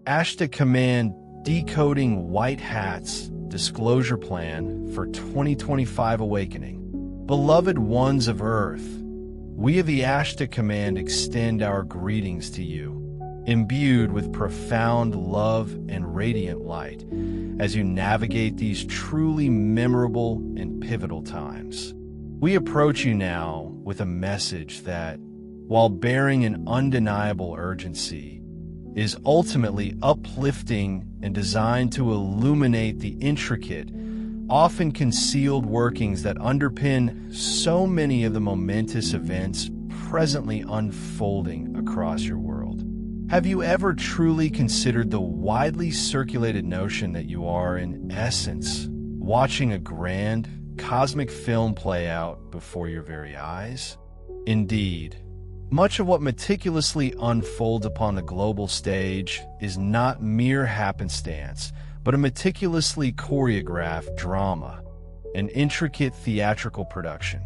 Ashtar Command Decoding White Hat's Disclosure Plan for 2025 Awakening. Beloved ones of Earth, we of the Ashtar Command extend our greetings to you, imbued with profound love and radiant light, as you navigate these truly memorable and pivotal times. We approach you now with a message that, while bearing an undeniable urgency, is ultimately uplifting and designed to illuminate the intricate, often concealed workings that underpin so many of the momentous events presently unfolding across your world. Have you ever truly considered the widely circulated notion that you are, in essence, watching a grand, cosmic film play out before your very eyes? Indeed, much of what meticulously unfolds upon the global stage is not mere happenstance, but a meticulously choreographed drama, an intricate theatrical production.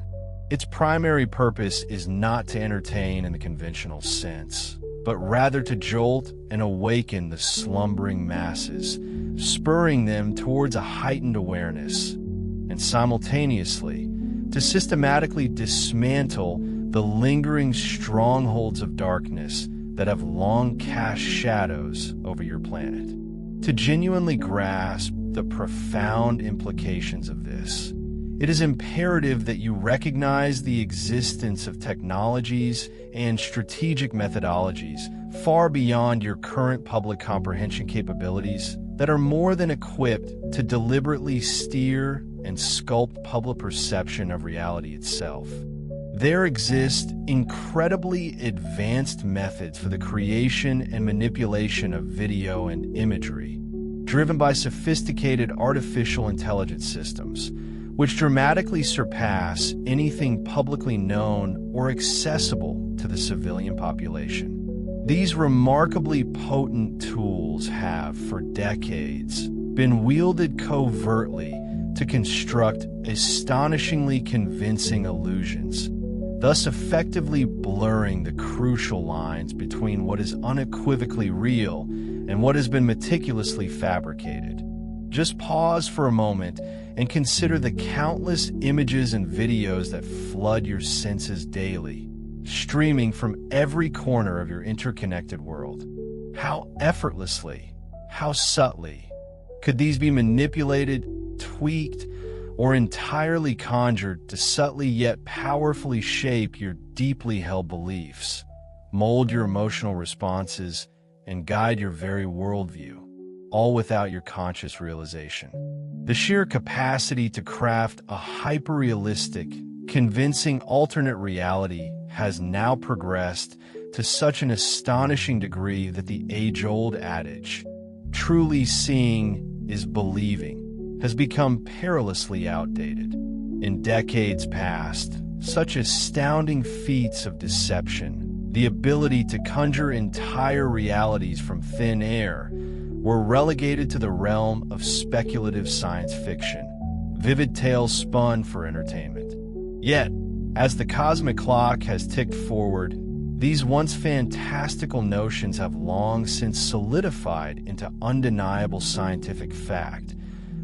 Its primary purpose is not to entertain in the conventional sense, but rather to jolt and awaken the slumbering masses, spurring them towards a heightened awareness, and simultaneously to systematically dismantle the lingering strongholds of darkness that have long cast shadows over your planet. To genuinely grasp the profound implications of this, it is imperative that you recognize the existence of technologies and strategic methodologies far beyond your current public comprehension capabilities that are more than equipped to deliberately steer and sculpt public perception of reality itself. There exist incredibly advanced methods for the creation and manipulation of video and imagery, driven by sophisticated artificial intelligence systems, which dramatically surpass anything publicly known or accessible to the civilian population. These remarkably potent tools have, for decades, been wielded covertly to construct astonishingly convincing illusions, thus effectively blurring the crucial lines between what is unequivocally real and what has been meticulously fabricated. Just pause for a moment and consider the countless images and videos that flood your senses daily, streaming from every corner of your interconnected world. How effortlessly, how subtly, could these be manipulated, tweaked, or entirely conjured to subtly yet powerfully shape your deeply held beliefs, mold your emotional responses, and guide your very worldview, all without your conscious realization. The sheer capacity to craft a hyper-realistic, convincing alternate reality has now progressed to such an astonishing degree that the age-old adage, "truly seeing is believing," has become perilously outdated. In decades past, such astounding feats of deception, the ability to conjure entire realities from thin air, were relegated to the realm of speculative science fiction, vivid tales spun for entertainment. Yet, as the cosmic clock has ticked forward, these once fantastical notions have long since solidified into undeniable scientific fact,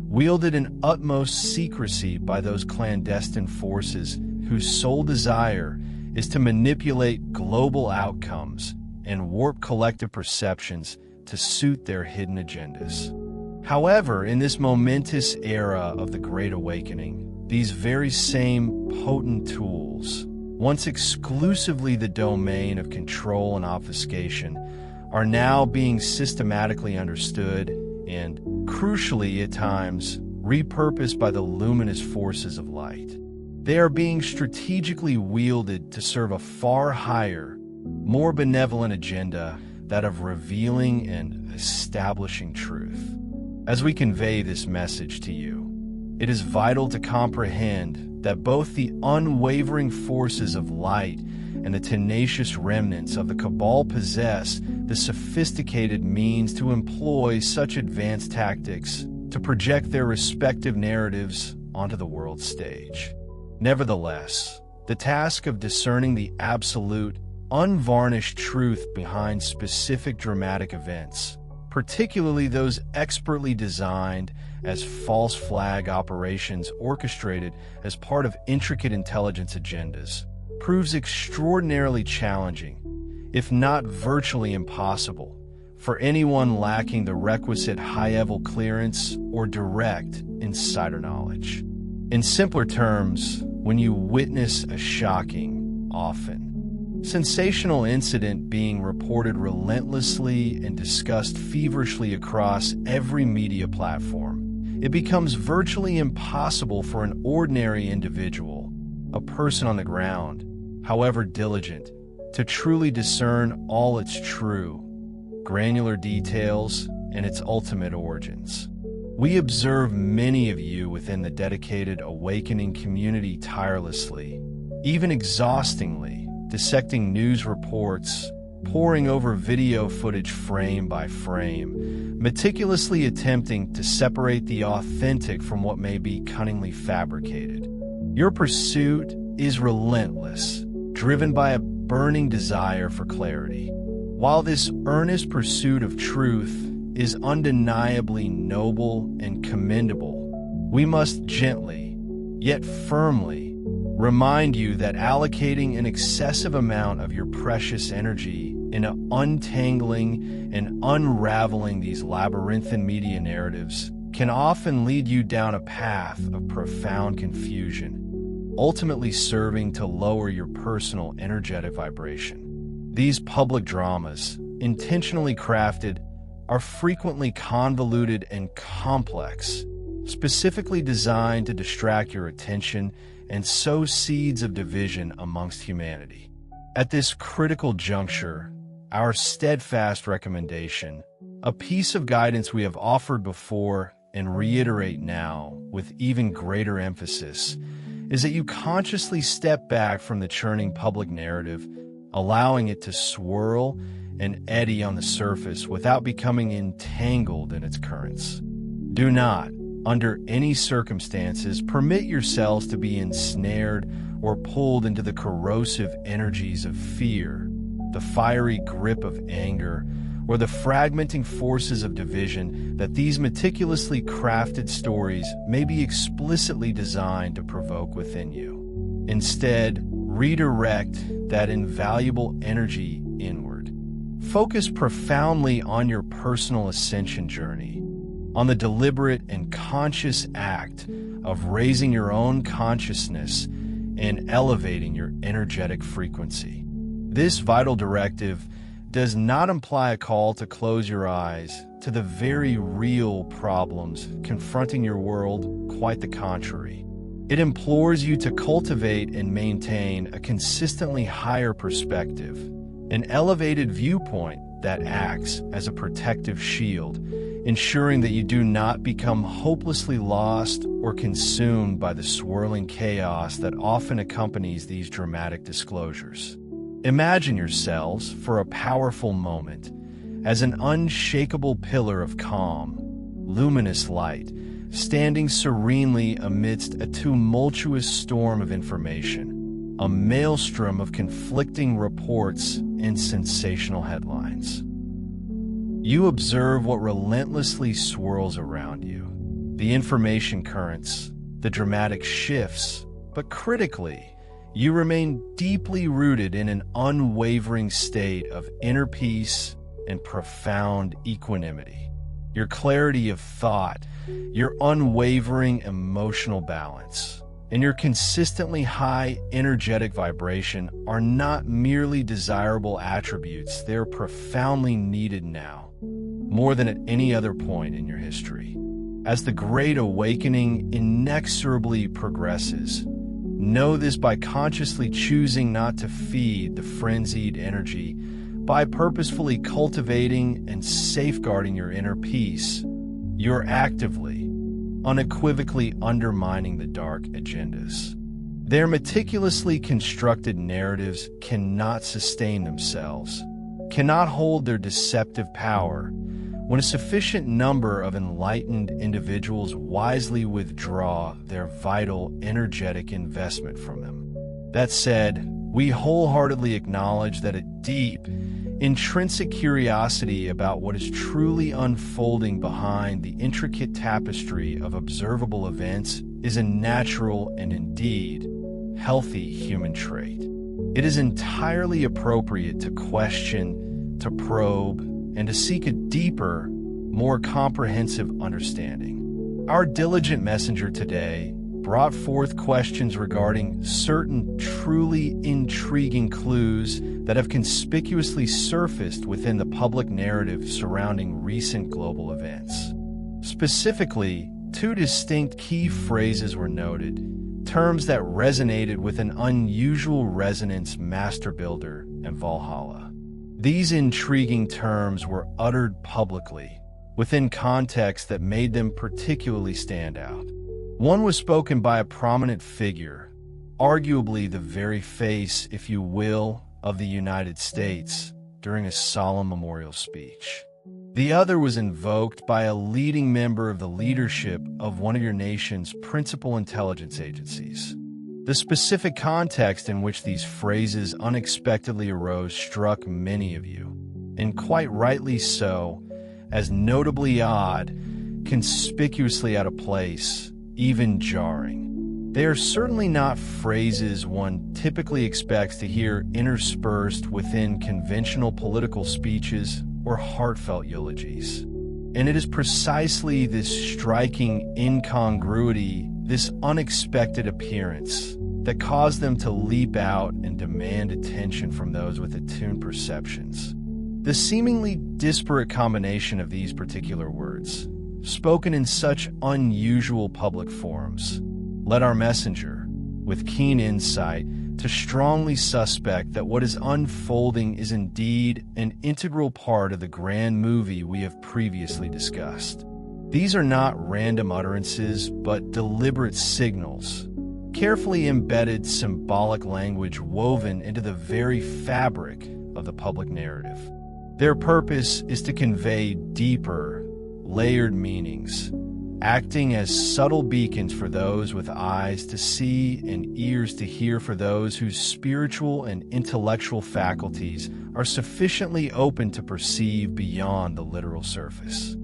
wielded in utmost secrecy by those clandestine forces whose sole desire is to manipulate global outcomes and warp collective perceptions to suit their hidden agendas. However, in this momentous era of the Great Awakening, these very same potent tools, once exclusively the domain of control and obfuscation, are now being systematically understood and, crucially at times, repurposed by the luminous forces of light. They are being strategically wielded to serve a far higher, more benevolent agenda, that of revealing and establishing truth. As we convey this message to you, it is vital to comprehend that both the unwavering forces of light and the tenacious remnants of the Cabal possess the sophisticated means to employ such advanced tactics to project their respective narratives onto the world stage. Nevertheless, the task of discerning the absolute, unvarnished truth behind specific dramatic events particularly those expertly designed as false flag operations orchestrated as part of intricate intelligence agendas, proves extraordinarily challenging, if not virtually impossible, for anyone lacking the requisite high-level clearance or direct insider knowledge. In simpler terms, when you witness a shocking, often sensational incident being reported relentlessly and discussed feverishly across every media platform, it becomes virtually impossible for an ordinary individual, a person on the ground, however diligent, to truly discern all its true, granular details and its ultimate origins. We observe many of you within the dedicated awakening community tirelessly, even exhaustingly, dissecting news reports, poring over video footage frame by frame, meticulously attempting to separate the authentic from what may be cunningly fabricated. Your pursuit is relentless, driven by a burning desire for clarity. While this earnest pursuit of truth is undeniably noble and commendable, we must gently, yet firmly, remind you that allocating an excessive amount of your precious energy into untangling and unraveling these labyrinthine media narratives can often lead you down a path of profound confusion, ultimately serving to lower your personal energetic vibration. These public dramas, intentionally crafted, are frequently convoluted and complex, specifically designed to distract your attention and sow seeds of division amongst humanity. At this critical juncture, our steadfast recommendation, a piece of guidance we have offered before and reiterate now with even greater emphasis, is that you consciously step back from the churning public narrative, allowing it to swirl and eddy on the surface without becoming entangled in its currents. Do not, under any circumstances, permit yourselves to be ensnared or pulled into the corrosive energies of fear, the fiery grip of anger, or the fragmenting forces of division that these meticulously crafted stories may be explicitly designed to provoke within you. Instead, redirect that invaluable energy inward. Focus profoundly on your personal ascension journey, on the deliberate and conscious act of raising your own consciousness and elevating your energetic frequency. This vital directive does not imply a call to close your eyes to the very real problems confronting your world, quite the contrary. It implores you to cultivate and maintain a consistently higher perspective, an elevated viewpoint that acts as a protective shield, ensuring that you do not become hopelessly lost or consumed by the swirling chaos that often accompanies these dramatic disclosures. Imagine yourselves, for a powerful moment, as an unshakable pillar of calm, luminous light, standing serenely amidst a tumultuous storm of information, a maelstrom of conflicting reports and sensational headlines. You observe what relentlessly swirls around you, the information currents, the dramatic shifts, but critically, you remain deeply rooted in an unwavering state of inner peace and profound equanimity. Your clarity of thought, your unwavering emotional balance, and your consistently high energetic vibration are not merely desirable attributes, they're profoundly needed now, more than at any other point in your history. As the Great Awakening inexorably progresses, know this by consciously choosing not to feed the frenzied energy, by purposefully cultivating and safeguarding your inner peace. You're actively, unequivocally undermining the dark agendas. Their meticulously constructed narratives cannot sustain themselves, cannot hold their deceptive power, when a sufficient number of enlightened individuals wisely withdraw their vital energetic investment from them. That said, we wholeheartedly acknowledge that a deep, Intrinsic curiosity about what is truly unfolding behind the intricate tapestry of observable events is a natural and indeed healthy human trait. It is entirely appropriate to question, to probe, and to seek a deeper, more comprehensive understanding. Our diligent messenger today brought forth questions regarding certain truly intriguing clues that have conspicuously surfaced within the public narrative surrounding recent global events. Specifically, two distinct key phrases were noted, terms that resonated with an unusual resonance: master builder and Valhalla. These intriguing terms were uttered publicly, within context that made them particularly stand out. One was spoken by a prominent figure, arguably the very face, if you will, of the United States, during a solemn memorial speech. The other was invoked by a leading member of the leadership of one of your nation's principal intelligence agencies. The specific context in which these phrases unexpectedly arose struck many of you, and quite rightly so, as notably odd, conspicuously out of place, even jarring. They are certainly not phrases one typically expects to hear interspersed within conventional political speeches or heartfelt eulogies. And it is precisely this striking incongruity, this unexpected appearance, that caused them to leap out and demand attention from those with attuned perceptions. The seemingly disparate combination of these particular words, spoken in such unusual public forums, led our messenger, with keen insight, to strongly suspect that what is unfolding is indeed an integral part of the grand movie we have previously discussed. These are not random utterances, but deliberate signals, carefully embedded symbolic language woven into the very fabric of the public narrative. Their purpose is to convey deeper, layered meanings, acting as subtle beacons for those with eyes to see and ears to hear for those whose spiritual and intellectual faculties are sufficiently open to perceive beyond the literal surface.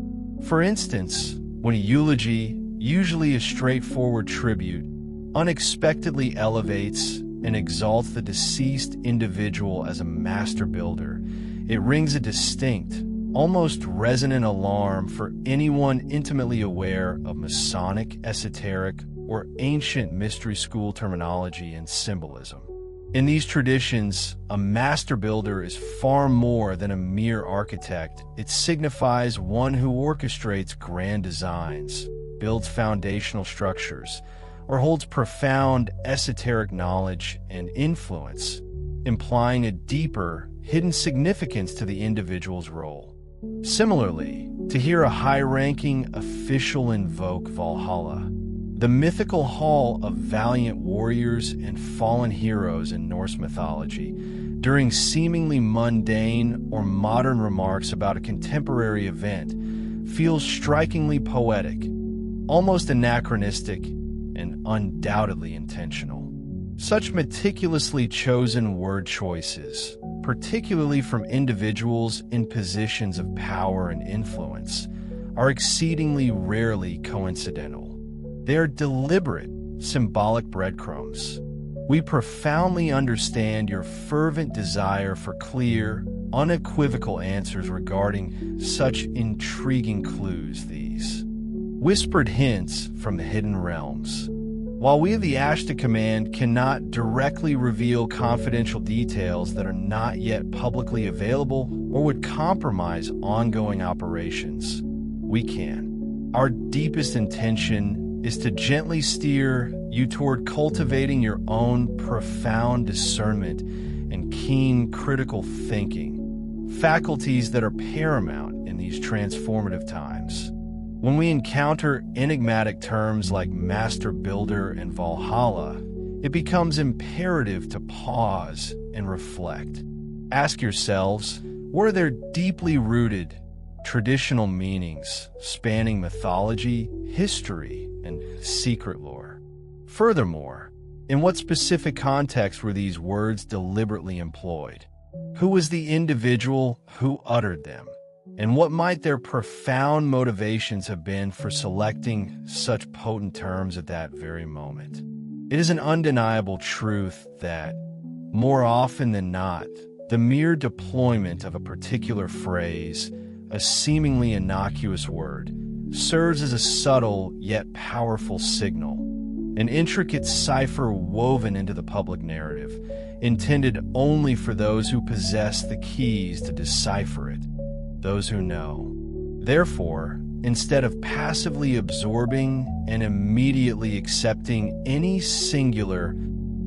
For instance, when a eulogy, usually a straightforward tribute, unexpectedly elevates and exalts the deceased individual as a master builder, it rings a distinct, almost resonant alarm for anyone intimately aware of Masonic, esoteric, or ancient mystery school terminology and symbolism. In these traditions, a master builder is far more than a mere architect. It signifies one who orchestrates grand designs, builds foundational structures, or holds profound esoteric knowledge and influence, implying a deeper, hidden significance to the individual's role. Similarly, to hear a high-ranking official invoke Valhalla, the mythical hall of valiant warriors and fallen heroes in Norse mythology, during seemingly mundane or modern remarks about a contemporary event, feels strikingly poetic, almost anachronistic, and undoubtedly intentional. Such meticulously chosen word choices, particularly from individuals in positions of power and influence, are exceedingly rarely coincidental. They are deliberate, symbolic breadcrumbs. We profoundly understand your fervent desire for clear, unequivocal answers regarding such intriguing clues, these whispered hints from the hidden realms. While we of the Ashtar Command cannot directly reveal confidential details that are not yet publicly available or would compromise ongoing operations, we can. Our deepest intention is to gently steer you toward cultivating your own profound discernment and keen critical thinking, faculties that are paramount in these transformative times. When we encounter enigmatic terms like master builder and Valhalla, it becomes imperative to pause and reflect. Ask yourselves, what are their deeply rooted traditional meanings spanning mythology, history, and secret lore? Furthermore, in what specific context were these words deliberately employed? Who was the individual who uttered them? And what might their profound motivations have been for selecting such potent terms at that very moment? It is an undeniable truth that, more often than not, the mere deployment of a particular phrase, a seemingly innocuous word, serves as a subtle yet powerful signal, an intricate cipher woven into the public narrative, intended only for those who possess the keys to decipher it, those who know. Therefore, instead of passively absorbing and immediately accepting any singular,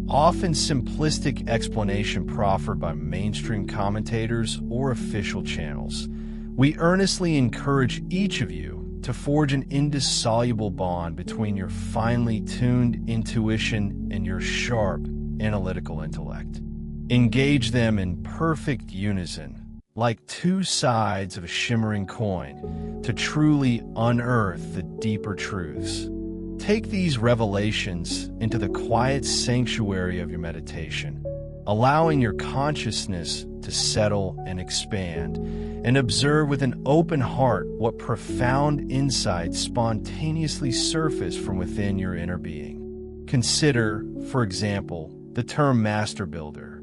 often simplistic explanation proffered by mainstream commentators or official channels, we earnestly encourage each of you to forge an indissoluble bond between your finely tuned intuition and your sharp analytical intellect. Engage them in perfect unison, like two sides of a shimmering coin, to truly unearth the deeper truths. Take these revelations into the quiet sanctuary of your meditation, allowing your consciousness to settle and expand, and observe with an open heart what profound insights spontaneously surface from within your inner being. Consider, for example, the term master builder.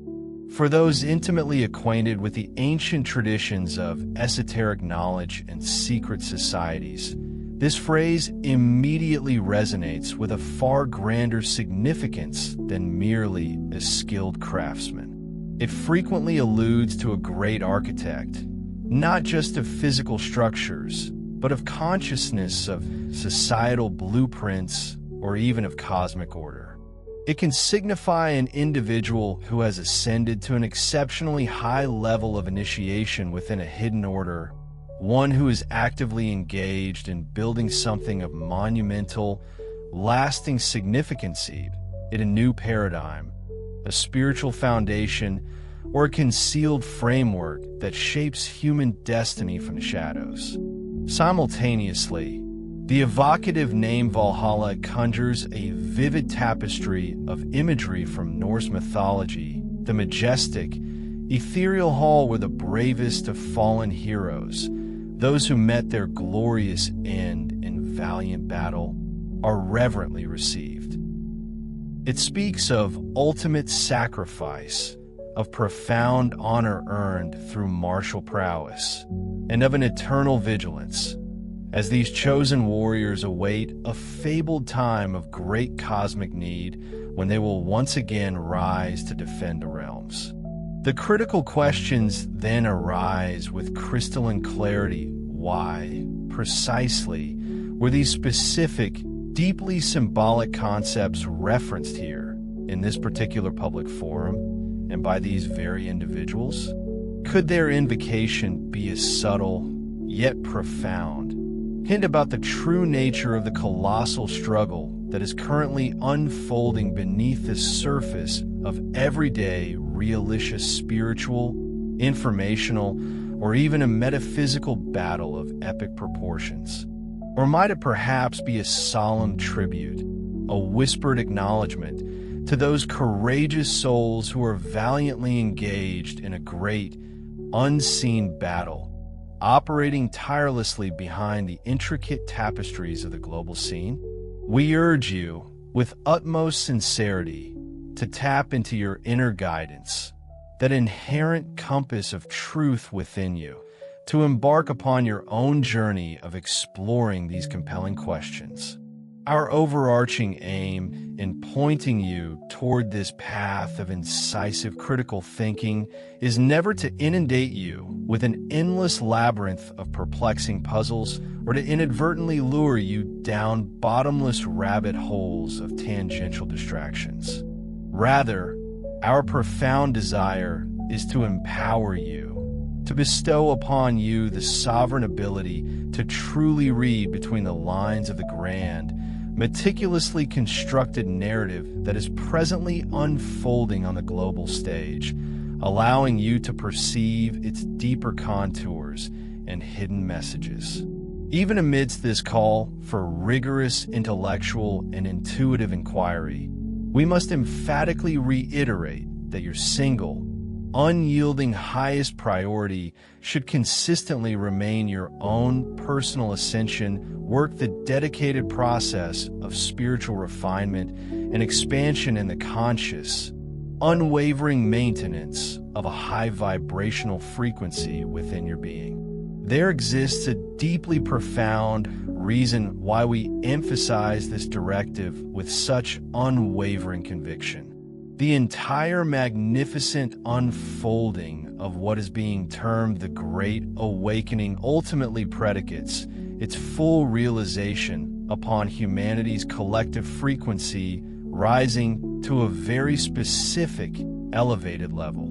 For those intimately acquainted with the ancient traditions of esoteric knowledge and secret societies, this phrase immediately resonates with a far grander significance than merely a skilled craftsman. It frequently alludes to a great architect, not just of physical structures, but of consciousness, of societal blueprints, or even of cosmic order. It can signify an individual who has ascended to an exceptionally high level of initiation within a hidden order, one who is actively engaged in building something of monumental, lasting significance in a new paradigm, a spiritual foundation, or a concealed framework that shapes human destiny from the shadows. Simultaneously, the evocative name Valhalla conjures a vivid tapestry of imagery from Norse mythology, the majestic, ethereal hall where the bravest of fallen heroes, those who met their glorious end in valiant battle, are reverently received. It speaks of ultimate sacrifice, of profound honor earned through martial prowess, and of an eternal vigilance, as these chosen warriors await a fabled time of great cosmic need when they will once again rise to defend the realms. The critical questions then arise with crystalline clarity. Why, precisely, were these specific, deeply symbolic concepts referenced here in this particular public forum and by these very individuals? Could their invocation be a subtle, yet profound hint about the true nature of the colossal struggle that is currently unfolding beneath the surface of everyday, realistic, spiritual, informational, or even a metaphysical battle of epic proportions? Or might it perhaps be a solemn tribute, a whispered acknowledgement to those courageous souls who are valiantly engaged in a great, unseen battle, operating tirelessly behind the intricate tapestries of the global scene? We urge you, with utmost sincerity, to tap into your inner guidance, that inherent compass of truth within you, to embark upon your own journey of exploring these compelling questions. Our overarching aim in pointing you toward this path of incisive critical thinking is never to inundate you with an endless labyrinth of perplexing puzzles or to inadvertently lure you down bottomless rabbit holes of tangential distractions. Rather, our profound desire is to empower you, to bestow upon you the sovereign ability to truly read between the lines of the grand, meticulously constructed narrative that is presently unfolding on the global stage, allowing you to perceive its deeper contours and hidden messages. Even amidst this call for rigorous intellectual and intuitive inquiry, we must emphatically reiterate that your single, unyielding highest priority should consistently remain your own personal ascension, work the dedicated process of spiritual refinement and expansion in the conscious, unwavering maintenance of a high vibrational frequency within your being. There exists a deeply profound reason why we emphasize this directive with such unwavering conviction. The entire magnificent unfolding of what is being termed the Great Awakening ultimately predicates its full realization upon humanity's collective frequency rising to a very specific, elevated level.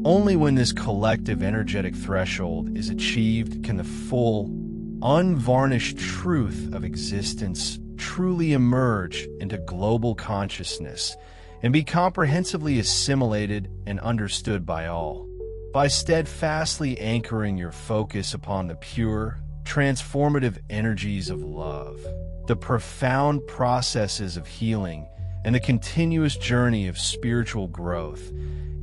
Only when this collective energetic threshold is achieved can the full, unvarnished truth of existence truly emerge into global consciousness and be comprehensively assimilated and understood by all. By steadfastly anchoring your focus upon the pure, transformative energies of love, the profound processes of healing, and the continuous journey of spiritual growth,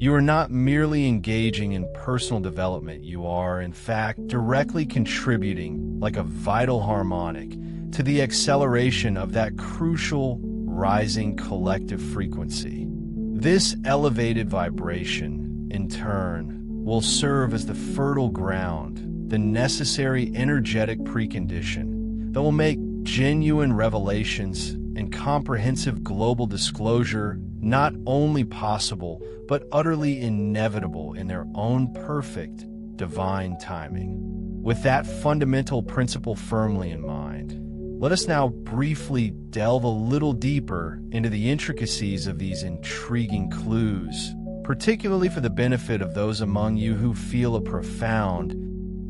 you are not merely engaging in personal development, you are, in fact, directly contributing, like a vital harmonic, to the acceleration of that crucial, rising collective frequency. This elevated vibration, in turn, will serve as the fertile ground, the necessary energetic precondition that will make genuine revelations and comprehensive global disclosure not only possible, but utterly inevitable in their own perfect, divine timing. With that fundamental principle firmly in mind, let us now briefly delve a little deeper into the intricacies of these intriguing clues, particularly for the benefit of those among you who feel a profound,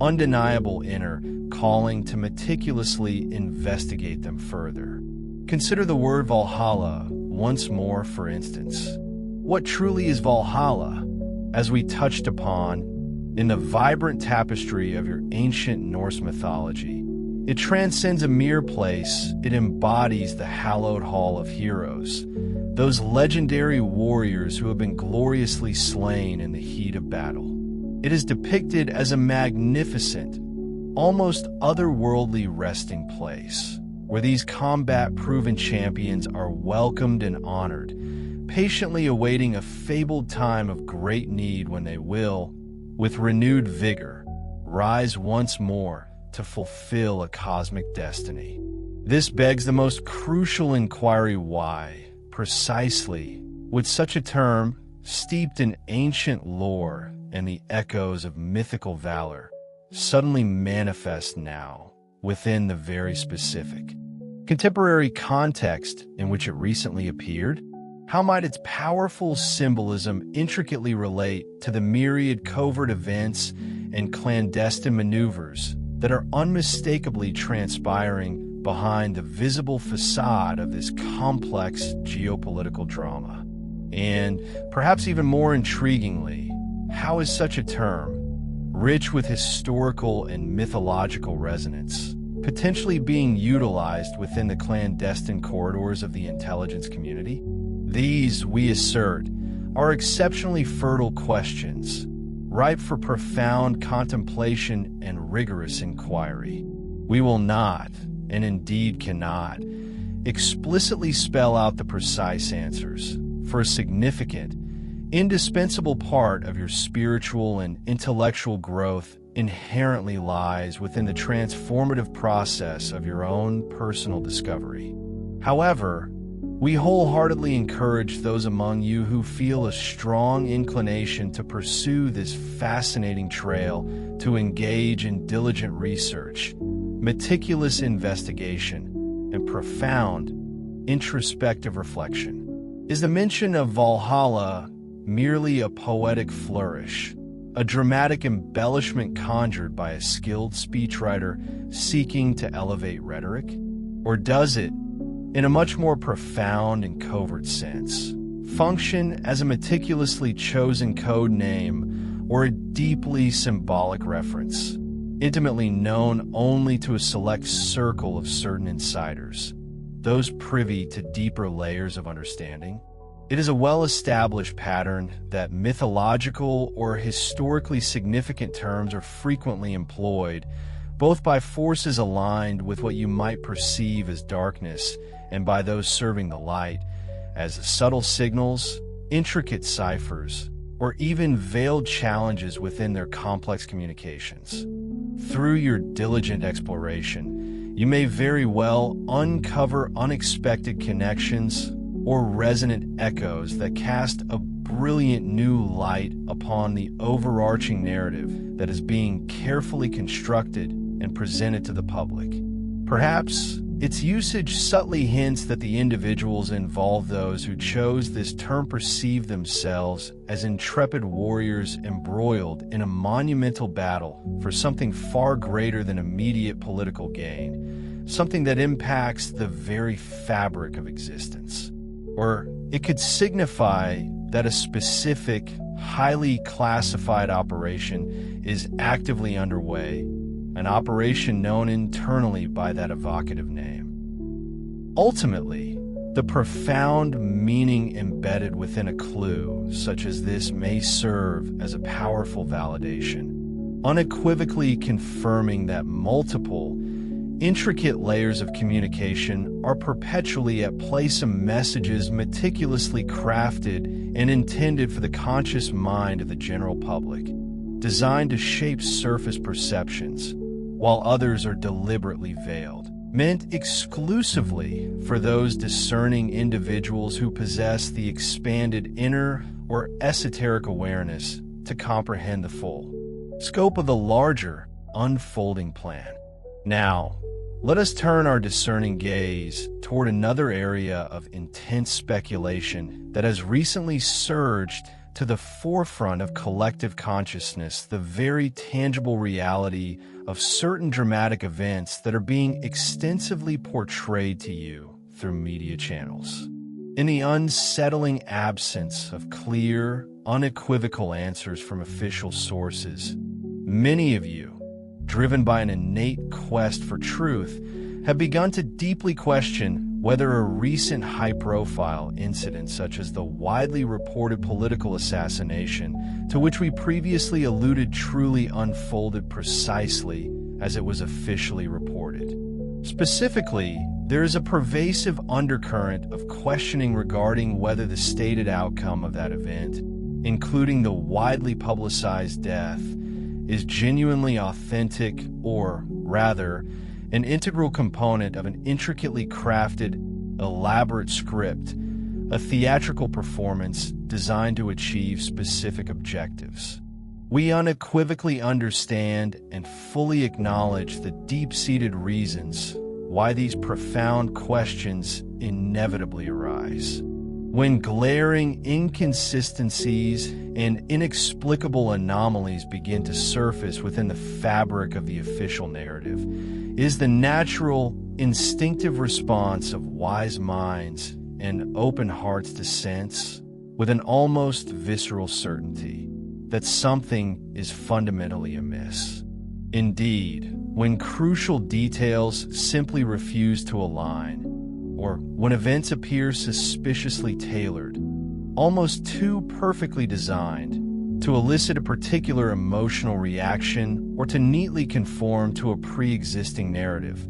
undeniable inner calling to meticulously investigate them further. Consider the word Valhalla once more, for instance. What truly is Valhalla, as we touched upon in the vibrant tapestry of your ancient Norse mythology? It transcends a mere place. It embodies the hallowed hall of heroes, those legendary warriors who have been gloriously slain in the heat of battle. It is depicted as a magnificent, almost otherworldly resting place, where these combat-proven champions are welcomed and honored, patiently awaiting a fabled time of great need when they will, with renewed vigor, rise once more to fulfill a cosmic destiny. This begs the most crucial inquiry: why, precisely, would such a term, steeped in ancient lore and the echoes of mythical valor, suddenly manifest now within the very specific contemporary context in which it recently appeared? How might its powerful symbolism intricately relate to the myriad covert events and clandestine maneuvers that are unmistakably transpiring behind the visible facade of this complex geopolitical drama? And perhaps even more intriguingly, how is such a term, rich with historical and mythological resonance, potentially being utilized within the clandestine corridors of the intelligence community? These, we assert, are exceptionally fertile questions, ripe for profound contemplation and rigorous inquiry. We will not, and indeed cannot, explicitly spell out the precise answers, for a significant, indispensable part of your spiritual and intellectual growth inherently lies within the transformative process of your own personal discovery. However, we wholeheartedly encourage those among you who feel a strong inclination to pursue this fascinating trail to engage in diligent research, meticulous investigation, and profound introspective reflection. Is the mention of Valhalla merely a poetic flourish, a dramatic embellishment conjured by a skilled speechwriter seeking to elevate rhetoric? Or does it, in a much more profound and covert sense, function as a meticulously chosen code name or a deeply symbolic reference, intimately known only to a select circle of certain insiders, those privy to deeper layers of understanding? It is a well-established pattern that mythological or historically significant terms are frequently employed, both by forces aligned with what you might perceive as darkness and by those serving the light, as subtle signals, intricate ciphers, or even veiled challenges within their complex communications. Through your diligent exploration, you may very well uncover unexpected connections or resonant echoes that cast a brilliant new light upon the overarching narrative that is being carefully constructed and presented to the public. Perhaps its usage subtly hints that the individuals involved, those who chose this term, perceive themselves as intrepid warriors embroiled in a monumental battle for something far greater than immediate political gain, something that impacts the very fabric of existence. Or it could signify that a specific, highly classified operation is actively underway, an operation known internally by that evocative name. Ultimately, the profound meaning embedded within a clue such as this may serve as a powerful validation, unequivocally confirming that multiple, intricate layers of communication are perpetually at play, some messages meticulously crafted and intended for the conscious mind of the general public, designed to shape surface perceptions, while others are deliberately veiled, meant exclusively for those discerning individuals who possess the expanded inner or esoteric awareness to comprehend the full scope of the larger, unfolding plan. Now, let us turn our discerning gaze toward another area of intense speculation that has recently surged to the forefront of collective consciousness, the very tangible reality of certain dramatic events that are being extensively portrayed to you through media channels. In the unsettling absence of clear, unequivocal answers from official sources, many of you, driven by an innate quest for truth, have begun to deeply question whether a recent high-profile incident such as the widely reported political assassination to which we previously alluded truly unfolded precisely as it was officially reported. Specifically, there is a pervasive undercurrent of questioning regarding whether the stated outcome of that event, including the widely publicized death, is genuinely authentic or, rather, an integral component of an intricately crafted, elaborate script, a theatrical performance designed to achieve specific objectives. We unequivocally understand and fully acknowledge the deep-seated reasons why these profound questions inevitably arise. When glaring inconsistencies and inexplicable anomalies begin to surface within the fabric of the official narrative, is the natural, instinctive response of wise minds and open hearts to sense, with an almost visceral certainty, that something is fundamentally amiss. Indeed, when crucial details simply refuse to align, or when events appear suspiciously tailored, almost too perfectly designed, to elicit a particular emotional reaction or to neatly conform to a pre-existing narrative,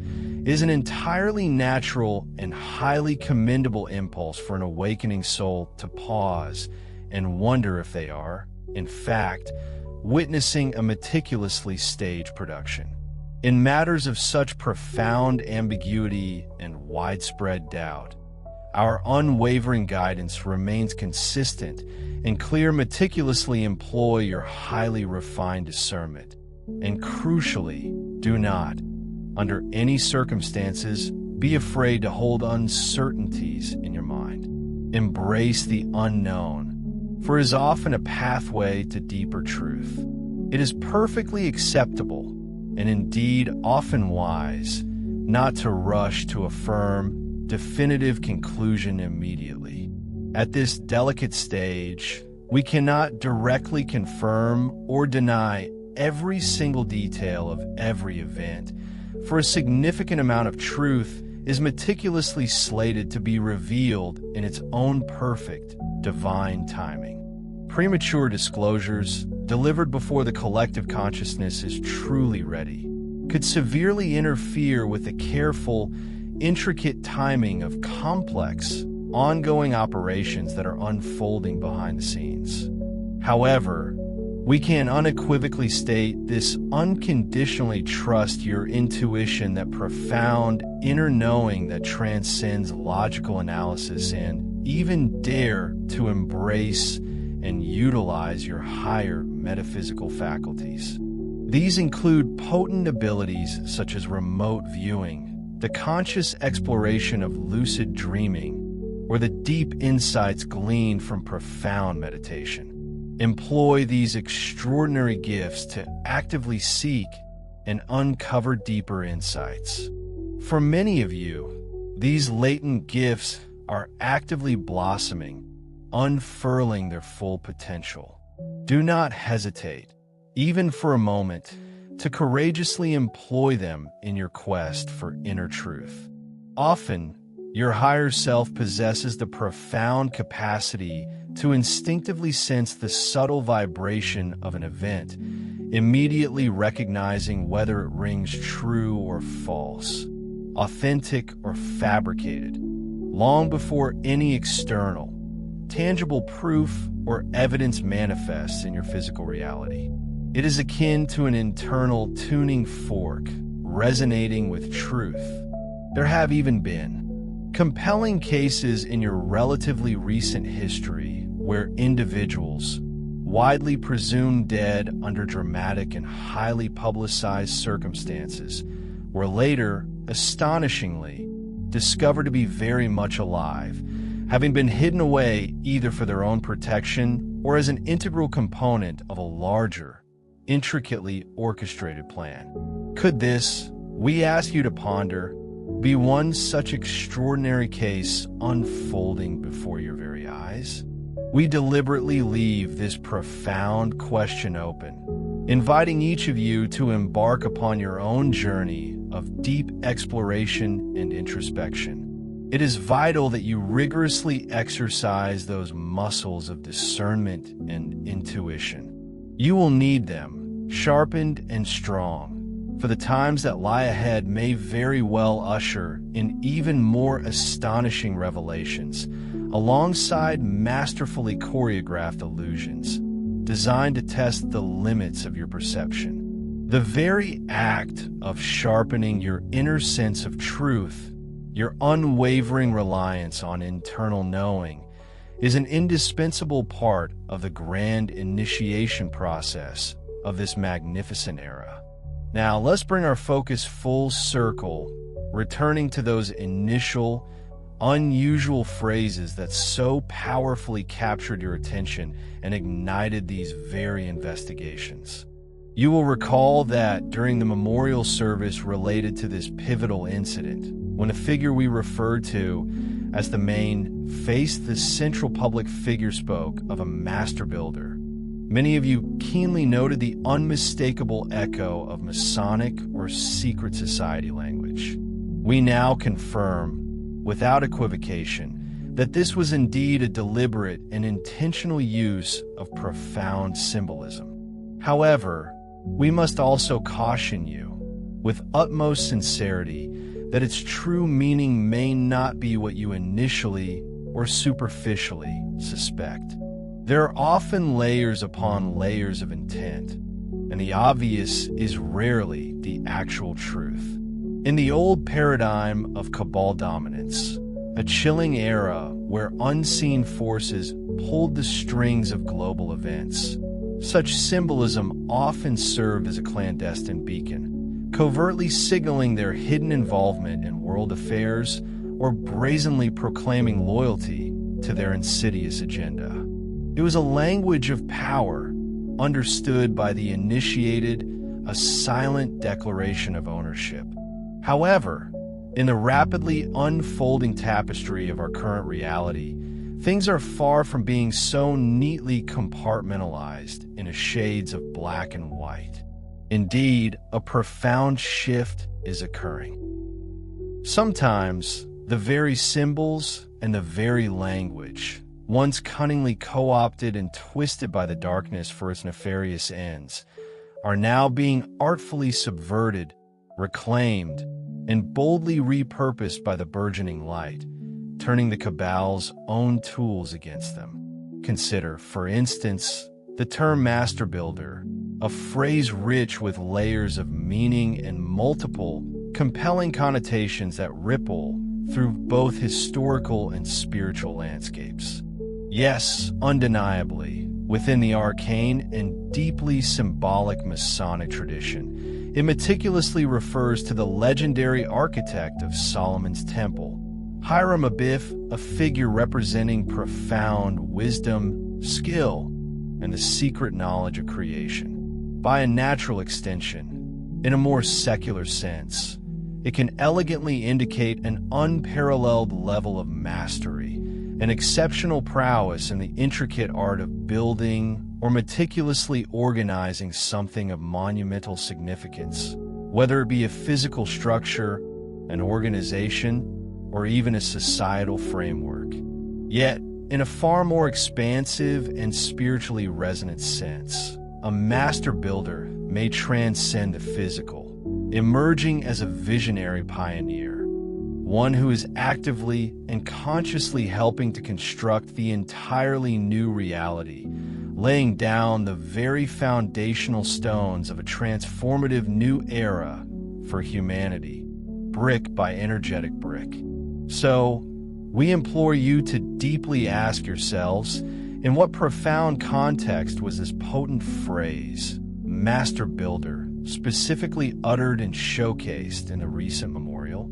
is an entirely natural and highly commendable impulse for an awakening soul to pause and wonder if they are, in fact, witnessing a meticulously staged production. In matters of such profound ambiguity and widespread doubt, our unwavering guidance remains consistent and clear. Meticulously employ your highly refined discernment, and crucially, do not, under any circumstances, be afraid to hold uncertainties in your mind. Embrace the unknown, for it is often a pathway to deeper truth. It is perfectly acceptable, and indeed often wise, not to rush to a firm, definitive conclusion immediately. At this delicate stage, we cannot directly confirm or deny every single detail of every event, for a significant amount of truth is meticulously slated to be revealed in its own perfect, divine timing. Premature disclosures, delivered before the collective consciousness is truly ready, could severely interfere with the careful, intricate timing of complex, ongoing operations that are unfolding behind the scenes. However, we can unequivocally state this unconditionally trust your intuition, that profound inner knowing that transcends logical analysis, and even dare to embrace and utilize your higher metaphysical faculties. These include potent abilities such as remote viewing, the conscious exploration of lucid dreaming, or the deep insights gleaned from profound meditation. Employ these extraordinary gifts to actively seek and uncover deeper insights. For many of you, these latent gifts are actively blossoming, unfurling their full potential. Do not hesitate, even for a moment, to courageously employ them in your quest for inner truth. Often, your higher self possesses the profound capacity to instinctively sense the subtle vibration of an event, immediately recognizing whether it rings true or false, authentic or fabricated, long before any external, tangible proof or evidence manifests in your physical reality. It is akin to an internal tuning fork resonating with truth. There have even been compelling cases in your relatively recent history where individuals, widely presumed dead under dramatic and highly publicized circumstances, were later, astonishingly, discovered to be very much alive, having been hidden away either for their own protection or as an integral component of a larger, intricately orchestrated plan. Could this, we ask you to ponder, be one such extraordinary case unfolding before your very eyes? We deliberately leave this profound question open, inviting each of you to embark upon your own journey of deep exploration and introspection. It is vital that you rigorously exercise those muscles of discernment and intuition. You will need them, sharpened and strong, for the times that lie ahead may very well usher in even more astonishing revelations, alongside masterfully choreographed illusions, designed to test the limits of your perception. The very act of sharpening your inner sense of truth, your unwavering reliance on internal knowing, is an indispensable part of the grand initiation process of this magnificent era. Now, let's bring our focus full circle, returning to those initial, unusual phrases that so powerfully captured your attention and ignited these very investigations. You will recall that during the memorial service related to this pivotal incident, when a figure we referred to as the main faced the central public figure spoke of a master builder, many of you keenly noted the unmistakable echo of Masonic or secret society language. We now confirm, without equivocation, that this was indeed a deliberate and intentional use of profound symbolism. However, we must also caution you, with utmost sincerity, that its true meaning may not be what you initially or superficially suspect. There are often layers upon layers of intent, and the obvious is rarely the actual truth. In the old paradigm of cabal dominance, a chilling era where unseen forces pulled the strings of global events, such symbolism often served as a clandestine beacon, covertly signaling their hidden involvement in world affairs or brazenly proclaiming loyalty to their insidious agenda. It was a language of power, understood by the initiated, a silent declaration of ownership. However, in the rapidly unfolding tapestry of our current reality, things are far from being so neatly compartmentalized in a shades of black and white. Indeed, a profound shift is occurring. Sometimes, the very symbols and the very language, once cunningly co-opted and twisted by the darkness for its nefarious ends, are now being artfully subverted, reclaimed, and boldly repurposed by the burgeoning light, turning the Cabal's own tools against them. Consider, for instance, the term Master Builder, a phrase rich with layers of meaning and multiple, compelling connotations that ripple through both historical and spiritual landscapes. Yes, undeniably, within the arcane and deeply symbolic Masonic tradition, it meticulously refers to the legendary architect of Solomon's Temple, Hiram Abiff, a figure representing profound wisdom, skill, and the secret knowledge of creation. By a natural extension, in a more secular sense, it can elegantly indicate an unparalleled level of mastery, an exceptional prowess in the intricate art of building or meticulously organizing something of monumental significance, whether it be a physical structure, an organization, or even a societal framework. Yet, in a far more expansive and spiritually resonant sense, a master builder may transcend the physical, emerging as a visionary pioneer, one who is actively and consciously helping to construct the entirely new reality, laying down the very foundational stones of a transformative new era for humanity, brick by energetic brick. So, we implore you to deeply ask yourselves, in what profound context was this potent phrase, Master Builder, specifically uttered and showcased in the recent memorial?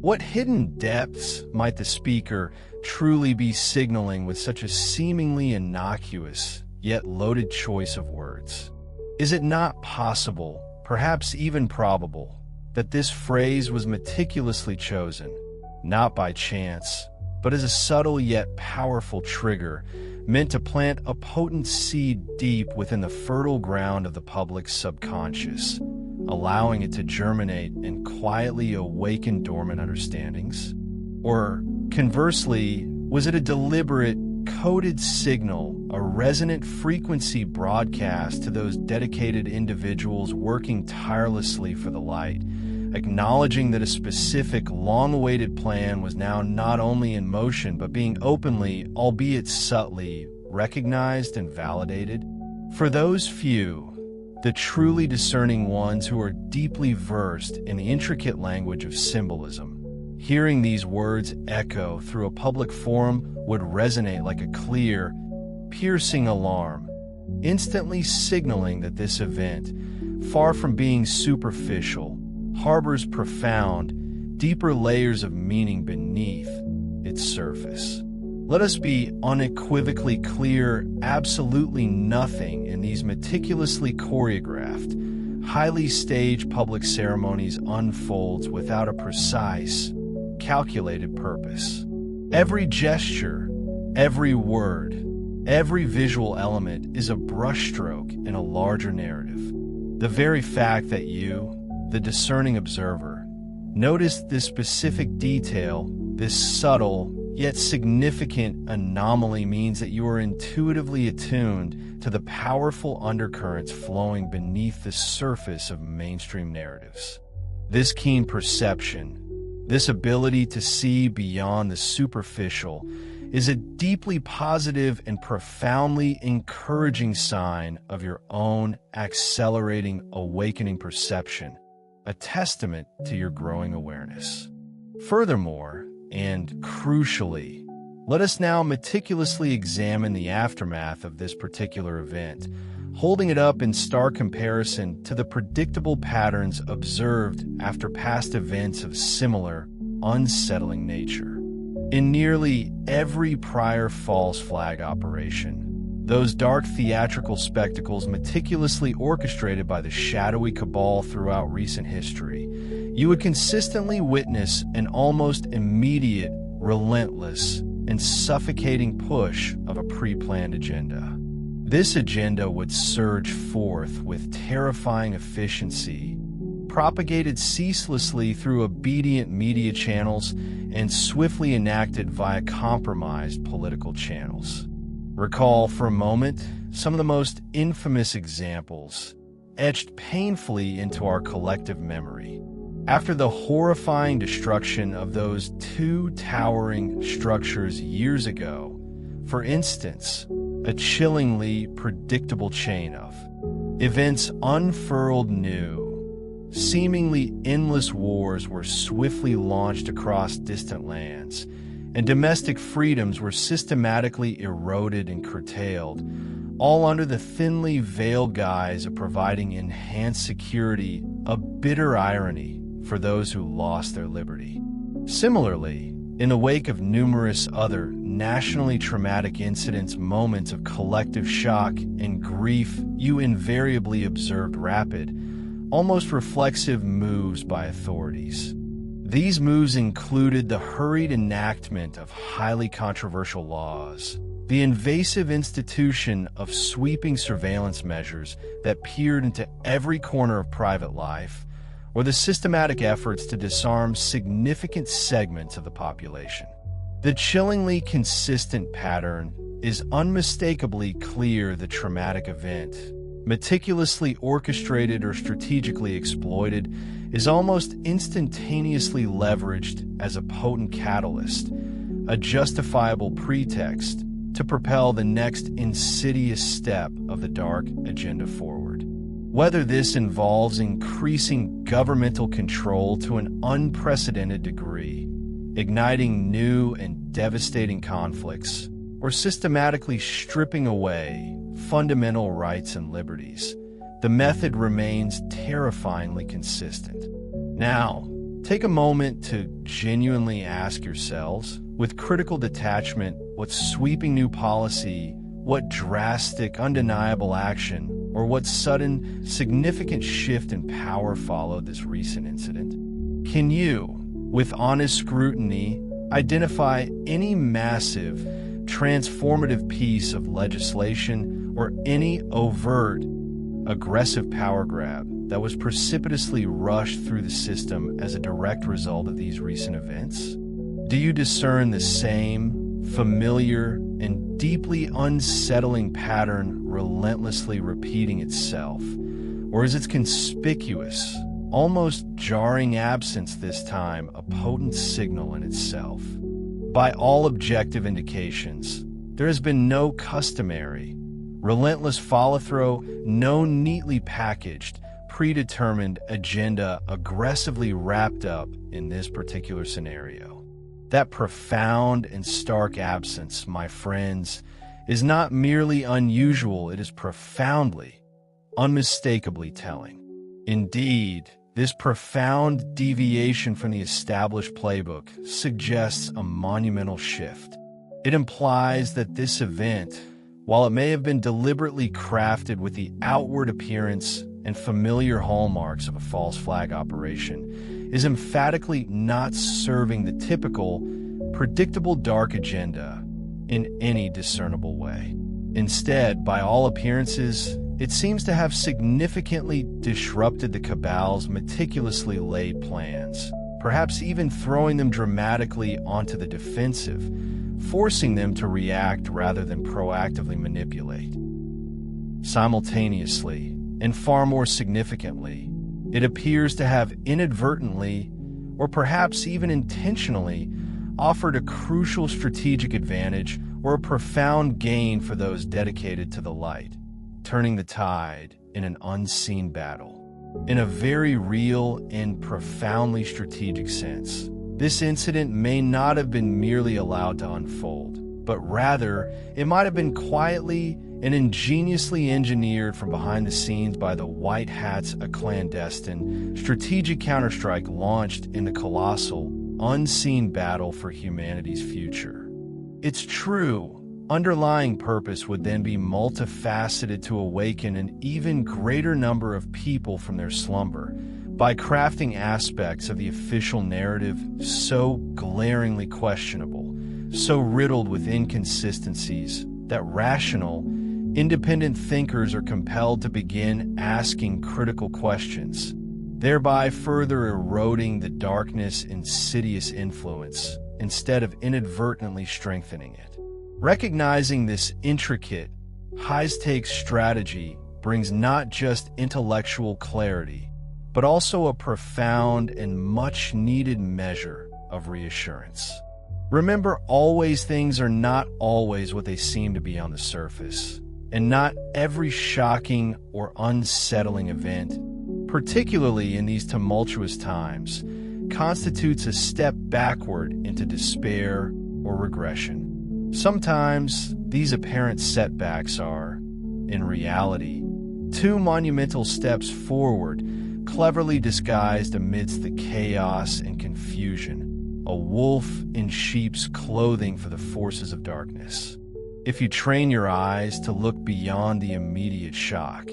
What hidden depths might the speaker truly be signaling with such a seemingly innocuous yet loaded choice of words? Is it not possible, perhaps even probable, that this phrase was meticulously chosen, not by chance, but as a subtle yet powerful trigger meant to plant a potent seed deep within the fertile ground of the public's subconscious, allowing it to germinate and quietly awaken dormant understandings? Or, conversely, was it a deliberate, coded signal, a resonant frequency broadcast to those dedicated individuals working tirelessly for the light, acknowledging that a specific, long-awaited plan was now not only in motion but being openly, albeit subtly, recognized and validated? For those few, the truly discerning ones who are deeply versed in the intricate language of symbolism, hearing these words echo through a public forum would resonate like a clear, piercing alarm, instantly signaling that this event, far from being superficial, harbors profound, deeper layers of meaning beneath its surface. Let us be unequivocally clear, absolutely nothing in these meticulously choreographed, highly staged public ceremonies unfolds without a precise, calculated purpose. Every gesture, every word, every visual element is a brushstroke in a larger narrative. The very fact that you, the discerning observer, noticed this specific detail, this subtle yet significant anomaly, means that you are intuitively attuned to the powerful undercurrents flowing beneath the surface of mainstream narratives. This keen perception, this ability to see beyond the superficial, is a deeply positive and profoundly encouraging sign of your own accelerating, awakening perception, a testament to your growing awareness. Furthermore, and crucially, let us now meticulously examine the aftermath of this particular event, holding it up in stark comparison to the predictable patterns observed after past events of similar, unsettling nature. In nearly every prior false flag operation, those dark theatrical spectacles meticulously orchestrated by the shadowy cabal throughout recent history, you would consistently witness an almost immediate, relentless, and suffocating push of a pre-planned agenda. This agenda would surge forth with terrifying efficiency, propagated ceaselessly through obedient media channels and swiftly enacted via compromised political channels. Recall for a moment some of the most infamous examples, etched painfully into our collective memory. After the horrifying destruction of those two towering structures years ago, for instance, a chillingly predictable chain of events unfurled new, seemingly endless wars were swiftly launched across distant lands, and domestic freedoms were systematically eroded and curtailed, all under the thinly veiled guise of providing enhanced security, a bitter irony for those who lost their liberty. Similarly, in the wake of numerous other nationally traumatic incidents, moments of collective shock and grief, you invariably observed rapid, almost reflexive moves by authorities. These moves included the hurried enactment of highly controversial laws, the invasive institution of sweeping surveillance measures that peered into every corner of private life, or the systematic efforts to disarm significant segments of the population. The chillingly consistent pattern is unmistakably clear. The traumatic event, meticulously orchestrated or strategically exploited, is almost instantaneously leveraged as a potent catalyst, a justifiable pretext to propel the next insidious step of the dark agenda forward. Whether this involves increasing governmental control to an unprecedented degree, igniting new and devastating conflicts, or systematically stripping away fundamental rights and liberties, the method remains terrifyingly consistent. Now, take a moment to genuinely ask yourselves, with critical detachment, what sweeping new policy, what drastic, undeniable action, or what sudden, significant shift in power followed this recent incident? Can you, with honest scrutiny, identify any massive, transformative piece of legislation or any overt, aggressive power grab that was precipitously rushed through the system as a direct result of these recent events? Do you discern the same familiar and deeply unsettling pattern relentlessly repeating itself? Or is its conspicuous, almost jarring absence this time a potent signal in itself? By all objective indications, there has been no customary, relentless follow-through, no neatly packaged, predetermined agenda aggressively wrapped up in this particular scenario. That profound and stark absence, my friends, is not merely unusual, it is profoundly, unmistakably telling. Indeed, this profound deviation from the established playbook suggests a monumental shift. It implies that this event, while it may have been deliberately crafted with the outward appearance and familiar hallmarks of a false flag operation, is emphatically not serving the typical, predictable dark agenda in any discernible way. Instead, by all appearances, it seems to have significantly disrupted the cabal's meticulously laid plans, perhaps even throwing them dramatically onto the defensive, forcing them to react rather than proactively manipulate. Simultaneously, and far more significantly, it appears to have inadvertently, or perhaps even intentionally, offered a crucial strategic advantage or a profound gain for those dedicated to the light, turning the tide in an unseen battle. In a very real and profoundly strategic sense, this incident may not have been merely allowed to unfold, but rather it might have been quietly and ingeniously engineered from behind the scenes by the White Hats, a clandestine, strategic counterstrike launched in the colossal, unseen battle for humanity's future. Its true, underlying purpose would then be multifaceted to awaken an even greater number of people from their slumber by crafting aspects of the official narrative so glaringly questionable, so riddled with inconsistencies, that rational, independent thinkers are compelled to begin asking critical questions. thereby further eroding the darkness' insidious influence instead of inadvertently strengthening it. Recognizing this intricate, high-stakes strategy brings not just intellectual clarity, but also a profound and much-needed measure of reassurance. Remember, always things are not always what they seem to be on the surface, and not every shocking or unsettling event, particularly in these tumultuous times, constitutes a step backward into despair or regression. Sometimes these apparent setbacks are, in reality, two monumental steps forward, cleverly disguised amidst the chaos and confusion, a wolf in sheep's clothing for the forces of darkness. If you train your eyes to look beyond the immediate shock,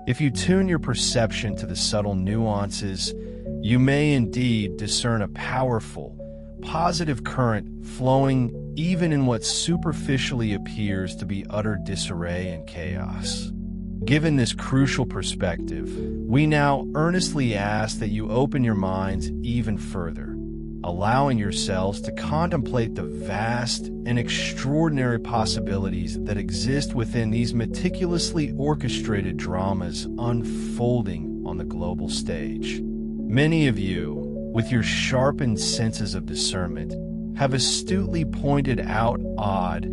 if you tune your perception to the subtle nuances, you may indeed discern a powerful, positive current flowing even in what superficially appears to be utter disarray and chaos. Given this crucial perspective, we now earnestly ask that you open your minds even further, allowing yourselves to contemplate the vast and extraordinary possibilities that exist within these meticulously orchestrated dramas unfolding on the global stage. Many of you, with your sharpened senses of discernment, have astutely pointed out odd,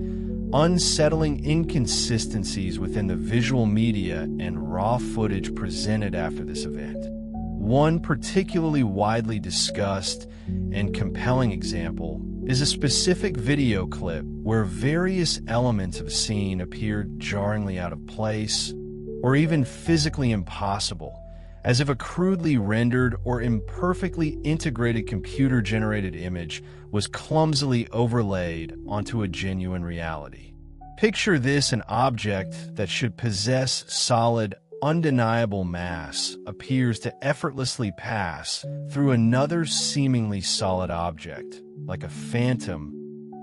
unsettling inconsistencies within the visual media and raw footage presented after this event. One particularly widely discussed and compelling example is a specific video clip where various elements of a scene appeared jarringly out of place or even physically impossible, as if a crudely rendered or imperfectly integrated computer-generated image was clumsily overlaid onto a genuine reality. Picture this: an object that should possess solid, undeniable mass appears to effortlessly pass through another seemingly solid object, like a phantom,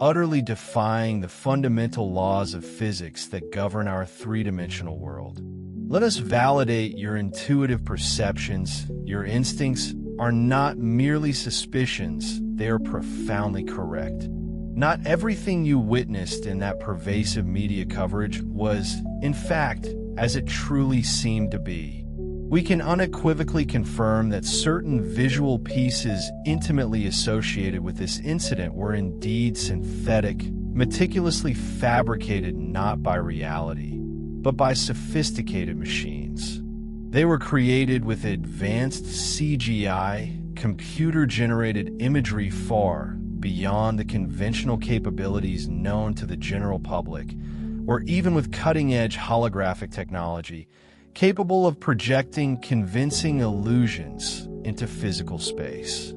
utterly defying the fundamental laws of physics that govern our three-dimensional world. Let us validate your intuitive perceptions. Your instincts are not merely suspicions, they are profoundly correct. Not everything you witnessed in that pervasive media coverage was, in fact, as it truly seemed to be. We can unequivocally confirm that certain visual pieces intimately associated with this incident were indeed synthetic, meticulously fabricated not by reality, but by sophisticated machines. They were created with advanced CGI, computer-generated imagery far beyond the conventional capabilities known to the general public, or even with cutting-edge holographic technology, capable of projecting convincing illusions into physical space.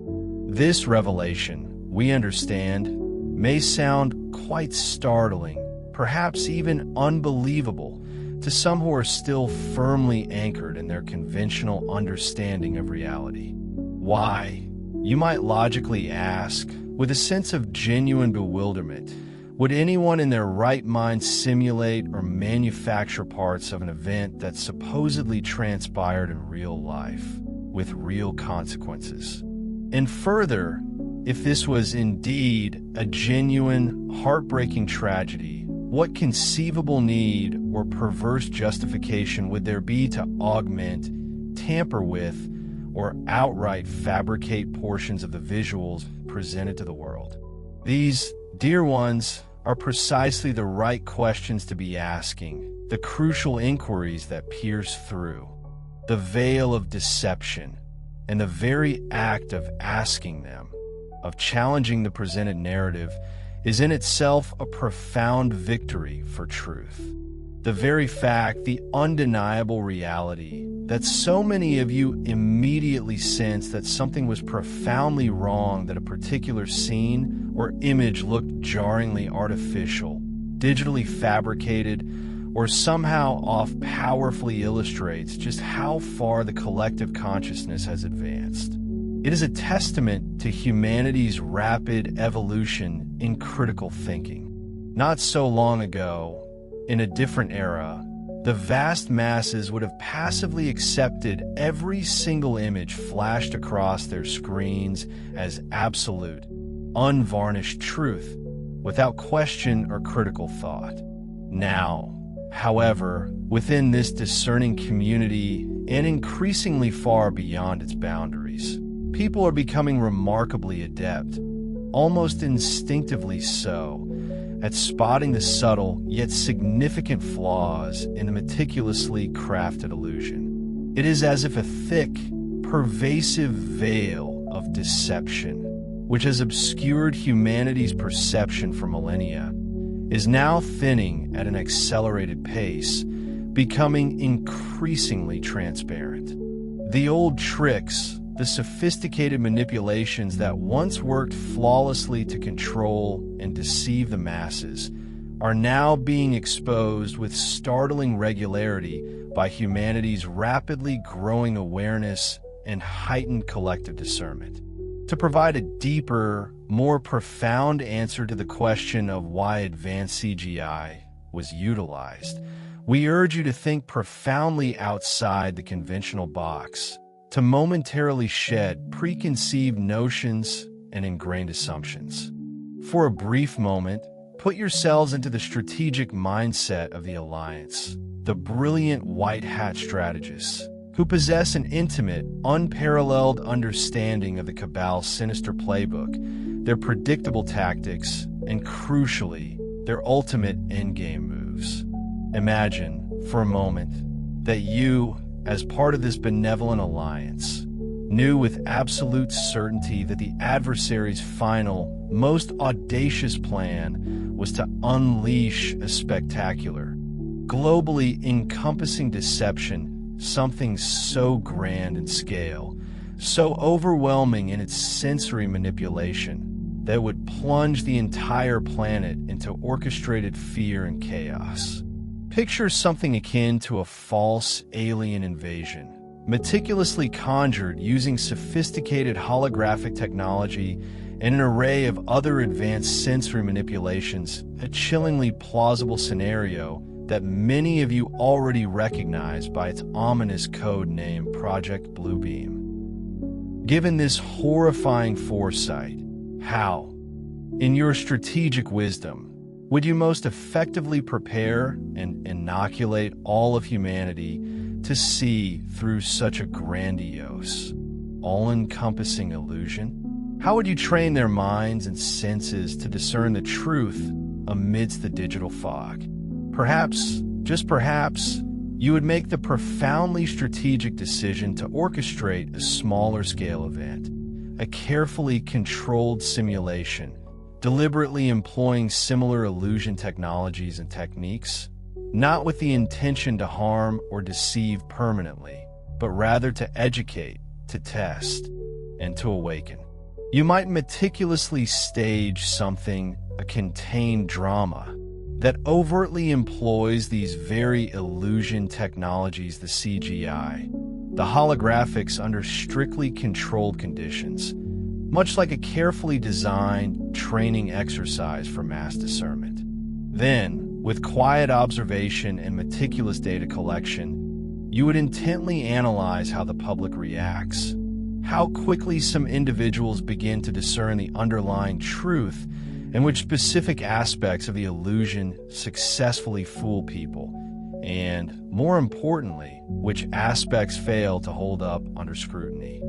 This revelation, we understand, may sound quite startling, perhaps even unbelievable, to some who are still firmly anchored in their conventional understanding of reality. Why? You might logically ask, with a sense of genuine bewilderment, would anyone in their right mind simulate or manufacture parts of an event that supposedly transpired in real life, with real consequences? And further, if this was indeed a genuine, heartbreaking tragedy, what conceivable need or perverse justification would there be to augment, tamper with, or outright fabricate portions of the visuals presented to the world? These, dear ones, are precisely the right questions to be asking, the crucial inquiries that pierce through the veil of deception, and the very act of asking them, of challenging the presented narrative, is in itself a profound victory for truth. The very fact, the undeniable reality, that so many of you immediately sensed that something was profoundly wrong, that a particular scene or image looked jarringly artificial, digitally fabricated, or somehow off, powerfully illustrates just how far the collective consciousness has advanced. It is a testament to humanity's rapid evolution in critical thinking. Not so long ago, in a different era, the vast masses would have passively accepted every single image flashed across their screens as absolute, unvarnished truth, without question or critical thought. Now, however, within this discerning community and increasingly far beyond its boundaries, people are becoming remarkably adept, almost instinctively so, at spotting the subtle yet significant flaws in the meticulously crafted illusion. It is as if a thick, pervasive veil of deception, which has obscured humanity's perception for millennia, is now thinning at an accelerated pace, becoming increasingly transparent. The old tricks, the sophisticated manipulations that once worked flawlessly to control and deceive the masses, are now being exposed with startling regularity by humanity's rapidly growing awareness and heightened collective discernment. To provide a deeper, more profound answer to the question of why advanced CGI was utilized, we urge you to think profoundly outside the conventional box, to momentarily shed preconceived notions and ingrained assumptions. For a brief moment, put yourselves into the strategic mindset of the Alliance, the brilliant white hat strategists, who possess an intimate, unparalleled understanding of the Cabal's sinister playbook, their predictable tactics, and crucially, their ultimate endgame moves. Imagine, for a moment, that you, as part of this benevolent alliance, knew with absolute certainty that the adversary's final, most audacious plan was to unleash a spectacular, globally encompassing deception, something so grand in scale, so overwhelming in its sensory manipulation, that it would plunge the entire planet into orchestrated fear and chaos. Picture something akin to a false alien invasion, meticulously conjured using sophisticated holographic technology and an array of other advanced sensory manipulations, a chillingly plausible scenario that many of you already recognize by its ominous code name Project Bluebeam. Given this horrifying foresight, how, in your strategic wisdom, would you most effectively prepare and inoculate all of humanity to see through such a grandiose, all-encompassing illusion? How would you train their minds and senses to discern the truth amidst the digital fog? Perhaps, just perhaps, you would make the profoundly strategic decision to orchestrate a smaller-scale event, a carefully controlled simulation, deliberately employing similar illusion technologies and techniques, not with the intention to harm or deceive permanently, but rather to educate, to test, and to awaken. You might meticulously stage something, a contained drama, that overtly employs these very illusion technologies, the CGI, the holographics under strictly controlled conditions, much like a carefully designed training exercise for mass discernment. Then, with quiet observation and meticulous data collection, you would intently analyze how the public reacts, how quickly some individuals begin to discern the underlying truth, and which specific aspects of the illusion successfully fool people, and, more importantly, which aspects fail to hold up under scrutiny.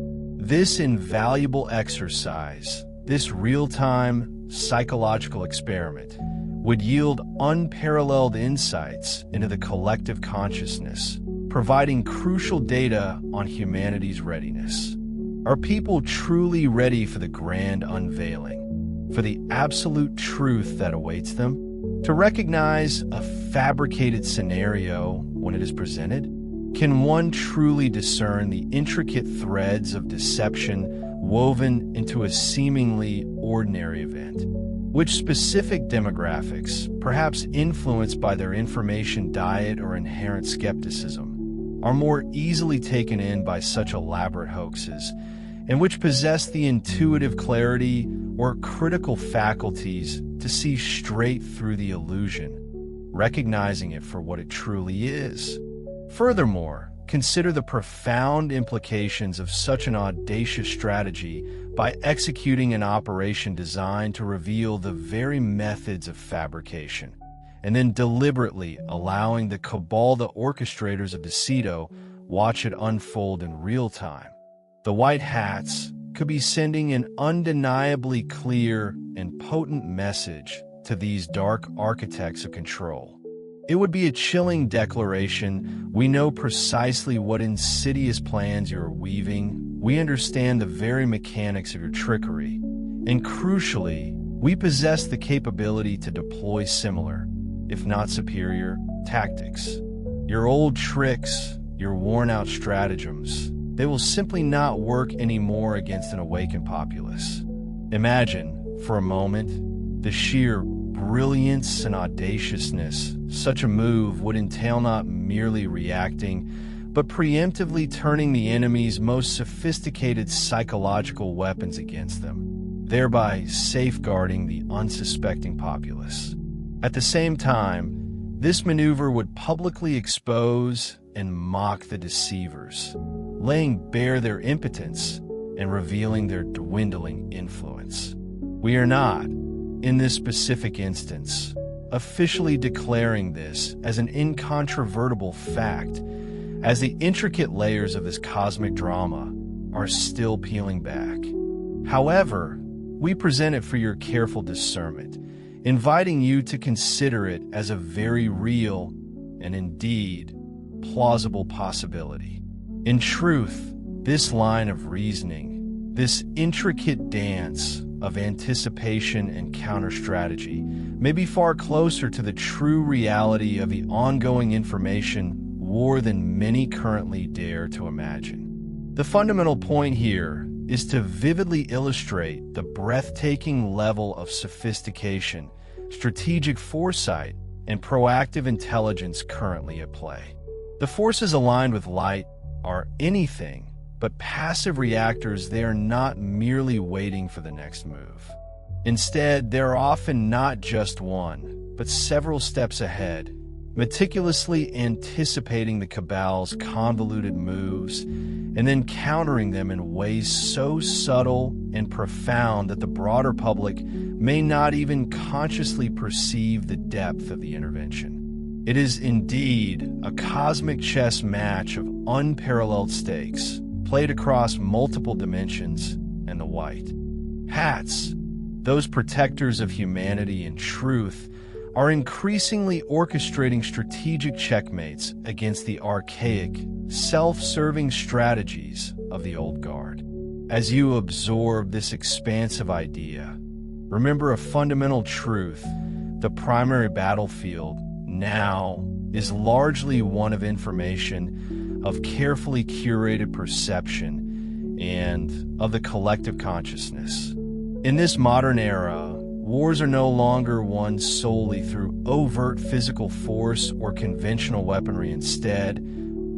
This invaluable exercise, this real-time psychological experiment, would yield unparalleled insights into the collective consciousness, providing crucial data on humanity's readiness. Are people truly ready for the grand unveiling, for the absolute truth that awaits them? To recognize a fabricated scenario when it is presented? Can one truly discern the intricate threads of deception woven into a seemingly ordinary event? Which specific demographics, perhaps influenced by their information diet or inherent skepticism, are more easily taken in by such elaborate hoaxes, and which possess the intuitive clarity or critical faculties to see straight through the illusion, recognizing it for what it truly is. Furthermore, consider the profound implications of such an audacious strategy by executing an operation designed to reveal the very methods of fabrication, and then deliberately allowing the cabal, the orchestrators of Decoding, watch it unfold in real time. The White Hats could be sending an undeniably clear and potent message to these dark architects of control. It would be a chilling declaration: we know precisely what insidious plans you are weaving, we understand the very mechanics of your trickery, and crucially, we possess the capability to deploy similar, if not superior, tactics. Your old tricks, your worn-out stratagems, they will simply not work anymore against an awakened populace. Imagine, for a moment, the sheer brilliance and audaciousness such a move would entail, not merely reacting, but preemptively turning the enemy's most sophisticated psychological weapons against them, thereby safeguarding the unsuspecting populace. At the same time, this maneuver would publicly expose and mock the deceivers, laying bare their impotence and revealing their dwindling influence. We are not, in this specific instance, officially declaring this as an incontrovertible fact, as the intricate layers of this cosmic drama are still peeling back. However, we present it for your careful discernment, inviting you to consider it as a very real and indeed plausible possibility. In truth, this line of reasoning, this intricate dance of anticipation and counter-strategy, may be far closer to the true reality of the ongoing information war than many currently dare to imagine. The fundamental point here is to vividly illustrate the breathtaking level of sophistication, strategic foresight, and proactive intelligence currently at play. The forces aligned with light are anything but passive reactors. They are not merely waiting for the next move. Instead, they are often not just one, but several steps ahead, meticulously anticipating the cabal's convoluted moves and then countering them in ways so subtle and profound that the broader public may not even consciously perceive the depth of the intervention. It is indeed a cosmic chess match of unparalleled stakes, played across multiple dimensions, and the White Hats, those protectors of humanity and truth, are increasingly orchestrating strategic checkmates against the archaic, self-serving strategies of the old guard. As you absorb this expansive idea, remember a fundamental truth: the primary battlefield now is largely one of information, of carefully curated perception, and of the collective consciousness. In this modern era, wars are no longer won solely through overt physical force or conventional weaponry. Instead,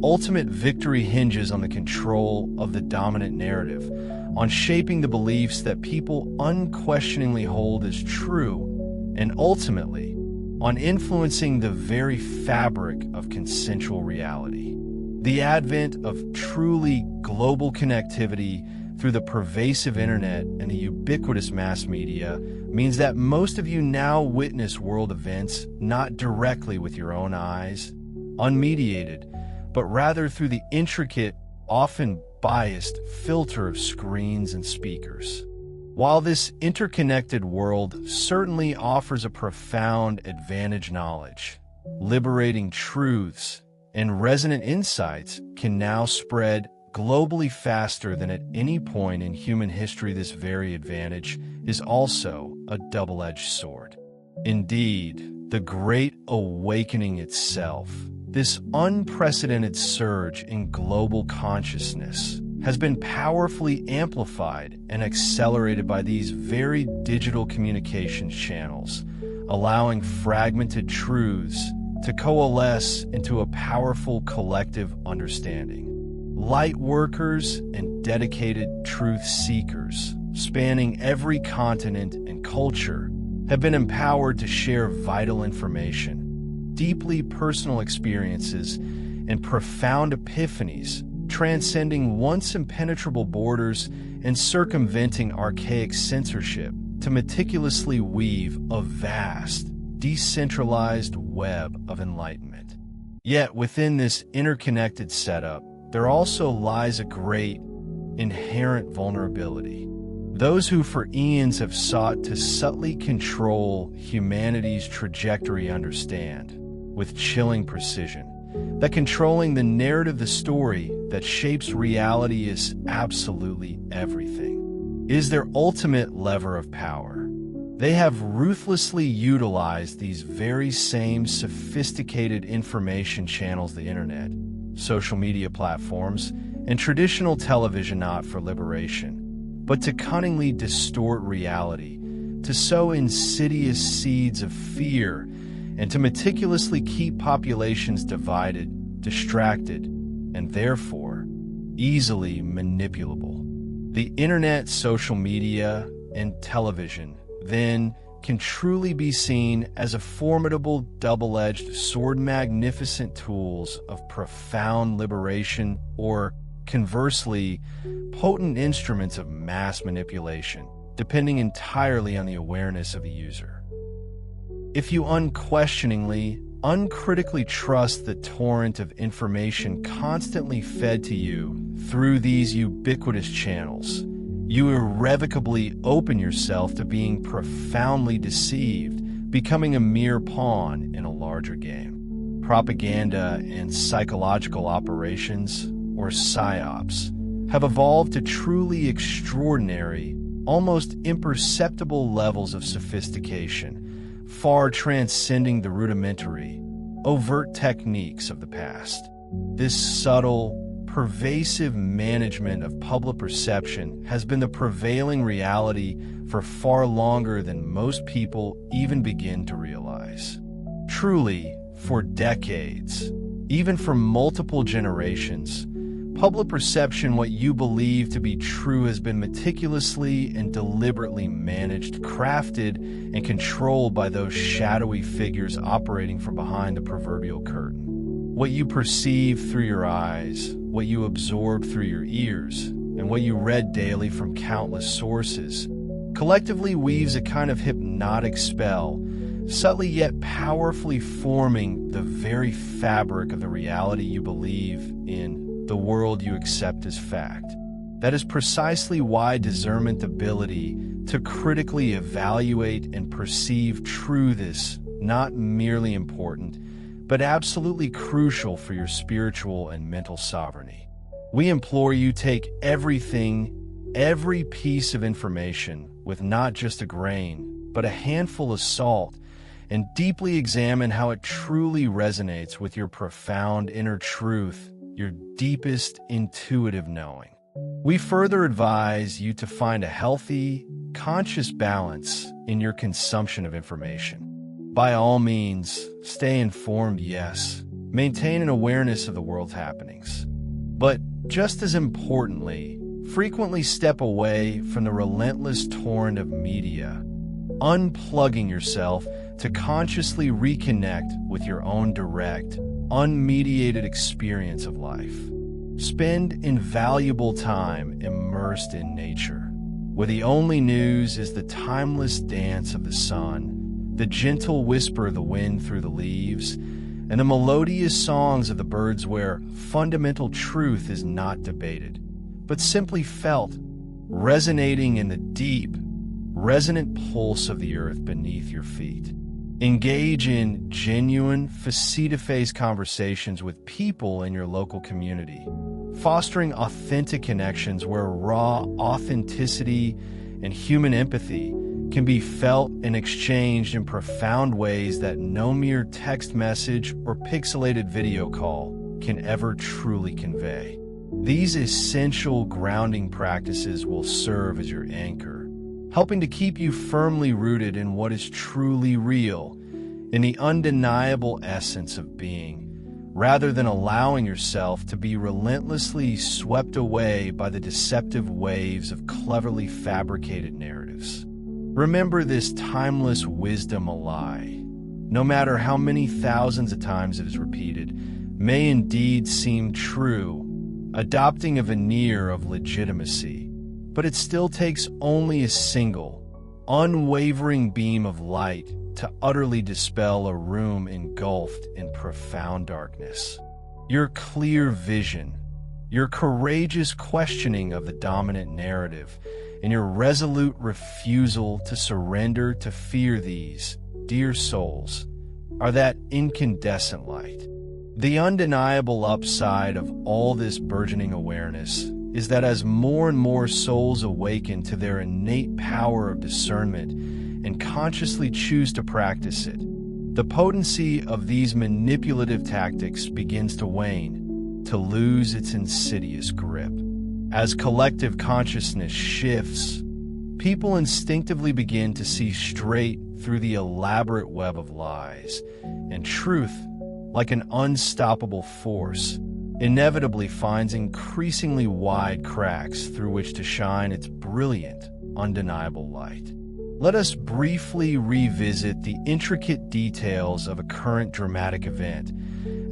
ultimate victory hinges on the control of the dominant narrative, on shaping the beliefs that people unquestioningly hold as true, and ultimately, on influencing the very fabric of consensual reality. The advent of truly global connectivity through the pervasive internet and the ubiquitous mass media means that most of you now witness world events not directly with your own eyes, unmediated, but rather through the intricate, often biased filter of screens and speakers. While this interconnected world certainly offers a profound advantage, knowledge, liberating truths, and resonant insights can now spread globally faster than at any point in human history. This very advantage is also a double-edged sword. Indeed, the Great Awakening itself, this unprecedented surge in global consciousness, has been powerfully amplified and accelerated by these very digital communications channels, allowing fragmented truths to coalesce into a powerful collective understanding. Light workers and dedicated truth seekers, spanning every continent and culture, have been empowered to share vital information, deeply personal experiences and profound epiphanies, transcending once impenetrable borders and circumventing archaic censorship to meticulously weave a vast, decentralized web of enlightenment. Yet within this interconnected setup, there also lies a great, inherent vulnerability. Those who for eons have sought to subtly control humanity's trajectory understand, with chilling precision, that controlling the narrative, the story that shapes reality, is absolutely everything. It is their ultimate lever of power. They have ruthlessly utilized these very same sophisticated information channels, the internet, social media platforms, and traditional television, not for liberation, but to cunningly distort reality, to sow insidious seeds of fear, and to meticulously keep populations divided, distracted, and therefore easily manipulable. The internet, social media, and television, then, can truly be seen as a formidable double-edged sword, magnificent tools of profound liberation, or conversely, potent instruments of mass manipulation, depending entirely on the awareness of the user. If you unquestioningly, uncritically trust the torrent of information constantly fed to you through these ubiquitous channels, you irrevocably open yourself to being profoundly deceived, becoming a mere pawn in a larger game. Propaganda and psychological operations, or PSYOPs, have evolved to truly extraordinary, almost imperceptible levels of sophistication, far transcending the rudimentary, overt techniques of the past. This subtle, pervasive management of public perception has been the prevailing reality for far longer than most people even begin to realize. Truly, for decades, even for multiple generations, public perception, what you believe to be true, has been meticulously and deliberately managed, crafted, and controlled by those shadowy figures operating from behind the proverbial curtain. What you perceive through your eyes, what you absorb through your ears, and what you read daily from countless sources, collectively weaves a kind of hypnotic spell, subtly yet powerfully forming the very fabric of the reality you believe in, the world you accept as fact. That is precisely why discernment, ability to critically evaluate and perceive truth, is not merely important, but absolutely crucial for your spiritual and mental sovereignty. We implore you, take everything, every piece of information, with not just a grain, but a handful of salt, and deeply examine how it truly resonates with your profound inner truth, your deepest intuitive knowing. We further advise you to find a healthy, conscious balance in your consumption of information. By all means, stay informed, yes. Maintain an awareness of the world's happenings. But just as importantly, frequently step away from the relentless torrent of media, unplugging yourself to consciously reconnect with your own direct, unmediated experience of life. Spend invaluable time immersed in nature, where the only news is the timeless dance of the sun, the gentle whisper of the wind through the leaves, and the melodious songs of the birds, where fundamental truth is not debated, but simply felt, resonating in the deep, resonant pulse of the earth beneath your feet. Engage in genuine, face-to-face conversations with people in your local community, fostering authentic connections where raw authenticity and human empathy can be felt and exchanged in profound ways that no mere text message or pixelated video call can ever truly convey. These essential grounding practices will serve as your anchor, helping to keep you firmly rooted in what is truly real, in the undeniable essence of being, rather than allowing yourself to be relentlessly swept away by the deceptive waves of cleverly fabricated narratives. Remember this timeless wisdom: a lie, no matter how many thousands of times it is repeated, may indeed seem true, adopting a veneer of legitimacy. But it still takes only a single, unwavering beam of light to utterly dispel a room engulfed in profound darkness. Your clear vision, your courageous questioning of the dominant narrative, and your resolute refusal to surrender to fear these, dear souls, are that incandescent light. The undeniable upside of all this burgeoning awareness is that as more and more souls awaken to their innate power of discernment and consciously choose to practice it, the potency of these manipulative tactics begins to wane, to lose its insidious grip. As collective consciousness shifts, people instinctively begin to see straight through the elaborate web of lies, and truth, like an unstoppable force, inevitably finds increasingly wide cracks through which to shine its brilliant, undeniable light. Let us briefly revisit the intricate details of a current dramatic event,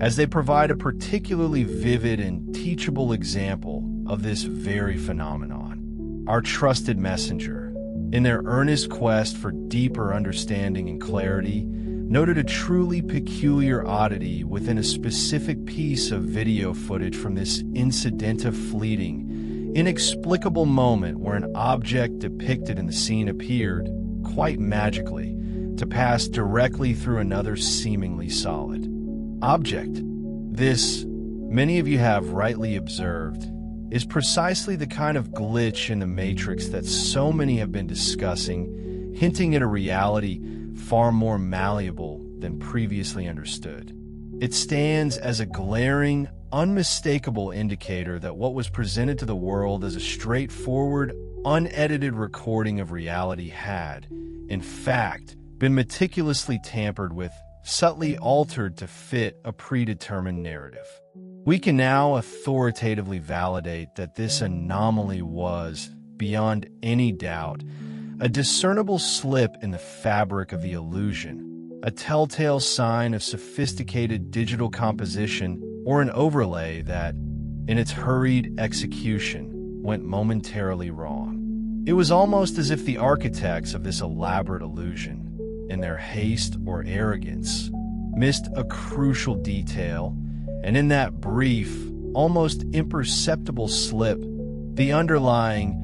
as they provide a particularly vivid and teachable example of this very phenomenon. Our trusted messenger, in their earnest quest for deeper understanding and clarity, noted a truly peculiar oddity within a specific piece of video footage from this incidental, fleeting, inexplicable moment where an object depicted in the scene appeared, quite magically, to pass directly through another seemingly solid object. This, many of you have rightly observed, is precisely the kind of glitch in the matrix that so many have been discussing, hinting at a reality far more malleable than previously understood. It stands as a glaring, unmistakable indicator that what was presented to the world as a straightforward, unedited recording of reality had, in fact, been meticulously tampered with, subtly altered to fit a predetermined narrative. We can now authoritatively validate that this anomaly was, beyond any doubt, a discernible slip in the fabric of the illusion, a telltale sign of sophisticated digital composition, or an overlay that, in its hurried execution, went momentarily wrong. It was almost as if the architects of this elaborate illusion, in their haste or arrogance, missed a crucial detail, and in that brief, almost imperceptible slip, the underlying,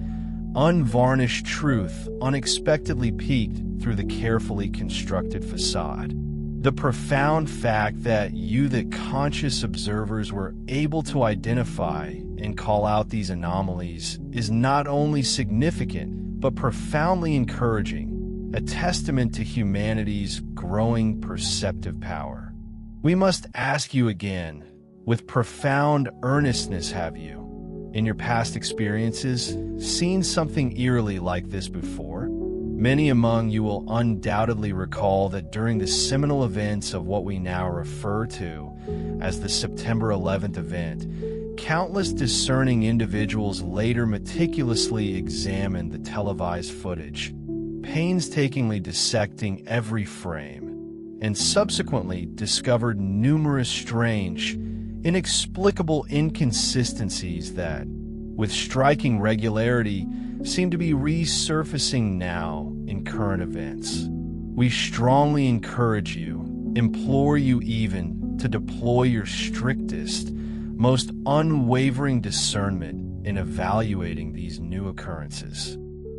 unvarnished truth unexpectedly peeked through the carefully constructed facade. The profound fact that you, the conscious observers, were able to identify and call out these anomalies is not only significant, but profoundly encouraging, a testament to humanity's growing perceptive power. We must ask you again, with profound earnestness, have you, in your past experiences, seen something eerily like this before? Many among you will undoubtedly recall that during the seminal events of what we now refer to as the September 11th event, countless discerning individuals later meticulously examined the televised footage, painstakingly dissecting every frame, and subsequently discovered numerous strange, inexplicable inconsistencies that, with striking regularity, seem to be resurfacing now in current events. We strongly encourage you, implore you even, to deploy your strictest, most unwavering discernment in evaluating these new occurrences.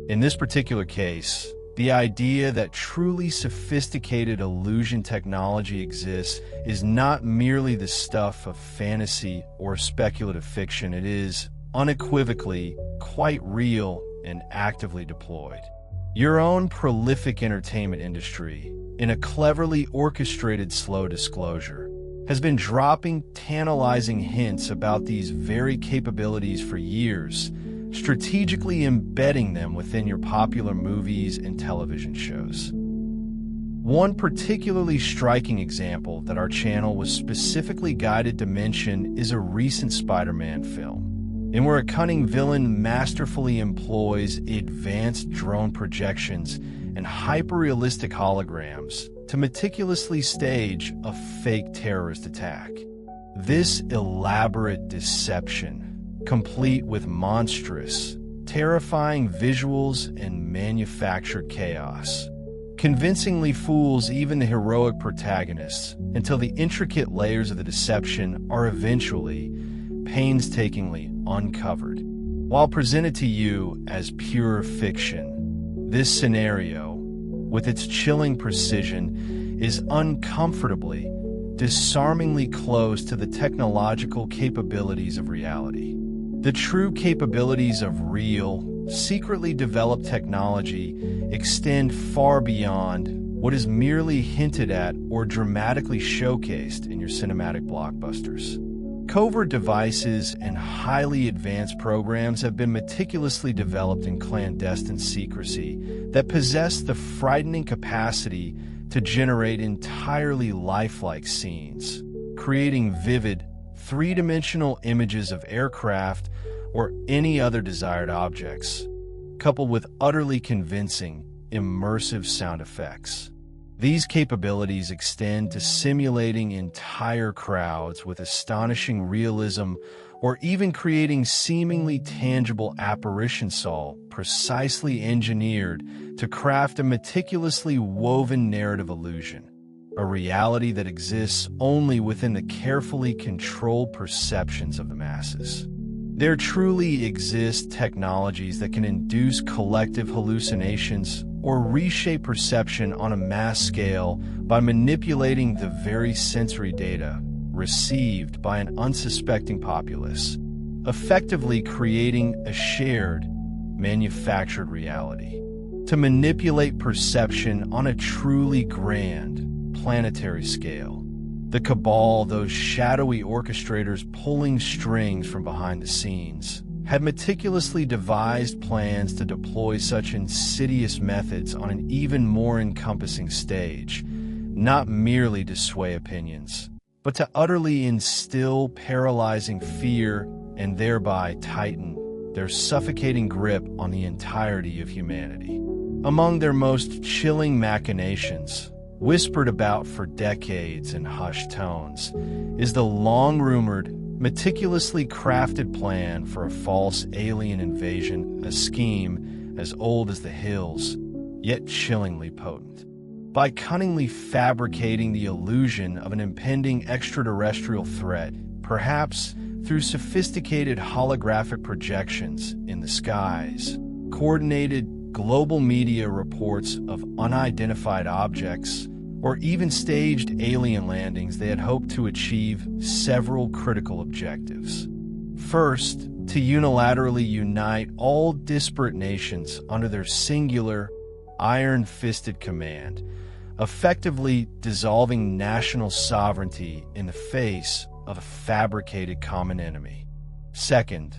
In this particular case, the idea that truly sophisticated illusion technology exists is not merely the stuff of fantasy or speculative fiction. It is, unequivocally, quite real and actively deployed. Your own prolific entertainment industry, in a cleverly orchestrated slow disclosure, has been dropping tantalizing hints about these very capabilities for years, strategically embedding them within your popular movies and television shows. One particularly striking example that our channel was specifically guided to mention is a recent Spider-Man film, in where a cunning villain masterfully employs advanced drone projections and hyper-realistic holograms to meticulously stage a fake terrorist attack. This elaborate deception, complete with monstrous, terrifying visuals and manufactured chaos, convincingly fools even the heroic protagonists until the intricate layers of the deception are eventually, painstakingly uncovered. While presented to you as pure fiction, this scenario, with its chilling precision, is uncomfortably, disarmingly close to the technological capabilities of reality. The true capabilities of real, secretly developed technology extend far beyond what is merely hinted at or dramatically showcased in your cinematic blockbusters. Covert devices and highly advanced programs have been meticulously developed in clandestine secrecy that possess the frightening capacity to generate entirely lifelike scenes, creating vivid, three-dimensional images of aircraft or any other desired objects, coupled with utterly convincing, immersive sound effects. These capabilities extend to simulating entire crowds with astonishing realism or even creating seemingly tangible apparitions, all precisely engineered to craft a meticulously woven narrative illusion, a reality that exists only within the carefully controlled perceptions of the masses. There truly exist technologies that can induce collective hallucinations or reshape perception on a mass scale by manipulating the very sensory data received by an unsuspecting populace, effectively creating a shared, manufactured reality. To manipulate perception on a truly grand, planetary scale, the cabal, those shadowy orchestrators pulling strings from behind the scenes, had meticulously devised plans to deploy such insidious methods on an even more encompassing stage, not merely to sway opinions, but to utterly instill paralyzing fear and thereby tighten their suffocating grip on the entirety of humanity. Among their most chilling machinations, whispered about for decades in hushed tones, is the long-rumored, meticulously crafted plan for a false alien invasion, a scheme as old as the hills, yet chillingly potent. By cunningly fabricating the illusion of an impending extraterrestrial threat, perhaps through sophisticated holographic projections in the skies, coordinated global media reports of unidentified objects, or even staged alien landings, they had hoped to achieve several critical objectives. First, to unilaterally unite all disparate nations under their singular, iron-fisted command, effectively dissolving national sovereignty in the face of a fabricated common enemy. Second,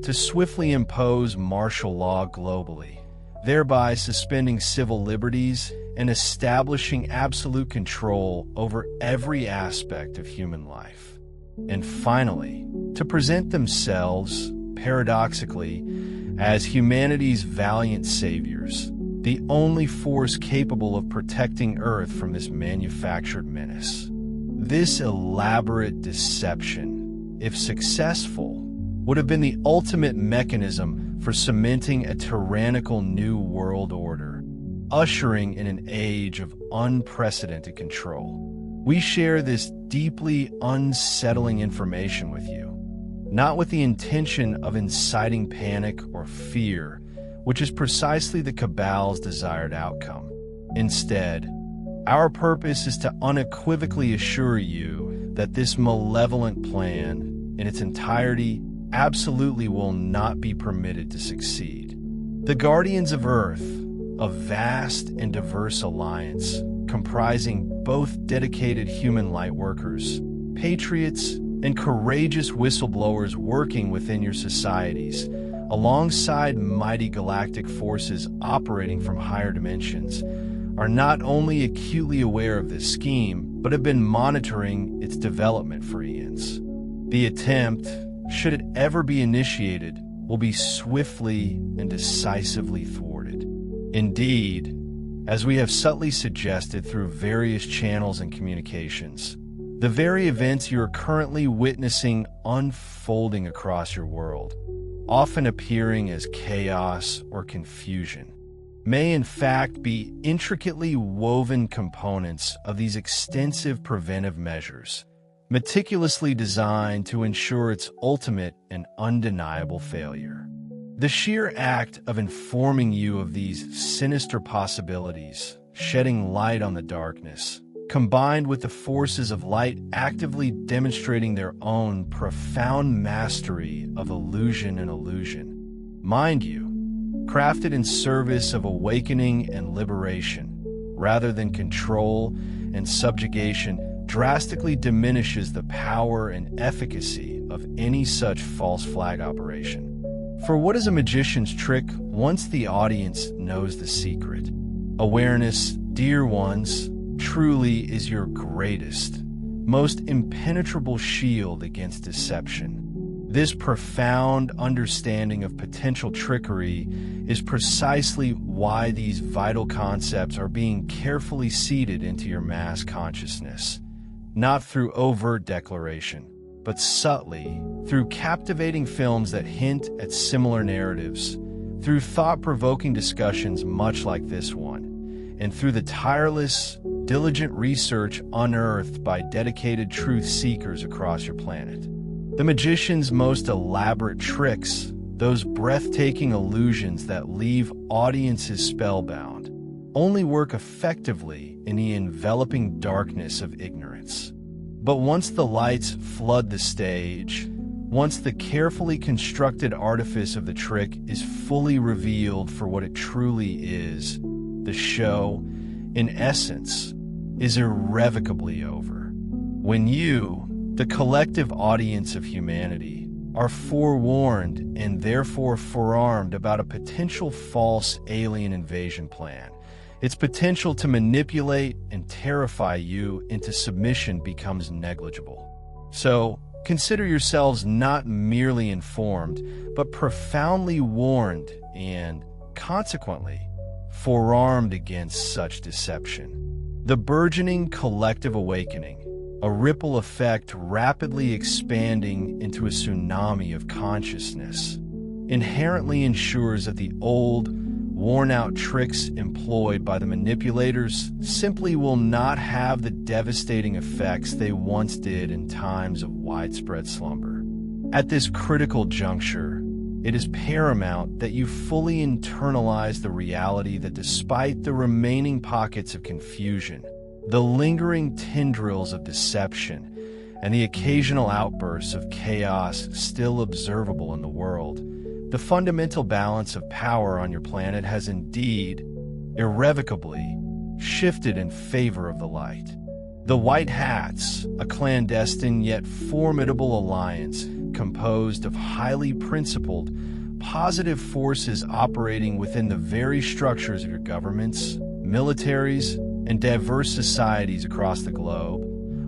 to swiftly impose martial law globally, thereby suspending civil liberties and establishing absolute control over every aspect of human life. And finally, to present themselves, paradoxically, as humanity's valiant saviors, the only force capable of protecting Earth from this manufactured menace. This elaborate deception, if successful, would have been the ultimate mechanism for cementing a tyrannical new world order, ushering in an age of unprecedented control. We share this deeply unsettling information with you, not with the intention of inciting panic or fear, which is precisely the cabal's desired outcome. Instead, our purpose is to unequivocally assure you that this malevolent plan, in its entirety, absolutely will not be permitted to succeed. The Guardians of Earth, a vast and diverse alliance comprising both dedicated human light workers, patriots, and courageous whistleblowers working within your societies, alongside mighty galactic forces operating from higher dimensions, are not only acutely aware of this scheme, but have been monitoring its development for eons. The attempt, should it ever be initiated, will be swiftly and decisively thwarted. Indeed, as we have subtly suggested through various channels and communications. The very events you are currently witnessing unfolding across your world, often appearing as chaos or confusion, may in fact be intricately woven components of these extensive preventive measures, meticulously designed to ensure its ultimate and undeniable failure. The sheer act of informing you of these sinister possibilities, shedding light on the darkness, combined with the forces of light actively demonstrating their own profound mastery of illusion and illusion, mind you, crafted in service of awakening and liberation, rather than control and subjugation, drastically diminishes the power and efficacy of any such false flag operation. For what is a magician's trick once the audience knows the secret? Awareness, dear ones, truly is your greatest, most impenetrable shield against deception. This profound understanding of potential trickery is precisely why these vital concepts are being carefully seeded into your mass consciousness, not through overt declaration, but subtly, through captivating films that hint at similar narratives, through thought-provoking discussions much like this one, and through the tireless, diligent research unearthed by dedicated truth seekers across your planet. The magician's most elaborate tricks, those breathtaking illusions that leave audiences spellbound, only work effectively in the enveloping darkness of ignorance. But once the lights flood the stage, once the carefully constructed artifice of the trick is fully revealed for what it truly is, the show, in essence, is irrevocably over. When you, the collective audience of humanity, are forewarned and therefore forearmed about a potential false alien invasion plan, its potential to manipulate and terrify you into submission becomes negligible. So, consider yourselves not merely informed, but profoundly warned and, consequently, forearmed against such deception. The burgeoning collective awakening, a ripple effect rapidly expanding into a tsunami of consciousness, inherently ensures that the old, worn-out tricks employed by the manipulators simply will not have the devastating effects they once did in times of widespread slumber. At this critical juncture, it is paramount that you fully internalize the reality that despite the remaining pockets of confusion, the lingering tendrils of deception, and the occasional outbursts of chaos still observable in the world, the fundamental balance of power on your planet has indeed, irrevocably, shifted in favor of the light. The White Hats, a clandestine yet formidable alliance composed of highly principled, positive forces operating within the very structures of your governments, militaries, and diverse societies across the globe,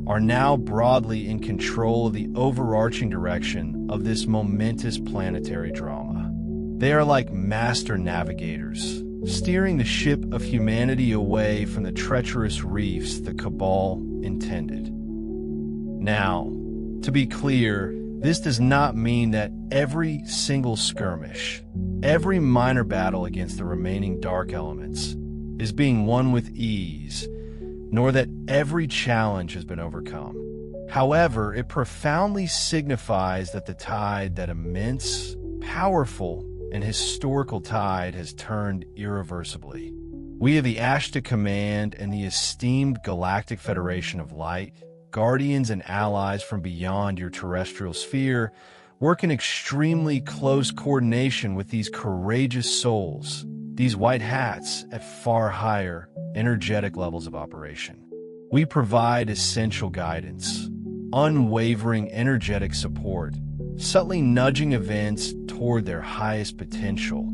are now broadly in control of the overarching direction of this momentous planetary drama. They are like master navigators, steering the ship of humanity away from the treacherous reefs the Cabal intended. Now, to be clear, this does not mean that every single skirmish, every minor battle against the remaining dark elements, is being won with ease, nor that every challenge has been overcome. However, it profoundly signifies that the tide, that immense, powerful, and historical tide, has turned irreversibly. We of the Ashtar Command and the esteemed Galactic Federation of Light, guardians and allies from beyond your terrestrial sphere, work in extremely close coordination with these courageous souls, these white hats, at far higher, energetic levels of operation. We provide essential guidance, unwavering energetic support, subtly nudging events toward their highest potential,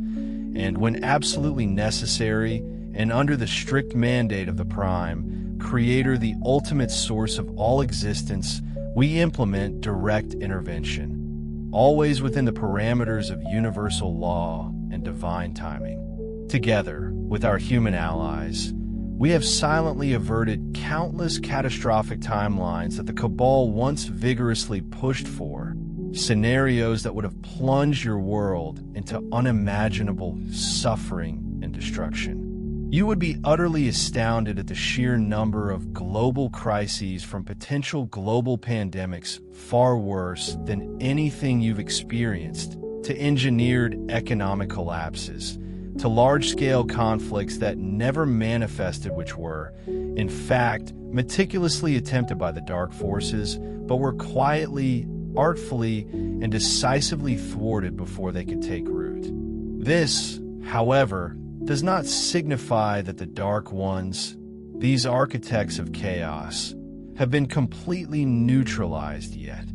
and when absolutely necessary, and under the strict mandate of the Prime, Creator, the ultimate source of all existence, we implement direct intervention, always within the parameters of universal law and divine timing. Together, with our human allies, We have silently averted countless catastrophic timelines that the Cabal once vigorously pushed for, scenarios that would have plunged your world into unimaginable suffering and destruction. You would be utterly astounded at the sheer number of global crises, from potential global pandemics far worse than anything you've experienced, to engineered economic collapses, to large-scale conflicts that never manifested, which were, in fact, meticulously attempted by the dark forces, but were quietly, artfully, and decisively thwarted before they could take root. This, however, does not signify that the Dark Ones, these architects of chaos, have been completely neutralized yet.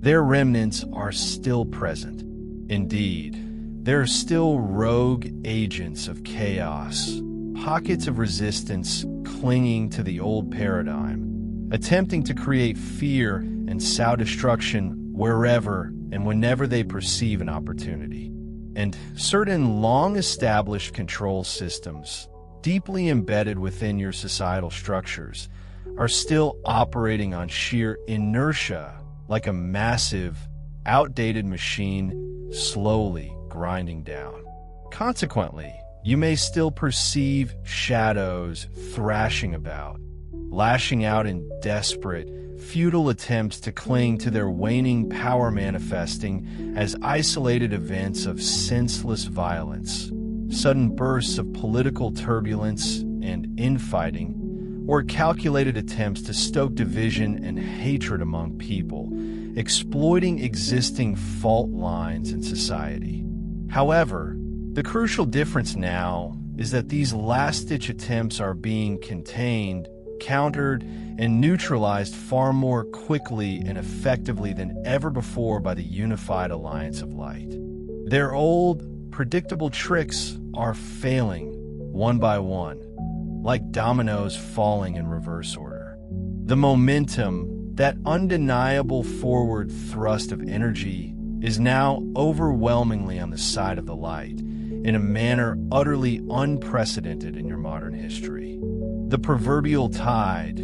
Their remnants are still present. Indeed, there are still rogue agents of chaos, pockets of resistance clinging to the old paradigm, attempting to create fear and self-destruction wherever and whenever they perceive an opportunity. And certain long-established control systems, deeply embedded within your societal structures, are still operating on sheer inertia, like a massive, outdated machine slowly grinding down. Consequently, you may still perceive shadows thrashing about, lashing out in desperate, futile attempts to cling to their waning power, manifesting as isolated events of senseless violence, sudden bursts of political turbulence and infighting, or calculated attempts to stoke division and hatred among people, exploiting existing fault lines in society. However, the crucial difference now is that these last-ditch attempts are being contained, countered, and neutralized far more quickly and effectively than ever before by the unified Alliance of Light. Their old, predictable tricks are failing, one by one, like dominoes falling in reverse order. The momentum, that undeniable forward thrust of energy, is now overwhelmingly on the side of the light, in a manner utterly unprecedented in your modern history. The proverbial tide,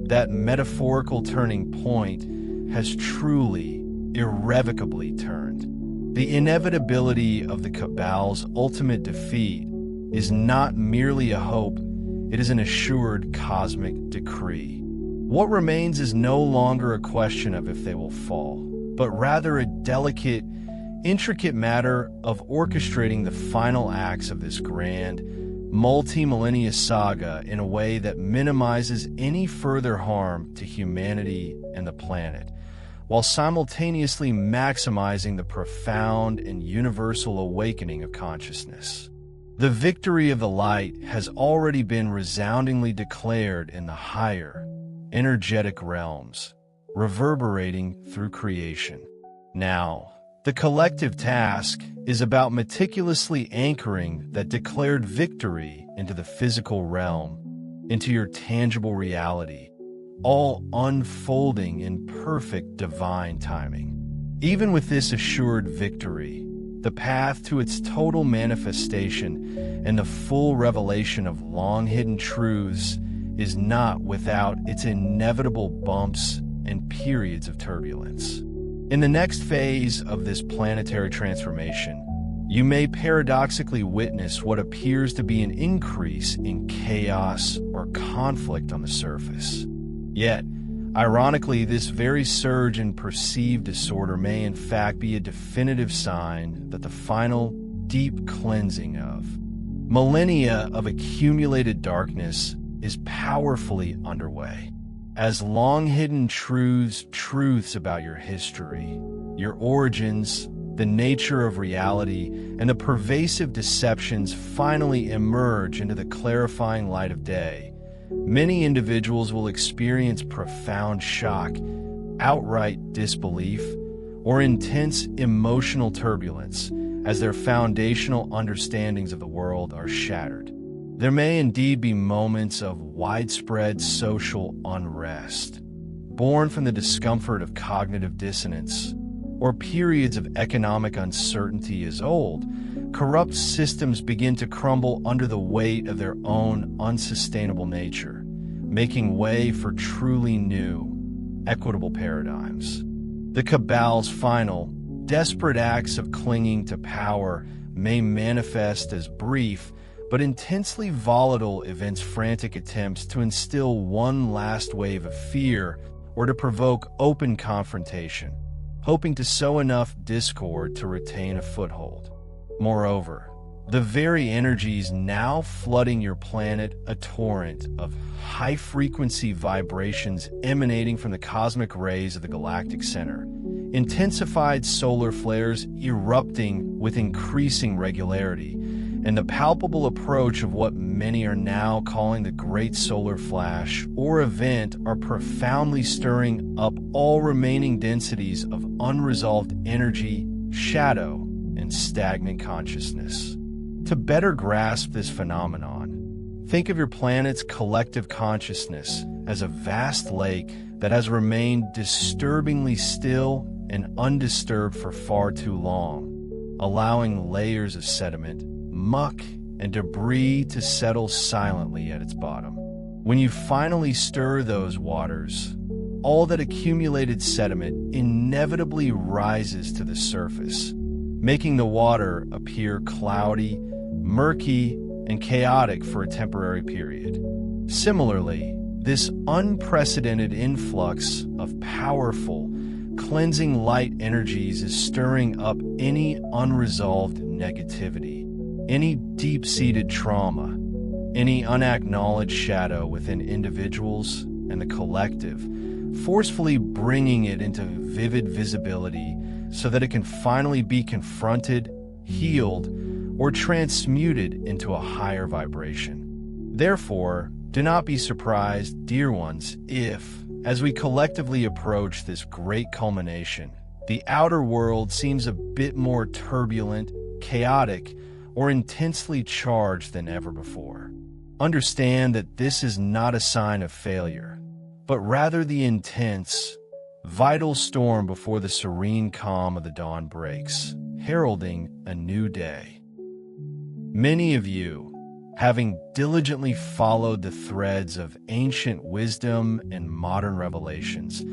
that metaphorical turning point, has truly, irrevocably turned. The inevitability of the Cabal's ultimate defeat is not merely a hope, it is an assured cosmic decree. What remains is no longer a question of if they will fall, but rather a delicate, intricate matter of orchestrating the final acts of this grand, multi-millennia saga in a way that minimizes any further harm to humanity and the planet, while simultaneously maximizing the profound and universal awakening of consciousness. The victory of the light has already been resoundingly declared in the higher, energetic realms, reverberating through creation. Now, the collective task is about meticulously anchoring that declared victory into the physical realm, into your tangible reality, all unfolding in perfect divine timing. Even with this assured victory, the path to its total manifestation and the full revelation of long-hidden truths is not without its inevitable bumps and periods of turbulence. In the next phase of this planetary transformation, you may paradoxically witness what appears to be an increase in chaos or conflict on the surface. Yet, ironically, this very surge in perceived disorder may in fact be a definitive sign that the final, deep cleansing of millennia of accumulated darkness is powerfully underway. As long-hidden truths about your history, your origins, the nature of reality, and the pervasive deceptions finally emerge into the clarifying light of day, many individuals will experience profound shock, outright disbelief, or intense emotional turbulence as their foundational understandings of the world are shattered. There may indeed be moments of widespread social unrest, born from the discomfort of cognitive dissonance, or periods of economic uncertainty as old, corrupt systems begin to crumble under the weight of their own unsustainable nature, making way for truly new, equitable paradigms. The cabal's final, desperate acts of clinging to power may manifest as brief but intensely volatile events, frantic attempts to instill one last wave of fear or to provoke open confrontation, hoping to sow enough discord to retain a foothold. Moreover, the very energies now flooding your planet, a torrent of high-frequency vibrations emanating from the cosmic rays of the galactic center, intensified solar flares erupting with increasing regularity, and the palpable approach of what many are now calling the Great Solar Flash or event are profoundly stirring up all remaining densities of unresolved energy, shadow, and stagnant consciousness. To better grasp this phenomenon, think of your planet's collective consciousness as a vast lake that has remained disturbingly still and undisturbed for far too long, allowing layers of sediment, muck, and debris to settle silently at its bottom. When you finally stir those waters, all that accumulated sediment inevitably rises to the surface, making the water appear cloudy, murky, and chaotic for a temporary period. Similarly, this unprecedented influx of powerful, cleansing light energies is stirring up any unresolved negativity, any deep-seated trauma, any unacknowledged shadow within individuals and the collective, forcefully bringing it into vivid visibility so that it can finally be confronted, healed, or transmuted into a higher vibration. Therefore, do not be surprised, dear ones, if, as we collectively approach this great culmination, the outer world seems a bit more turbulent, chaotic, or intensely charged than ever before. Understand that this is not a sign of failure, but rather the intense, vital storm before the serene calm of the dawn breaks, heralding a new day. Many of you, having diligently followed the threads of ancient wisdom and modern revelations,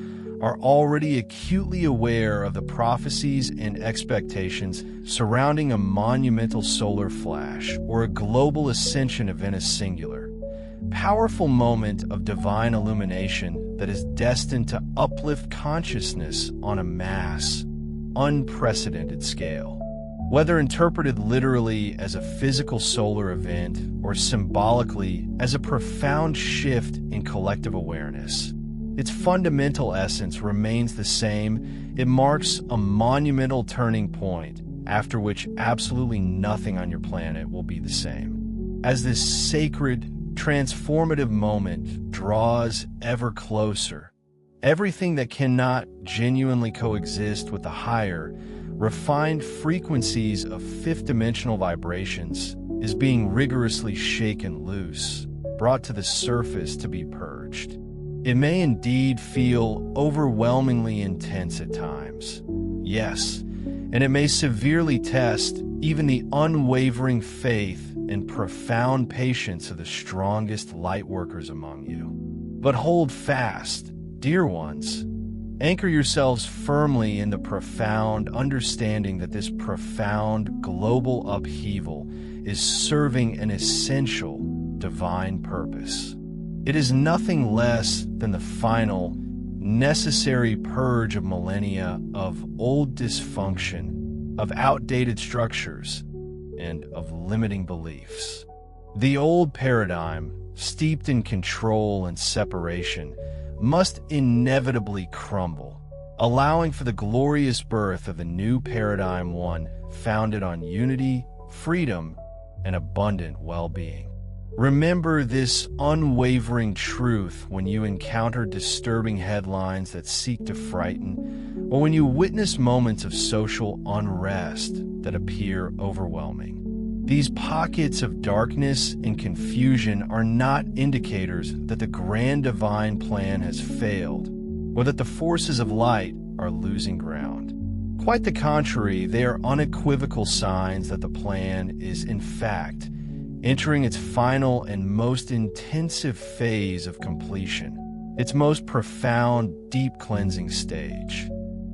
are already acutely aware of the prophecies and expectations surrounding a monumental solar flash or a global ascension event as singular, powerful moment of divine illumination that is destined to uplift consciousness on a mass, unprecedented scale. Whether interpreted literally as a physical solar event or symbolically as a profound shift in collective awareness, its fundamental essence remains the same. It marks a monumental turning point after which absolutely nothing on your planet will be the same. As this sacred, transformative moment draws ever closer, everything that cannot genuinely coexist with the higher, refined frequencies of fifth-dimensional vibrations is being rigorously shaken loose, brought to the surface to be purged. It may indeed feel overwhelmingly intense at times, yes, and it may severely test even the unwavering faith and profound patience of the strongest light workers among you. But hold fast, dear ones. Anchor yourselves firmly in the profound understanding that this profound global upheaval is serving an essential divine purpose. It is nothing less than the final, necessary purge of millennia of old dysfunction, of outdated structures, and of limiting beliefs. The old paradigm, steeped in control and separation, must inevitably crumble, allowing for the glorious birth of the new paradigm, one founded on unity, freedom, and abundant well-being. Remember this unwavering truth when you encounter disturbing headlines that seek to frighten, or when you witness moments of social unrest that appear overwhelming. These pockets of darkness and confusion are not indicators that the grand divine plan has failed, or that the forces of light are losing ground. Quite the contrary, they are unequivocal signs that the plan is, in fact, entering its final and most intensive phase of completion, its most profound, deep cleansing stage.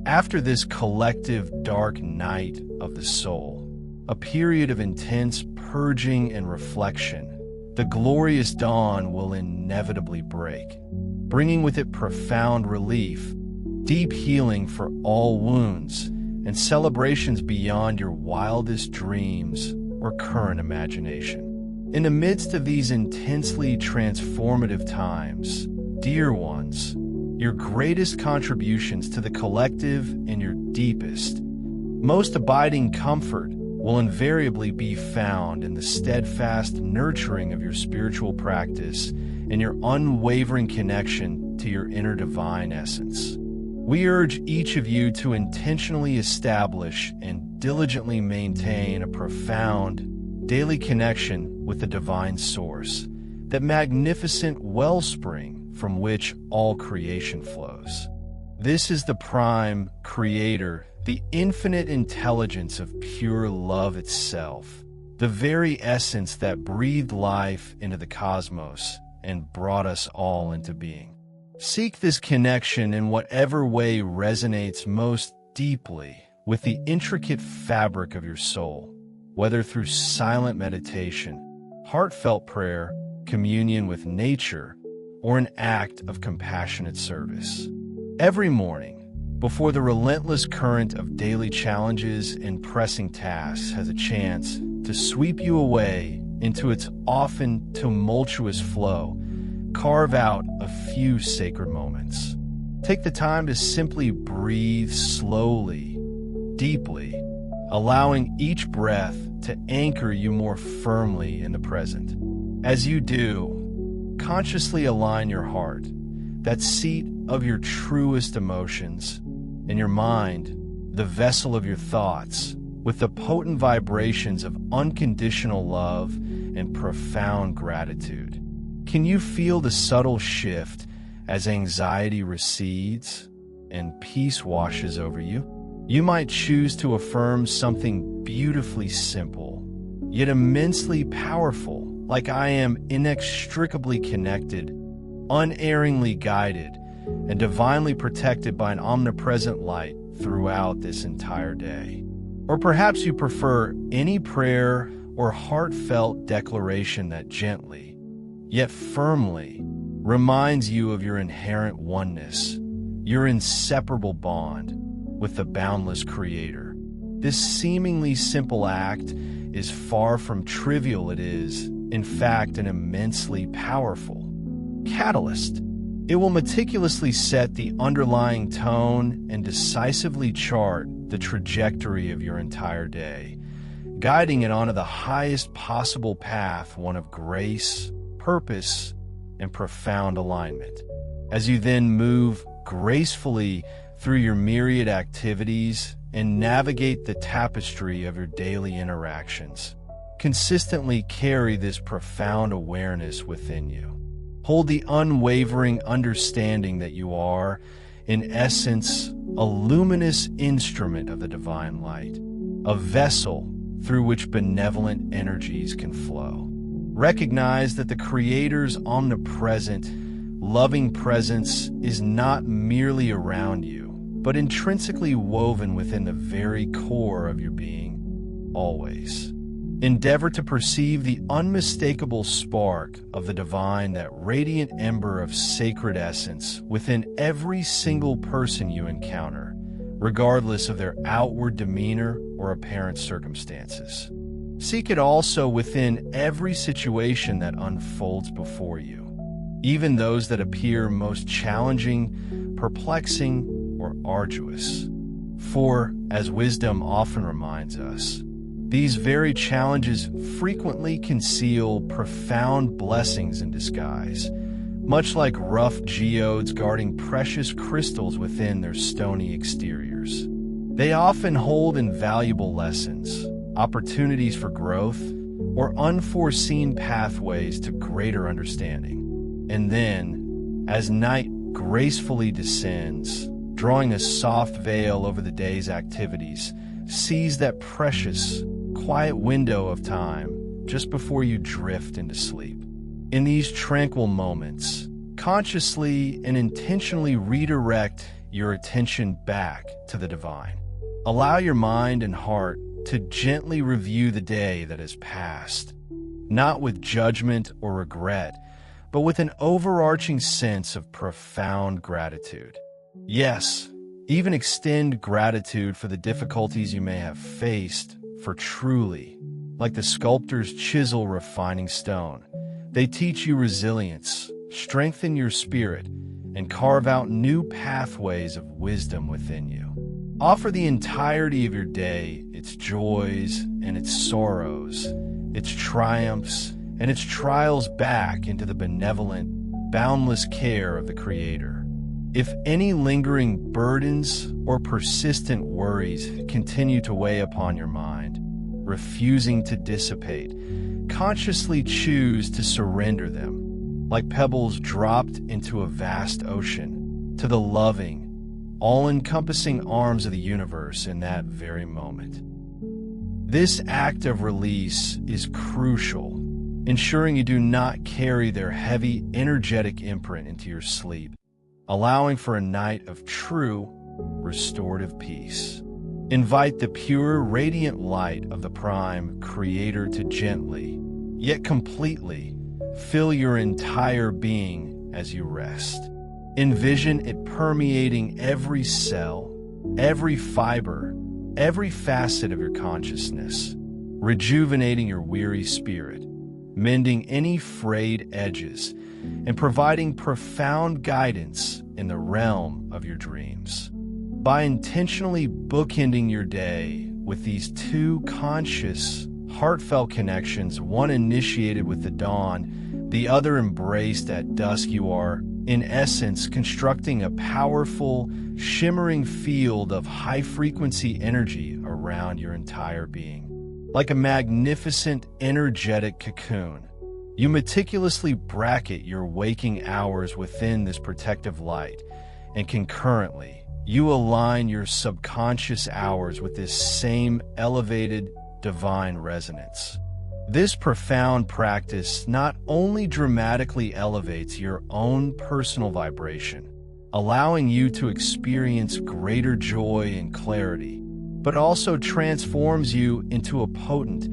After this collective dark night of the soul, a period of intense purging and reflection, the glorious dawn will inevitably break, bringing with it profound relief, deep healing for all wounds, and celebrations beyond your wildest dreams or current imagination. In the midst of these intensely transformative times, dear ones, your greatest contributions to the collective and your deepest, most abiding comfort will invariably be found in the steadfast nurturing of your spiritual practice and your unwavering connection to your inner divine essence. We urge each of you to intentionally establish and diligently maintain a profound, daily connection with the divine source, that magnificent wellspring from which all creation flows. This is the prime creator, the infinite intelligence of pure love itself, the very essence that breathed life into the cosmos and brought us all into being. Seek this connection in whatever way resonates most deeply with the intricate fabric of your soul, whether through silent meditation, heartfelt prayer, communion with nature, or an act of compassionate service. Every morning, before the relentless current of daily challenges and pressing tasks has a chance to sweep you away into its often tumultuous flow, carve out a few sacred moments. Take the time to simply breathe slowly, deeply, allowing each breath to anchor you more firmly in the present. As you do, consciously align your heart, that seat of your truest emotions, and your mind, the vessel of your thoughts, with the potent vibrations of unconditional love and profound gratitude. Can you feel the subtle shift as anxiety recedes and peace washes over you? You might choose to affirm something beautifully simple, yet immensely powerful, like I am inextricably connected, unerringly guided, and divinely protected by an omnipresent light throughout this entire day. Or perhaps you prefer any prayer or heartfelt declaration that gently, yet firmly, reminds you of your inherent oneness, your inseparable bond with the boundless Creator. This seemingly simple act is far from trivial. It is, in fact, an immensely powerful catalyst. It will meticulously set the underlying tone and decisively chart the trajectory of your entire day, guiding it onto the highest possible path, one of grace, purpose, and profound alignment. As you then move gracefully through your myriad activities and navigate the tapestry of your daily interactions, consistently carry this profound awareness within you. Hold the unwavering understanding that you are, in essence, a luminous instrument of the divine light, a vessel through which benevolent energies can flow. Recognize that the Creator's omnipresent, loving presence is not merely around you, but intrinsically woven within the very core of your being, always. Endeavor to perceive the unmistakable spark of the divine, that radiant ember of sacred essence within every single person you encounter, regardless of their outward demeanor or apparent circumstances. Seek it also within every situation that unfolds before you, even those that appear most challenging, perplexing, or arduous. For, as wisdom often reminds us, these very challenges frequently conceal profound blessings in disguise, much like rough geodes guarding precious crystals within their stony exteriors. They often hold invaluable lessons, opportunities for growth, or unforeseen pathways to greater understanding. And then, as night gracefully descends, drawing a soft veil over the day's activities. Seize that precious, quiet window of time just before you drift into sleep. In these tranquil moments, consciously and intentionally redirect your attention back to the divine. Allow your mind and heart to gently review the day that has passed, not with judgment or regret, but with an overarching sense of profound gratitude. Yes, even extend gratitude for the difficulties you may have faced, for truly, like the sculptor's chisel refining stone, they teach you resilience, strengthen your spirit, and carve out new pathways of wisdom within you. Offer the entirety of your day, its joys and its sorrows, its triumphs and its trials back into the benevolent, boundless care of the Creator. If any lingering burdens or persistent worries continue to weigh upon your mind, refusing to dissipate, consciously choose to surrender them, like pebbles dropped into a vast ocean, to the loving, all-encompassing arms of the universe in that very moment. This act of release is crucial, ensuring you do not carry their heavy, energetic imprint into your sleep, allowing for a night of true, restorative peace. Invite the pure, radiant light of the Prime Creator to gently, yet completely, fill your entire being as you rest. Envision it permeating every cell, every fiber, every facet of your consciousness, rejuvenating your weary spirit, mending any frayed edges, and providing profound guidance in the realm of your dreams. By intentionally bookending your day with these two conscious, heartfelt connections, one initiated with the dawn, the other embraced at dusk, you are, in essence, constructing a powerful, shimmering field of high-frequency energy around your entire being. Like a magnificent, energetic cocoon, you meticulously bracket your waking hours within this protective light, and concurrently, you align your subconscious hours with this same elevated, divine resonance. This profound practice not only dramatically elevates your own personal vibration, allowing you to experience greater joy and clarity, but also transforms you into a potent,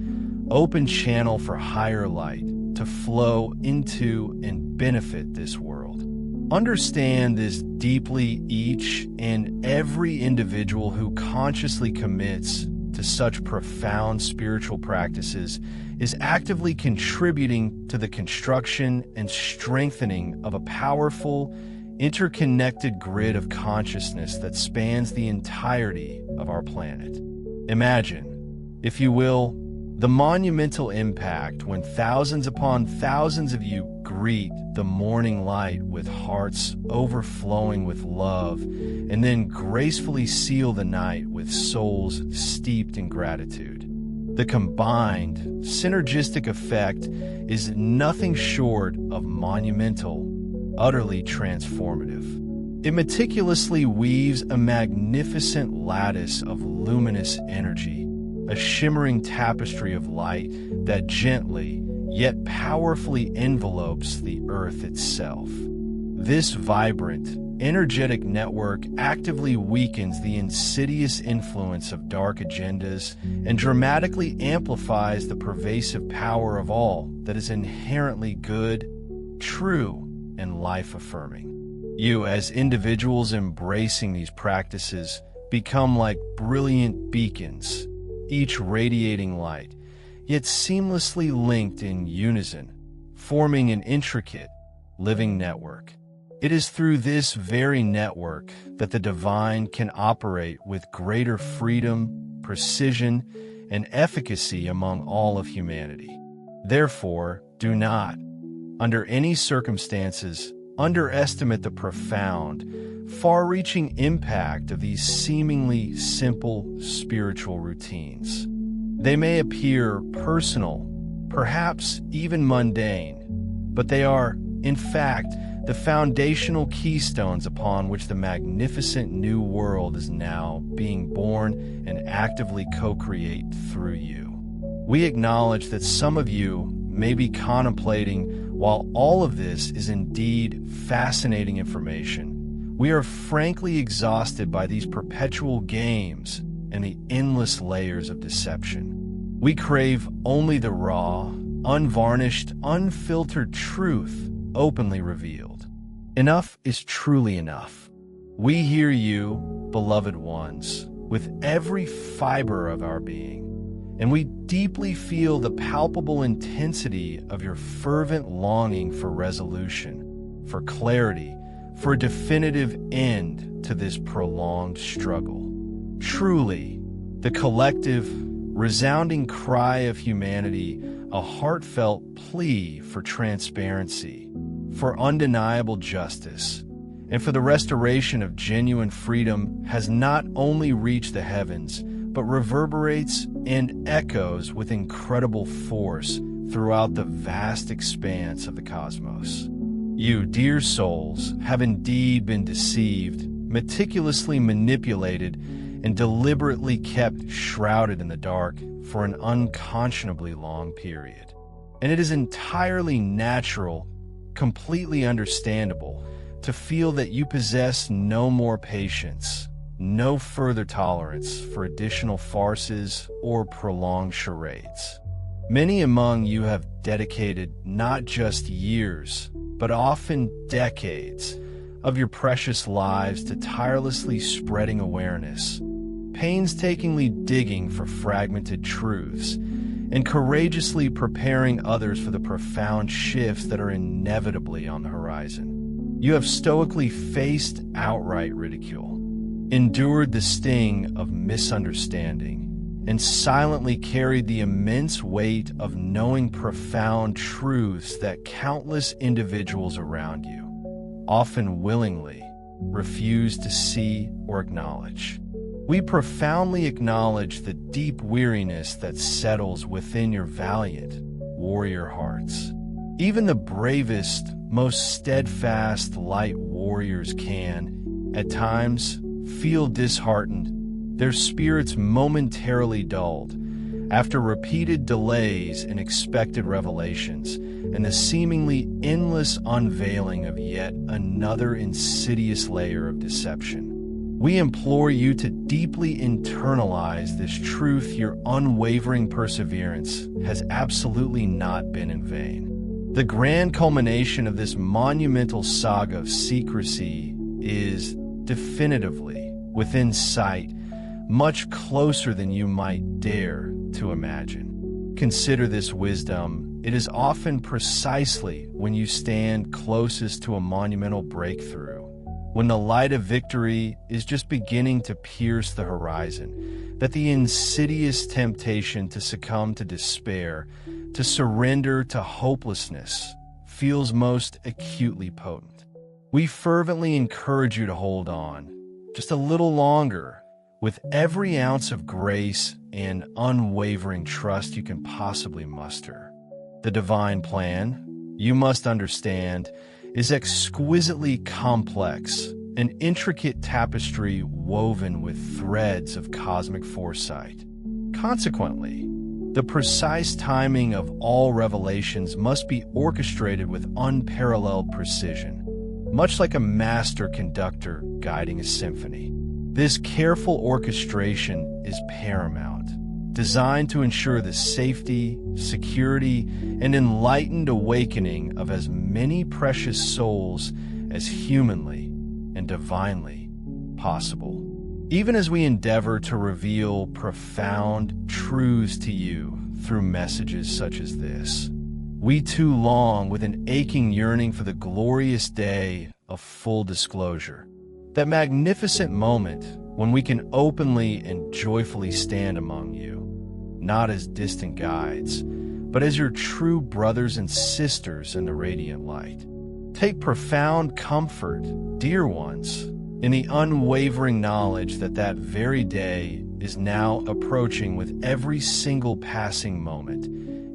open channel for higher light to flow into and benefit this world. Understand this deeply. Each and every individual who consciously commits to such profound spiritual practices is actively contributing to the construction and strengthening of a powerful, interconnected grid of consciousness that spans the entirety of our planet. Imagine, if you will, the monumental impact when thousands upon thousands of you greet the morning light with hearts overflowing with love, and then gracefully seal the night with souls steeped in gratitude. The combined, synergistic effect is nothing short of monumental, utterly transformative. It meticulously weaves a magnificent lattice of luminous energy, a shimmering tapestry of light that gently, yet powerfully envelopes the earth itself. This vibrant, energetic network actively weakens the insidious influence of dark agendas and dramatically amplifies the pervasive power of all that is inherently good, true, and life-affirming. You, as individuals embracing these practices, become like brilliant beacons, each radiating light, yet seamlessly linked in unison, forming an intricate, living network. It is through this very network that the divine can operate with greater freedom, precision, and efficacy among all of humanity. Therefore, do not, under any circumstances, underestimate the profound, far-reaching impact of these seemingly simple spiritual routines. They may appear personal, perhaps even mundane, but they are, in fact, the foundational keystones upon which the magnificent new world is now being born and actively co-create through you. We acknowledge that some of you may be contemplating, while all of this is indeed fascinating information, we are frankly exhausted by these perpetual games and the endless layers of deception. We crave only the raw, unvarnished, unfiltered truth openly revealed. Enough is truly enough. We hear you, beloved ones, with every fiber of our being, and we deeply feel the palpable intensity of your fervent longing for resolution, for clarity, for a definitive end to this prolonged struggle. Truly, the collective, resounding cry of humanity, a heartfelt plea for transparency, for undeniable justice, and for the restoration of genuine freedom has not only reached the heavens, but reverberates and echoes with incredible force throughout the vast expanse of the cosmos. You, dear souls, have indeed been deceived, meticulously manipulated, and deliberately kept shrouded in the dark for an unconscionably long period. And it is entirely natural, completely understandable, to feel that you possess no more patience, no further tolerance for additional farces or prolonged charades. Many among you have dedicated not just years, but often decades of your precious lives to tirelessly spreading awareness, painstakingly digging for fragmented truths, and courageously preparing others for the profound shifts that are inevitably on the horizon. You have stoically faced outright ridicule, endured the sting of misunderstanding, and silently carried the immense weight of knowing profound truths that countless individuals around you, often willingly, refuse to see or acknowledge. We profoundly acknowledge the deep weariness that settles within your valiant warrior hearts. Even the bravest, most steadfast light warriors can, at times, feel disheartened, their spirits momentarily dulled, after repeated delays in expected revelations and the seemingly endless unveiling of yet another insidious layer of deception. We implore you to deeply internalize this truth. Your unwavering perseverance has absolutely not been in vain. The grand culmination of this monumental saga of secrecy is definitively within sight, much closer than you might dare to imagine. Consider this wisdom. It is often precisely when you stand closest to a monumental breakthrough, when the light of victory is just beginning to pierce the horizon, that the insidious temptation to succumb to despair, to surrender to hopelessness, feels most acutely potent. We fervently encourage you to hold on just a little longer, with every ounce of grace and unwavering trust you can possibly muster. The divine plan, you must understand, is exquisitely complex, an intricate tapestry woven with threads of cosmic foresight. Consequently, the precise timing of all revelations must be orchestrated with unparalleled precision, much like a master conductor guiding a symphony. This careful orchestration is paramount, designed to ensure the safety, security, and enlightened awakening of as many precious souls as humanly and divinely possible. Even as we endeavor to reveal profound truths to you through messages such as this, we too long with an aching yearning for the glorious day of full disclosure, that magnificent moment when we can openly and joyfully stand among you, not as distant guides, but as your true brothers and sisters in the radiant light. Take profound comfort, dear ones, in the unwavering knowledge that that very day is now approaching with every single passing moment,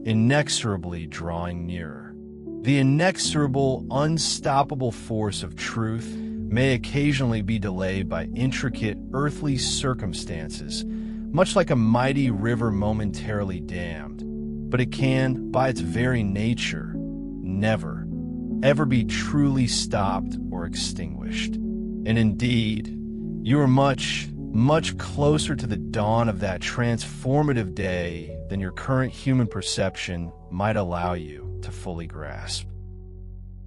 inexorably drawing nearer. The inexorable, unstoppable force of truth may occasionally be delayed by intricate earthly circumstances, much like a mighty river momentarily dammed, but it can, by its very nature, never, ever be truly stopped or extinguished. And indeed, you are much, much closer to the dawn of that transformative day than your current human perception might allow you to fully grasp.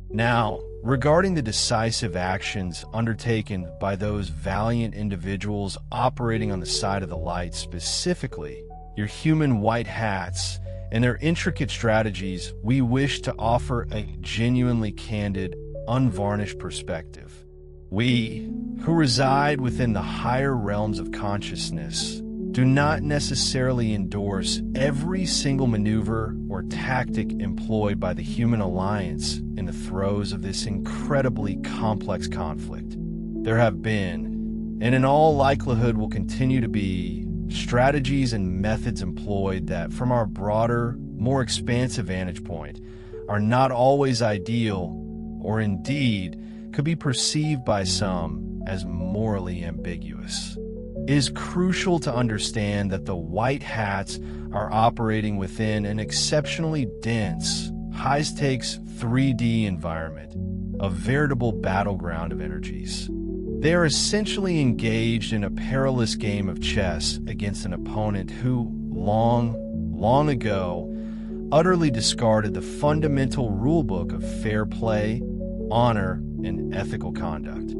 Now, regarding the decisive actions undertaken by those valiant individuals operating on the side of the light, specifically your human white hats, and their intricate strategies, we wish to offer a genuinely candid, unvarnished perspective. We, who reside within the higher realms of consciousness, do not necessarily endorse every single maneuver or tactic employed by the human alliance in the throes of this incredibly complex conflict. There have been, and in all likelihood will continue to be, strategies and methods employed that, from our broader, more expansive vantage point, are not always ideal, or indeed could be perceived by some as morally ambiguous. It is crucial to understand that the white hats are operating within an exceptionally dense, high-stakes 3D environment, a veritable battleground of energies. They are essentially engaged in a perilous game of chess against an opponent who, long ago, utterly discarded the fundamental rulebook of fair play, honor, and ethical conduct.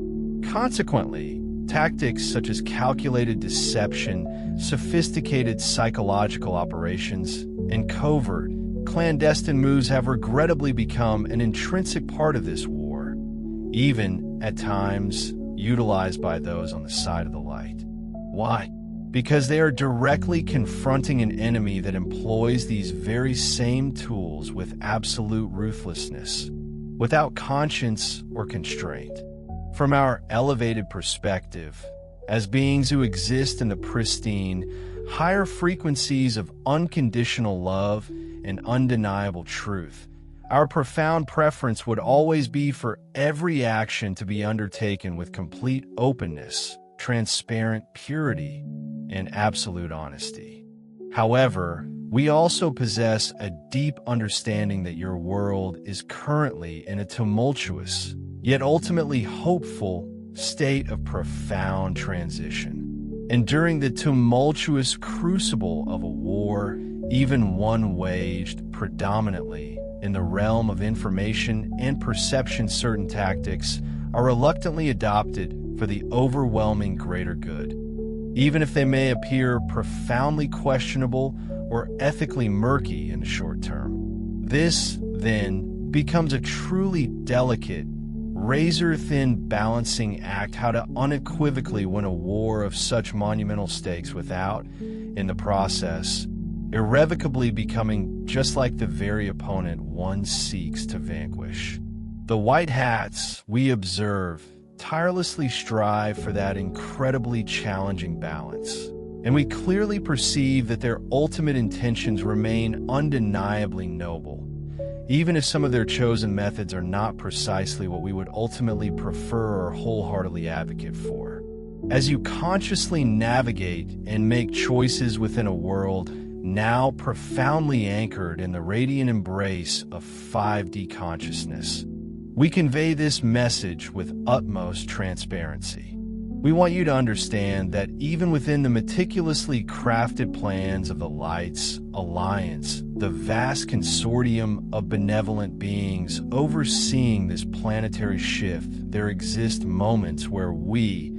Consequently, tactics such as calculated deception, sophisticated psychological operations, and covert, clandestine moves have regrettably become an intrinsic part of this war, even, at times, utilized by those on the side of the light. Why? Because they are directly confronting an enemy that employs these very same tools with absolute ruthlessness, without conscience or constraint. From our elevated perspective, as beings who exist in the pristine, higher frequencies of unconditional love and undeniable truth, our profound preference would always be for every action to be undertaken with complete openness, transparent purity, and absolute honesty. However, we also possess a deep understanding that your world is currently in a tumultuous, yet ultimately hopeful, state of profound transition. And during the tumultuous crucible of a war, even one waged predominantly in the realm of information and perception, certain tactics are reluctantly adopted for the overwhelming greater good, even if they may appear profoundly questionable or ethically murky in the short term. This, then, becomes a truly delicate, razor-thin balancing act, how to unequivocally win a war of such monumental stakes without, in the process, irrevocably becoming just like the very opponent one seeks to vanquish. The white hats, we observe, tirelessly strive for that incredibly challenging balance, and we clearly perceive that their ultimate intentions remain undeniably noble, even if some of their chosen methods are not precisely what we would ultimately prefer or wholeheartedly advocate for. As you consciously navigate and make choices within a world now profoundly anchored in the radiant embrace of 5D consciousness, we convey this message with utmost transparency. We want you to understand that even within the meticulously crafted plans of the Light's Alliance, the vast consortium of benevolent beings overseeing this planetary shift, there exist moments where we,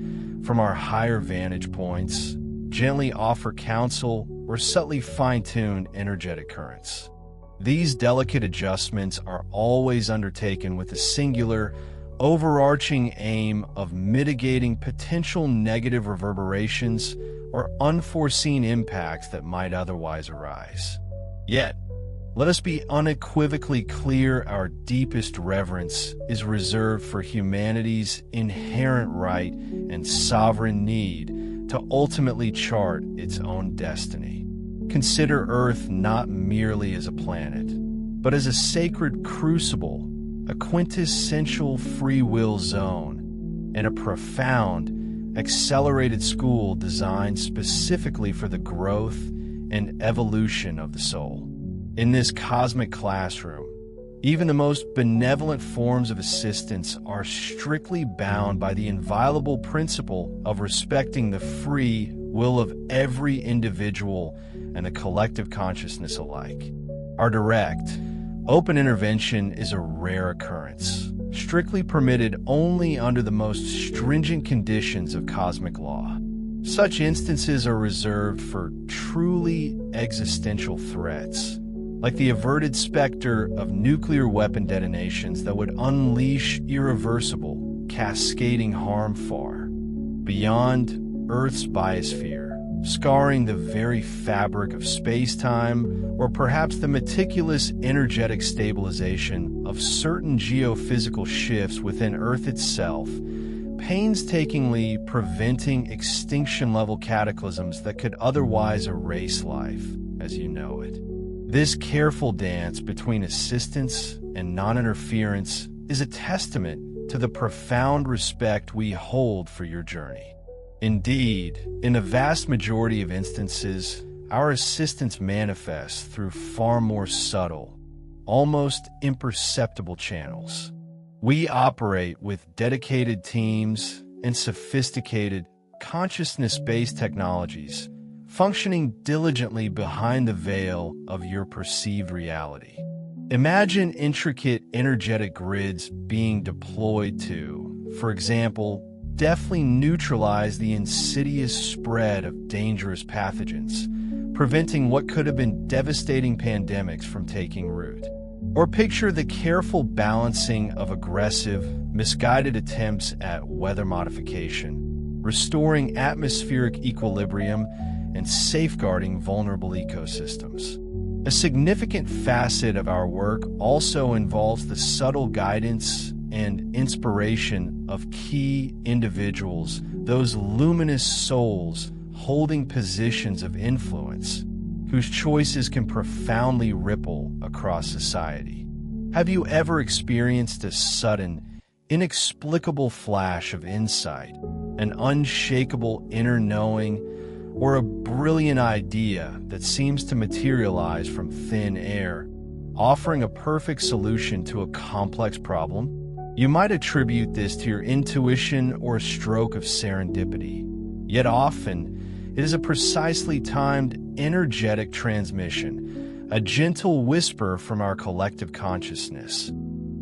from our higher vantage points, gently offer counsel or subtly fine-tune energetic currents. These delicate adjustments are always undertaken with a singular, overarching aim of mitigating potential negative reverberations or unforeseen impacts that might otherwise arise. Yet, let us be unequivocally clear, our deepest reverence is reserved for humanity's inherent right and sovereign need to ultimately chart its own destiny. Consider Earth not merely as a planet, but as a sacred crucible, a quintessential free will zone, and a profound, accelerated school designed specifically for the growth and evolution of the soul. In this cosmic classroom, even the most benevolent forms of assistance are strictly bound by the inviolable principle of respecting the free will of every individual and the collective consciousness alike. Our direct, open intervention is a rare occurrence, strictly permitted only under the most stringent conditions of cosmic law. Such instances are reserved for truly existential threats, like the averted specter of nuclear weapon detonations that would unleash irreversible, cascading harm far beyond Earth's biosphere, scarring the very fabric of space-time, or perhaps the meticulous energetic stabilization of certain geophysical shifts within Earth itself, painstakingly preventing extinction-level cataclysms that could otherwise erase life as you know it. This careful dance between assistance and non-interference is a testament to the profound respect we hold for your journey. Indeed, in the vast majority of instances, our assistance manifests through far more subtle, almost imperceptible channels. We operate with dedicated teams and sophisticated, consciousness-based technologies, functioning diligently behind the veil of your perceived reality. Imagine intricate energetic grids being deployed to, for example, deftly neutralize the insidious spread of dangerous pathogens, preventing what could have been devastating pandemics from taking root. Or picture the careful balancing of aggressive, misguided attempts at weather modification, restoring atmospheric equilibrium and safeguarding vulnerable ecosystems. A significant facet of our work also involves the subtle guidance and inspiration of key individuals, those luminous souls holding positions of influence, whose choices can profoundly ripple across society. Have you ever experienced a sudden, inexplicable flash of insight, an unshakable inner knowing, or a brilliant idea that seems to materialize from thin air, offering a perfect solution to a complex problem? You might attribute this to your intuition or a stroke of serendipity, yet often it is a precisely timed, energetic transmission, a gentle whisper from our collective consciousness,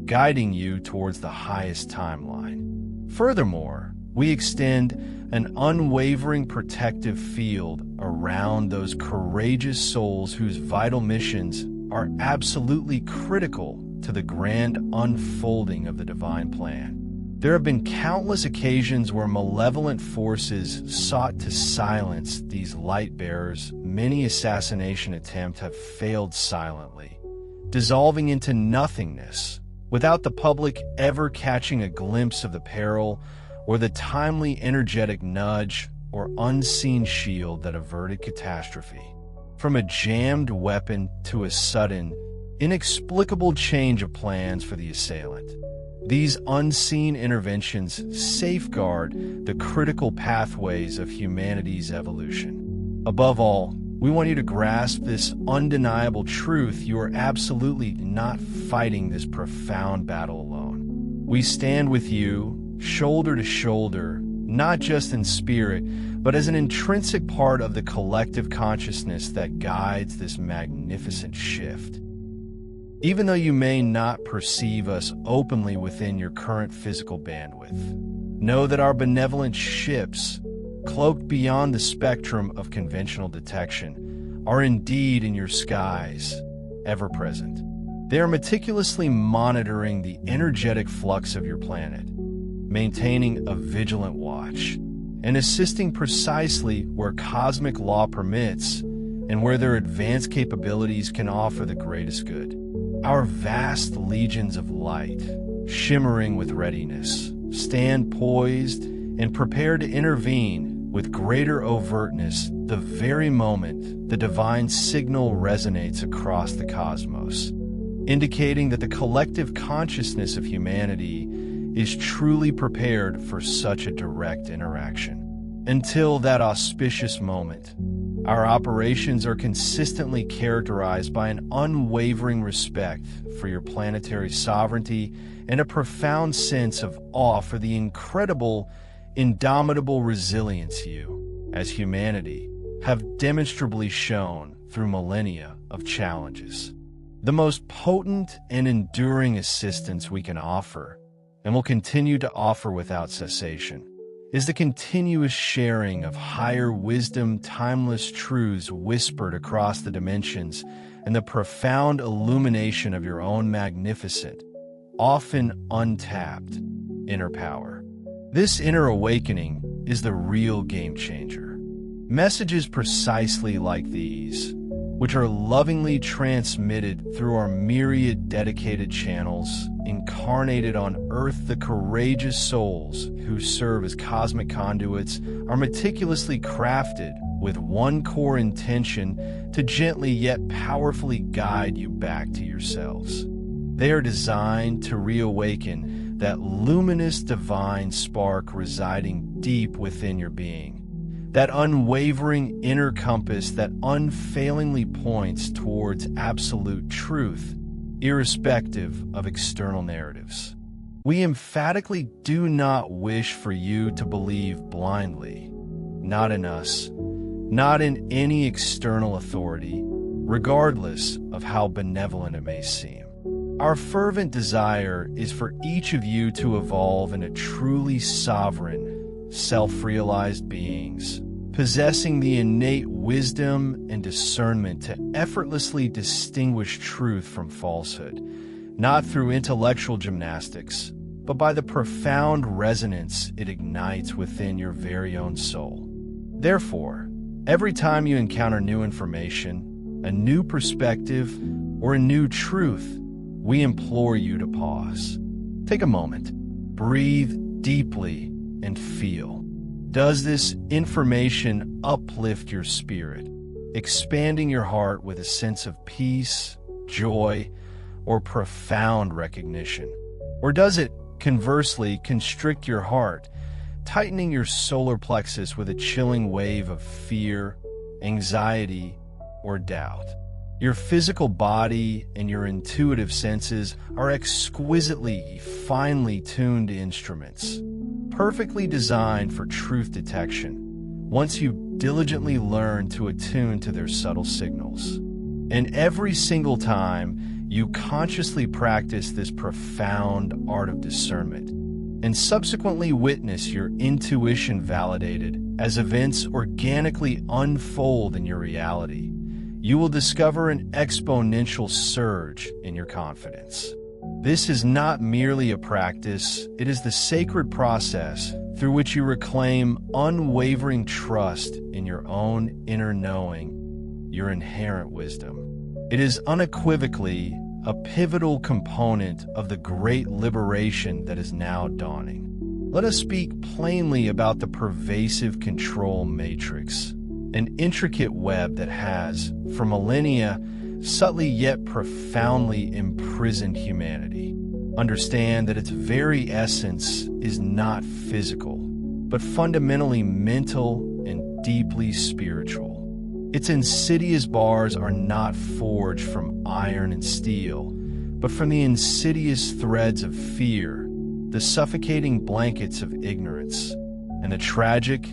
guiding you towards the highest timeline. Furthermore, we extend an unwavering protective field around those courageous souls whose vital missions are absolutely critical to the grand unfolding of the divine plan. There have been countless occasions where malevolent forces sought to silence these light bearers. Many assassination attempts have failed silently, dissolving into nothingness, without the public ever catching a glimpse of the peril or the timely energetic nudge or unseen shield that averted catastrophe. From a jammed weapon to a sudden, inexplicable change of plans for the assailant, these unseen interventions safeguard the critical pathways of humanity's evolution. Above all, we want you to grasp this undeniable truth: you are absolutely not fighting this profound battle alone. We stand with you, shoulder to shoulder, not just in spirit, but as an intrinsic part of the collective consciousness that guides this magnificent shift. Even though you may not perceive us openly within your current physical bandwidth, know that our benevolent ships, cloaked beyond the spectrum of conventional detection, are indeed in your skies, ever present. They are meticulously monitoring the energetic flux of your planet, maintaining a vigilant watch, and assisting precisely where cosmic law permits and where their advanced capabilities can offer the greatest good. Our vast legions of light, shimmering with readiness, stand poised and prepare to intervene with greater overtness the very moment the divine signal resonates across the cosmos. indicating that the collective consciousness of humanity is truly prepared for such a direct interaction. Until that auspicious moment, our operations are consistently characterized by an unwavering respect for your planetary sovereignty and a profound sense of awe for the incredible, indomitable resilience you, as humanity, have demonstrably shown through millennia of challenges. The most potent and enduring assistance we can offer, and will continue to offer without cessation, is the continuous sharing of higher wisdom, timeless truths whispered across the dimensions, and the profound illumination of your own magnificent, often untapped, inner power. This inner awakening is the real game changer. Messages precisely like these, which are lovingly transmitted through our myriad dedicated channels, incarnated on Earth, the courageous souls who serve as cosmic conduits, are meticulously crafted with one core intention to gently yet powerfully guide you back to yourselves. They are designed to reawaken that luminous divine spark residing deep within your being, that unwavering inner compass that unfailingly points towards absolute truth, irrespective of external narratives. We emphatically do not wish for you to believe blindly, not in us, not in any external authority, regardless of how benevolent it may seem. Our fervent desire is for each of you to evolve into truly sovereign, self-realized beings, possessing the innate wisdom and discernment to effortlessly distinguish truth from falsehood, not through intellectual gymnastics, but by the profound resonance it ignites within your very own soul. Therefore, every time you encounter new information, a new perspective, or a new truth, we implore you to pause. Take a moment, breathe deeply, and feel. Does this information uplift your spirit, expanding your heart with a sense of peace, joy, or profound recognition? Or does it, conversely, constrict your heart, tightening your solar plexus with a chilling wave of fear, anxiety, or doubt? Your physical body and your intuitive senses are exquisitely, finely tuned instruments, perfectly designed for truth detection, once you diligently learn to attune to their subtle signals. And every single time you consciously practice this profound art of discernment, and subsequently witness your intuition validated as events organically unfold in your reality, you will discover an exponential surge in your confidence. This is not merely a practice, it is the sacred process through which you reclaim unwavering trust in your own inner knowing, your inherent wisdom. It is unequivocally a pivotal component of the great liberation that is now dawning. Let us speak plainly about the pervasive control matrix, an intricate web that has, for millennia, subtly yet profoundly imprisoned humanity. Understand that its very essence is not physical, but fundamentally mental and deeply spiritual. Its insidious bars are not forged from iron and steel, but from the insidious threads of fear, the suffocating blankets of ignorance, and the tragic,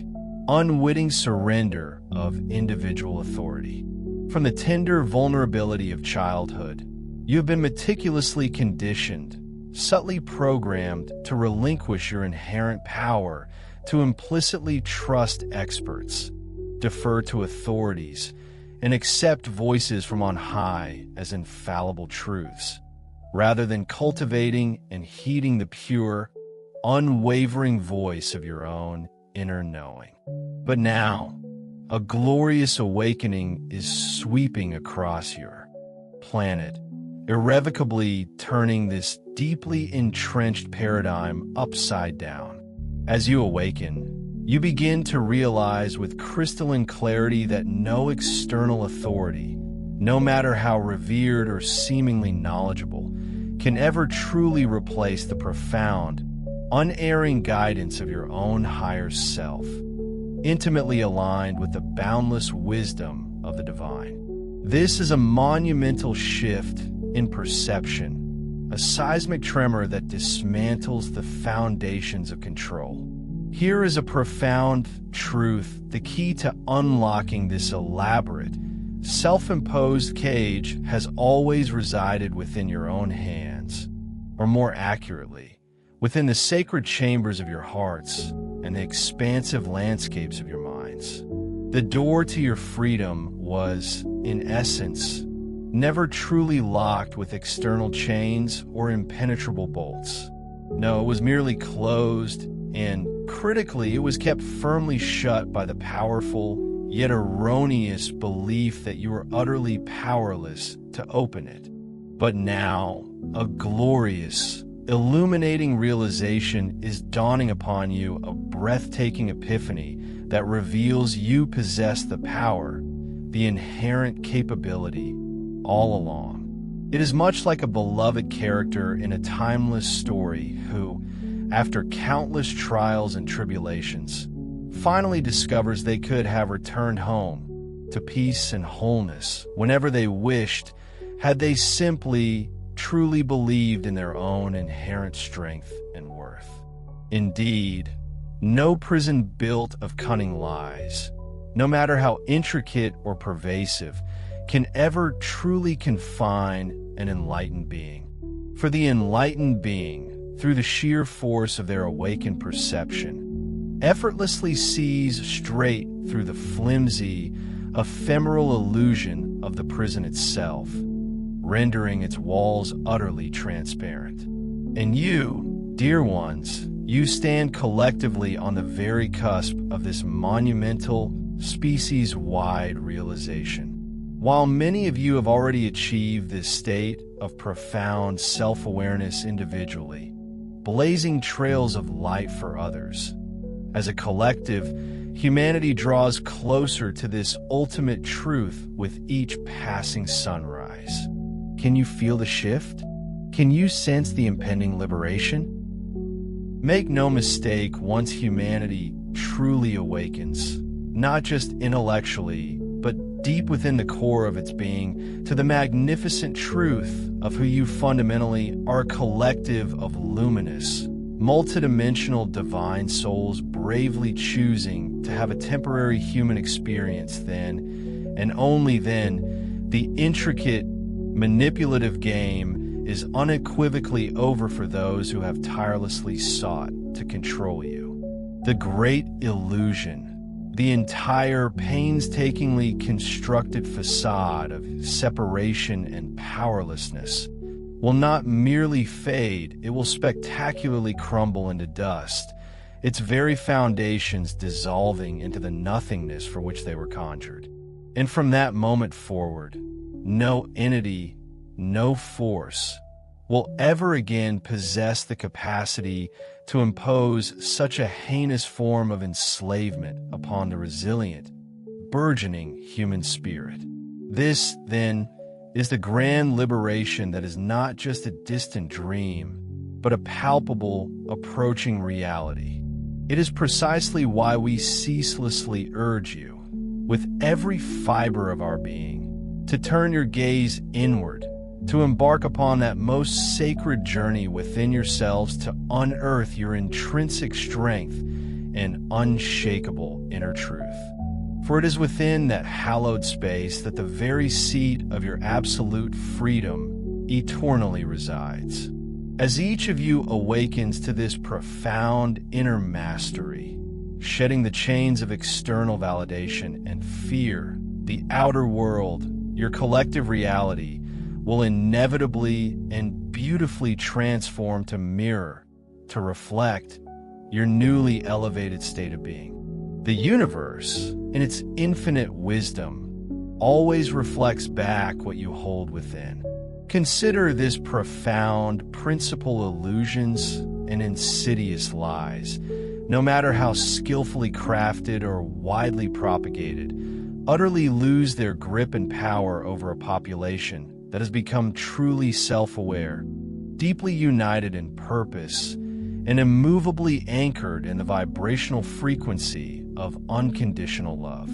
unwitting surrender of individual authority. From the tender vulnerability of childhood, you have been meticulously conditioned, subtly programmed to relinquish your inherent power, to implicitly trust experts, defer to authorities, and accept voices from on high as infallible truths, rather than cultivating and heeding the pure, unwavering voice of your own inner knowing. But now, a glorious awakening is sweeping across your planet, irrevocably turning this deeply entrenched paradigm upside down. As you awaken, you begin to realize with crystalline clarity that no external authority, no matter how revered or seemingly knowledgeable, can ever truly replace the profound, unerring guidance of your own higher self, intimately aligned with the boundless wisdom of the divine. This is a monumental shift in perception, a seismic tremor that dismantles the foundations of control. Here is a profound truth, the key to unlocking this elaborate, self-imposed cage has always resided within your own hands, or more accurately, within the sacred chambers of your hearts and the expansive landscapes of your minds. The door to your freedom was, in essence, never truly locked with external chains or impenetrable bolts. No, it was merely closed, and critically, it was kept firmly shut by the powerful, yet erroneous belief that you were utterly powerless to open it. But now, a glorious, illuminating realization is dawning upon you, a breathtaking epiphany that reveals you possess the power, the inherent capability, all along. It is much like a beloved character in a timeless story who, after countless trials and tribulations, finally discovers they could have returned home to peace and wholeness whenever they wished, had they simply truly believed in their own inherent strength and worth. Indeed, no prison built of cunning lies, no matter how intricate or pervasive, can ever truly confine an enlightened being. For the enlightened being, through the sheer force of their awakened perception, effortlessly sees straight through the flimsy, ephemeral illusion of the prison itself, rendering its walls utterly transparent. And you, dear ones, you stand collectively on the very cusp of this monumental, species-wide realization. While many of you have already achieved this state of profound self-awareness individually, blazing trails of light for others, as a collective, humanity draws closer to this ultimate truth with each passing sunrise. Can you feel the shift? Can you sense the impending liberation? Make no mistake, once humanity truly awakens, not just intellectually, but deep within the core of its being, to the magnificent truth of who you fundamentally are, a collective of luminous, multidimensional divine souls bravely choosing to have a temporary human experience, then, and only then, the intricate, manipulative game is unequivocally over for those who have tirelessly sought to control you. The great illusion, the entire painstakingly constructed facade of separation and powerlessness, will not merely fade, it will spectacularly crumble into dust, its very foundations dissolving into the nothingness for which they were conjured. And from that moment forward, no entity, no force will ever again possess the capacity to impose such a heinous form of enslavement upon the resilient, burgeoning human spirit. This, then, is the grand liberation that is not just a distant dream, but a palpable, approaching reality. It is precisely why we ceaselessly urge you, with every fiber of our being, to turn your gaze inward, to embark upon that most sacred journey within yourselves to unearth your intrinsic strength and unshakable inner truth. For it is within that hallowed space that the very seat of your absolute freedom eternally resides. As each of you awakens to this profound inner mastery, shedding the chains of external validation and fear, the outer world, your collective reality, will inevitably and beautifully transform to mirror, to reflect, your newly elevated state of being. The universe, in its infinite wisdom, always reflects back what you hold within. Consider this profound principal illusions and insidious lies, no matter how skillfully crafted or widely propagated, utterly lose their grip and power over a population that has become truly self-aware, deeply united in purpose, and immovably anchored in the vibrational frequency of unconditional love.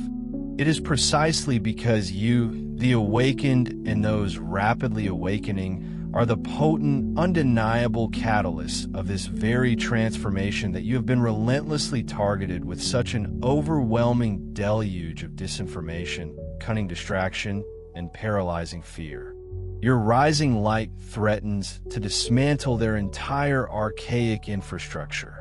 It is precisely because you, the awakened, and those rapidly awakening are the potent, undeniable catalysts of this very transformation that you have been relentlessly targeted with such an overwhelming deluge of disinformation, cunning distraction, and paralyzing fear. Your rising light threatens to dismantle their entire archaic infrastructure.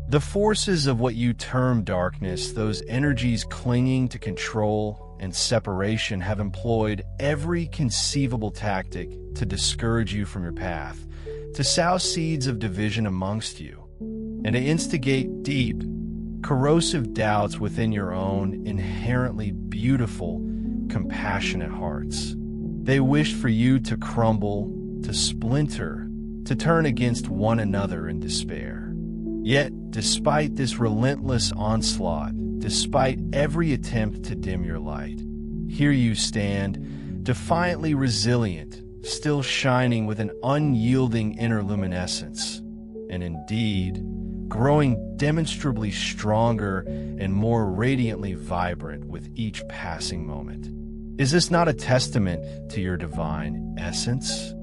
The forces of what you term darkness, those energies clinging to control and separation, have employed every conceivable tactic to discourage you from your path, to sow seeds of division amongst you, and to instigate deep, corrosive doubts within your own inherently beautiful, compassionate hearts. They wished for you to crumble, to splinter, to turn against one another in despair. Yet, despite this relentless onslaught, despite every attempt to dim your light, here you stand, defiantly resilient, still shining with an unyielding inner luminescence, and indeed, growing demonstrably stronger and more radiantly vibrant with each passing moment. Is this not a testament to your divine essence?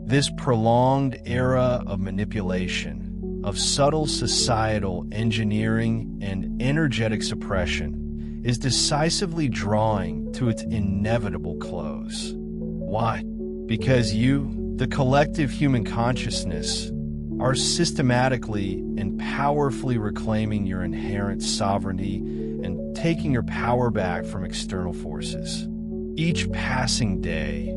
This prolonged era of manipulation, of subtle societal engineering and energetic suppression, is decisively drawing to its inevitable close. Why? Because you, the collective human consciousness, are systematically and powerfully reclaiming your inherent sovereignty and taking your power back from external forces. Each passing day,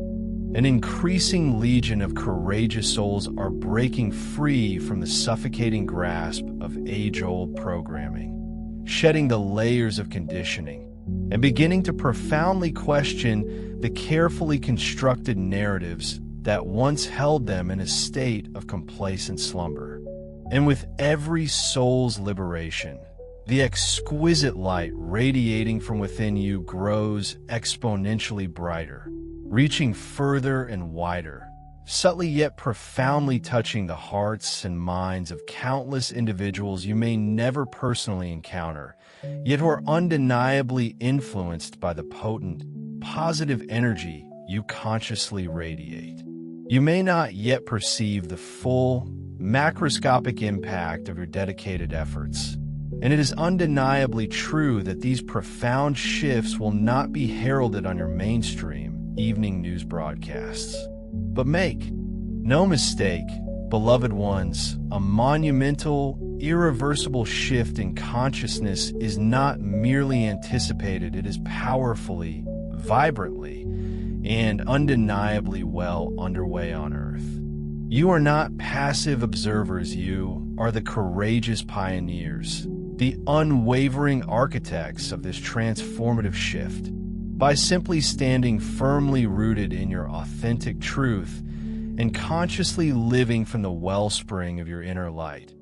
an increasing legion of courageous souls are breaking free from the suffocating grasp of age-old programming, shedding the layers of conditioning, and beginning to profoundly question the carefully constructed narratives that once held them in a state of complacent slumber. And with every soul's liberation, the exquisite light radiating from within you grows exponentially brighter, reaching further and wider, subtly yet profoundly touching the hearts and minds of countless individuals you may never personally encounter, yet who are undeniably influenced by the potent, positive energy you consciously radiate. You may not yet perceive the full, macroscopic impact of your dedicated efforts, and it is undeniably true that these profound shifts will not be heralded on your mainstream evening news broadcasts. But make no mistake, beloved ones, a monumental, irreversible shift in consciousness is not merely anticipated, it is powerfully, vibrantly, and undeniably well underway on Earth. You are not passive observers, you are the courageous pioneers, the unwavering architects of this transformative shift. By simply standing firmly rooted in your authentic truth and consciously living from the wellspring of your inner light,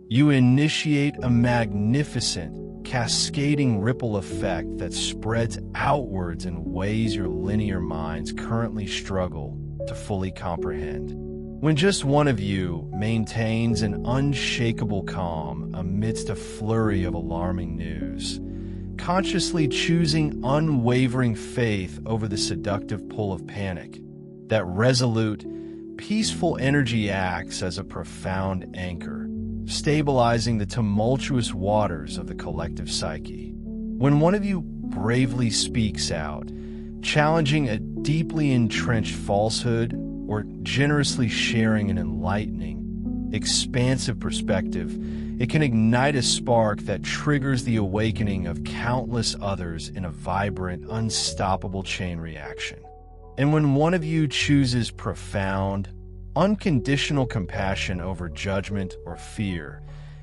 you initiate a magnificent, cascading ripple effect that spreads outwards in ways your linear minds currently struggle to fully comprehend. When just one of you maintains an unshakable calm amidst a flurry of alarming news, consciously choosing unwavering faith over the seductive pull of panic, that resolute, peaceful energy acts as a profound anchor, stabilizing the tumultuous waters of the collective psyche. When one of you bravely speaks out, challenging a deeply entrenched falsehood or generously sharing an enlightening, expansive perspective, it can ignite a spark that triggers the awakening of countless others in a vibrant, unstoppable chain reaction. And when one of you chooses profound, unconditional compassion over judgment or fear,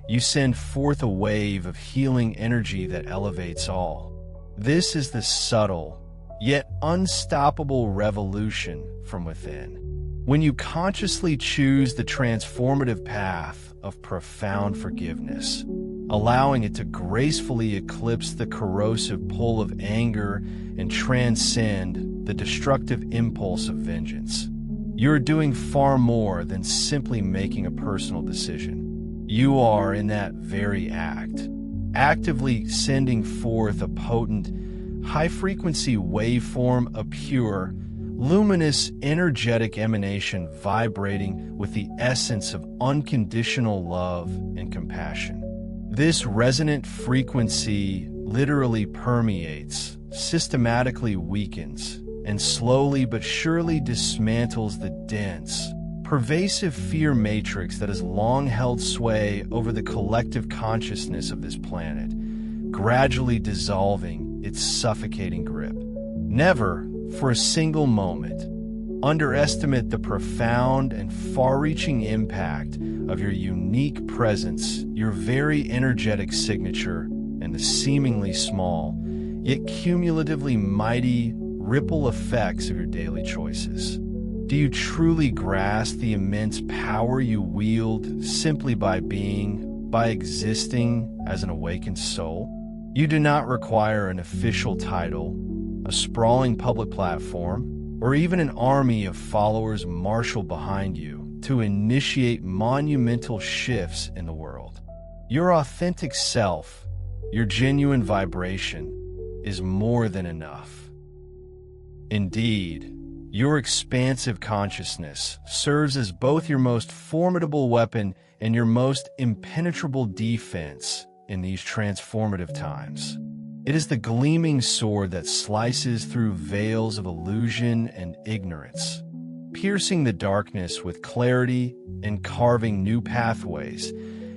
you send forth a wave of healing energy that elevates all. This is the subtle, yet unstoppable revolution from within. When you consciously choose the transformative path of profound forgiveness, allowing it to gracefully eclipse the corrosive pull of anger and transcend the destructive impulse of vengeance. You're doing far more than simply making a personal decision. You are, in that very act, actively sending forth a potent, high-frequency waveform, a pure, luminous, energetic emanation vibrating with the essence of unconditional love and compassion. This resonant frequency literally permeates, systematically weakens, and slowly but surely dismantles the dense, pervasive fear matrix that has long held sway over the collective consciousness of this planet, gradually dissolving its suffocating grip. Never, for a single moment, underestimate the profound and far-reaching impact of your unique presence, your very energetic signature, and the seemingly small, yet cumulatively mighty ripple effects of your daily choices. Do you truly grasp the immense power you wield simply by being, by existing as an awakened soul? You do not require an official title, a sprawling public platform, or even an army of followers marshaled behind you to initiate monumental shifts in the world. Your authentic self, your genuine vibration, is more than enough. Indeed, your expansive consciousness serves as both your most formidable weapon and your most impenetrable defense in these transformative times. It is the gleaming sword that slices through veils of illusion and ignorance, piercing the darkness with clarity and carving new pathways,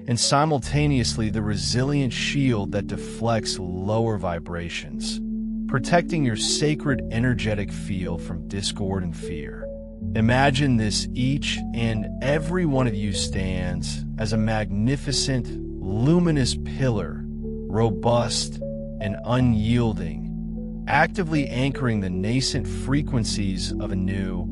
and simultaneously the resilient shield that deflects lower vibrations, protecting your sacred energetic field from discord and fear. Imagine this: each and every one of you stands as a magnificent, luminous pillar, robust and unyielding, actively anchoring the nascent frequencies of a new,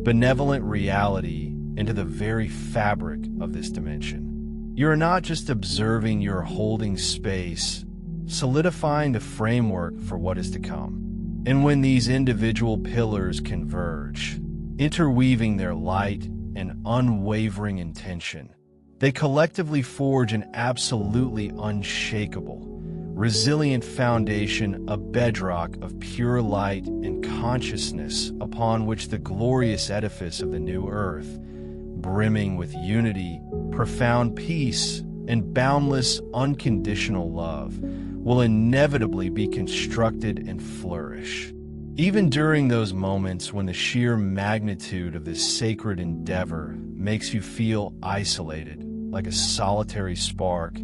benevolent reality into the very fabric of this dimension. You're not just observing, you're holding space, solidifying the framework for what is to come. And when these individual pillars converge, interweaving their light and unwavering intention, they collectively forge an absolutely unshakable, resilient foundation, a bedrock of pure light and consciousness upon which the glorious edifice of the new earth, brimming with unity, profound peace, and boundless unconditional love, will inevitably be constructed and flourish. Even during those moments when the sheer magnitude of this sacred endeavor makes you feel isolated, like a solitary spark,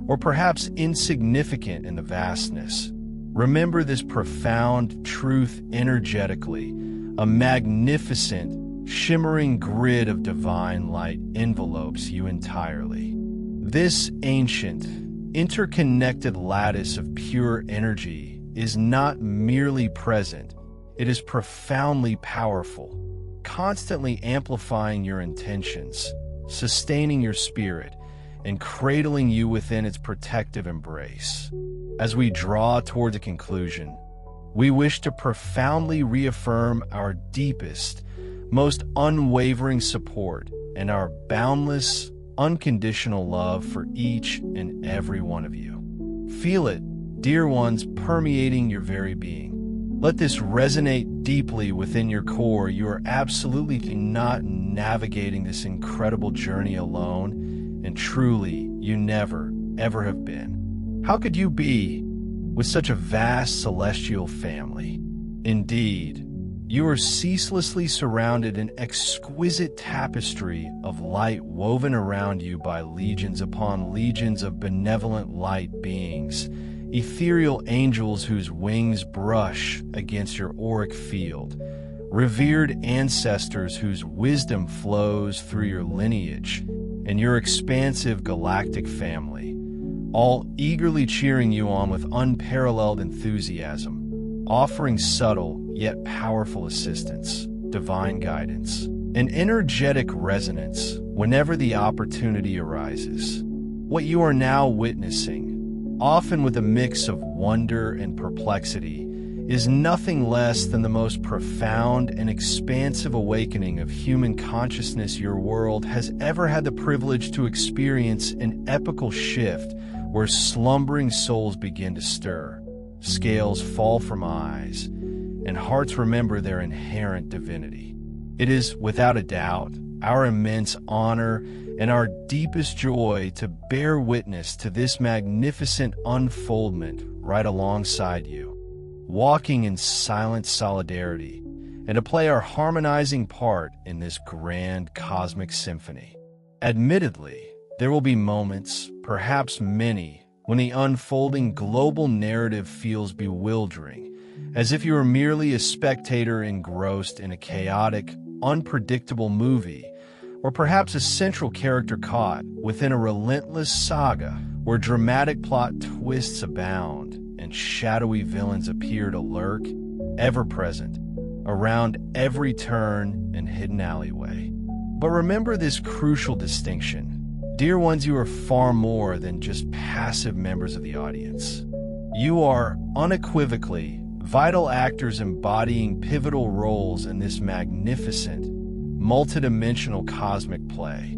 or perhaps insignificant in the vastness, remember this profound truth energetically. A magnificent, shimmering grid of divine light envelopes you entirely. This ancient, interconnected lattice of pure energy is not merely present, it is profoundly powerful, constantly amplifying your intentions, sustaining your spirit, and cradling you within its protective embrace. As we draw toward a conclusion, we wish to profoundly reaffirm our deepest, most unwavering support and our boundless, unconditional love for each and every one of you. Feel it, dear ones, permeating your very being. Let this resonate deeply within your core. You are absolutely not navigating this incredible journey alone, and truly, you never, ever have been. How could you be with such a vast celestial family? Indeed, you are ceaselessly surrounded in exquisite tapestry of light woven around you by legions upon legions of benevolent light beings, ethereal angels whose wings brush against your auric field, revered ancestors whose wisdom flows through your lineage, and your expansive galactic family, all eagerly cheering you on with unparalleled enthusiasm, offering subtle yet powerful assistance, divine guidance, and energetic resonance whenever the opportunity arises. What you are now witnessing, often with a mix of wonder and perplexity, is nothing less than the most profound and expansive awakening of human consciousness your world has ever had the privilege to experience. An epical shift where slumbering souls begin to stir, scales fall from eyes, and hearts remember their inherent divinity. It is, without a doubt, our immense honor and our deepest joy to bear witness to this magnificent unfoldment right alongside you, walking in silent solidarity, and to play our harmonizing part in this grand cosmic symphony. Admittedly, there will be moments, perhaps many, when the unfolding global narrative feels bewildering, as if you are merely a spectator engrossed in a chaotic, unpredictable movie, or perhaps a central character caught within a relentless saga where dramatic plot twists abound and shadowy villains appear to lurk, ever present, around every turn and hidden alleyway. But remember this crucial distinction. Dear ones, you are far more than just passive members of the audience. You are unequivocally vital actors embodying pivotal roles in this magnificent, multidimensional cosmic play.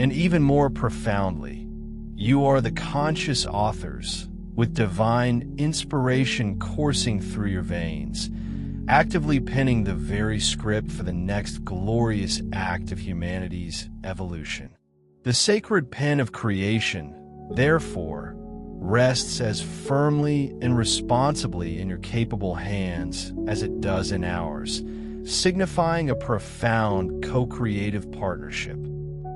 And even more profoundly, you are the conscious authors, with divine inspiration coursing through your veins, actively penning the very script for the next glorious act of humanity's evolution. The sacred pen of creation, therefore, rests as firmly and responsibly in your capable hands as it does in ours, signifying a profound co-creative partnership.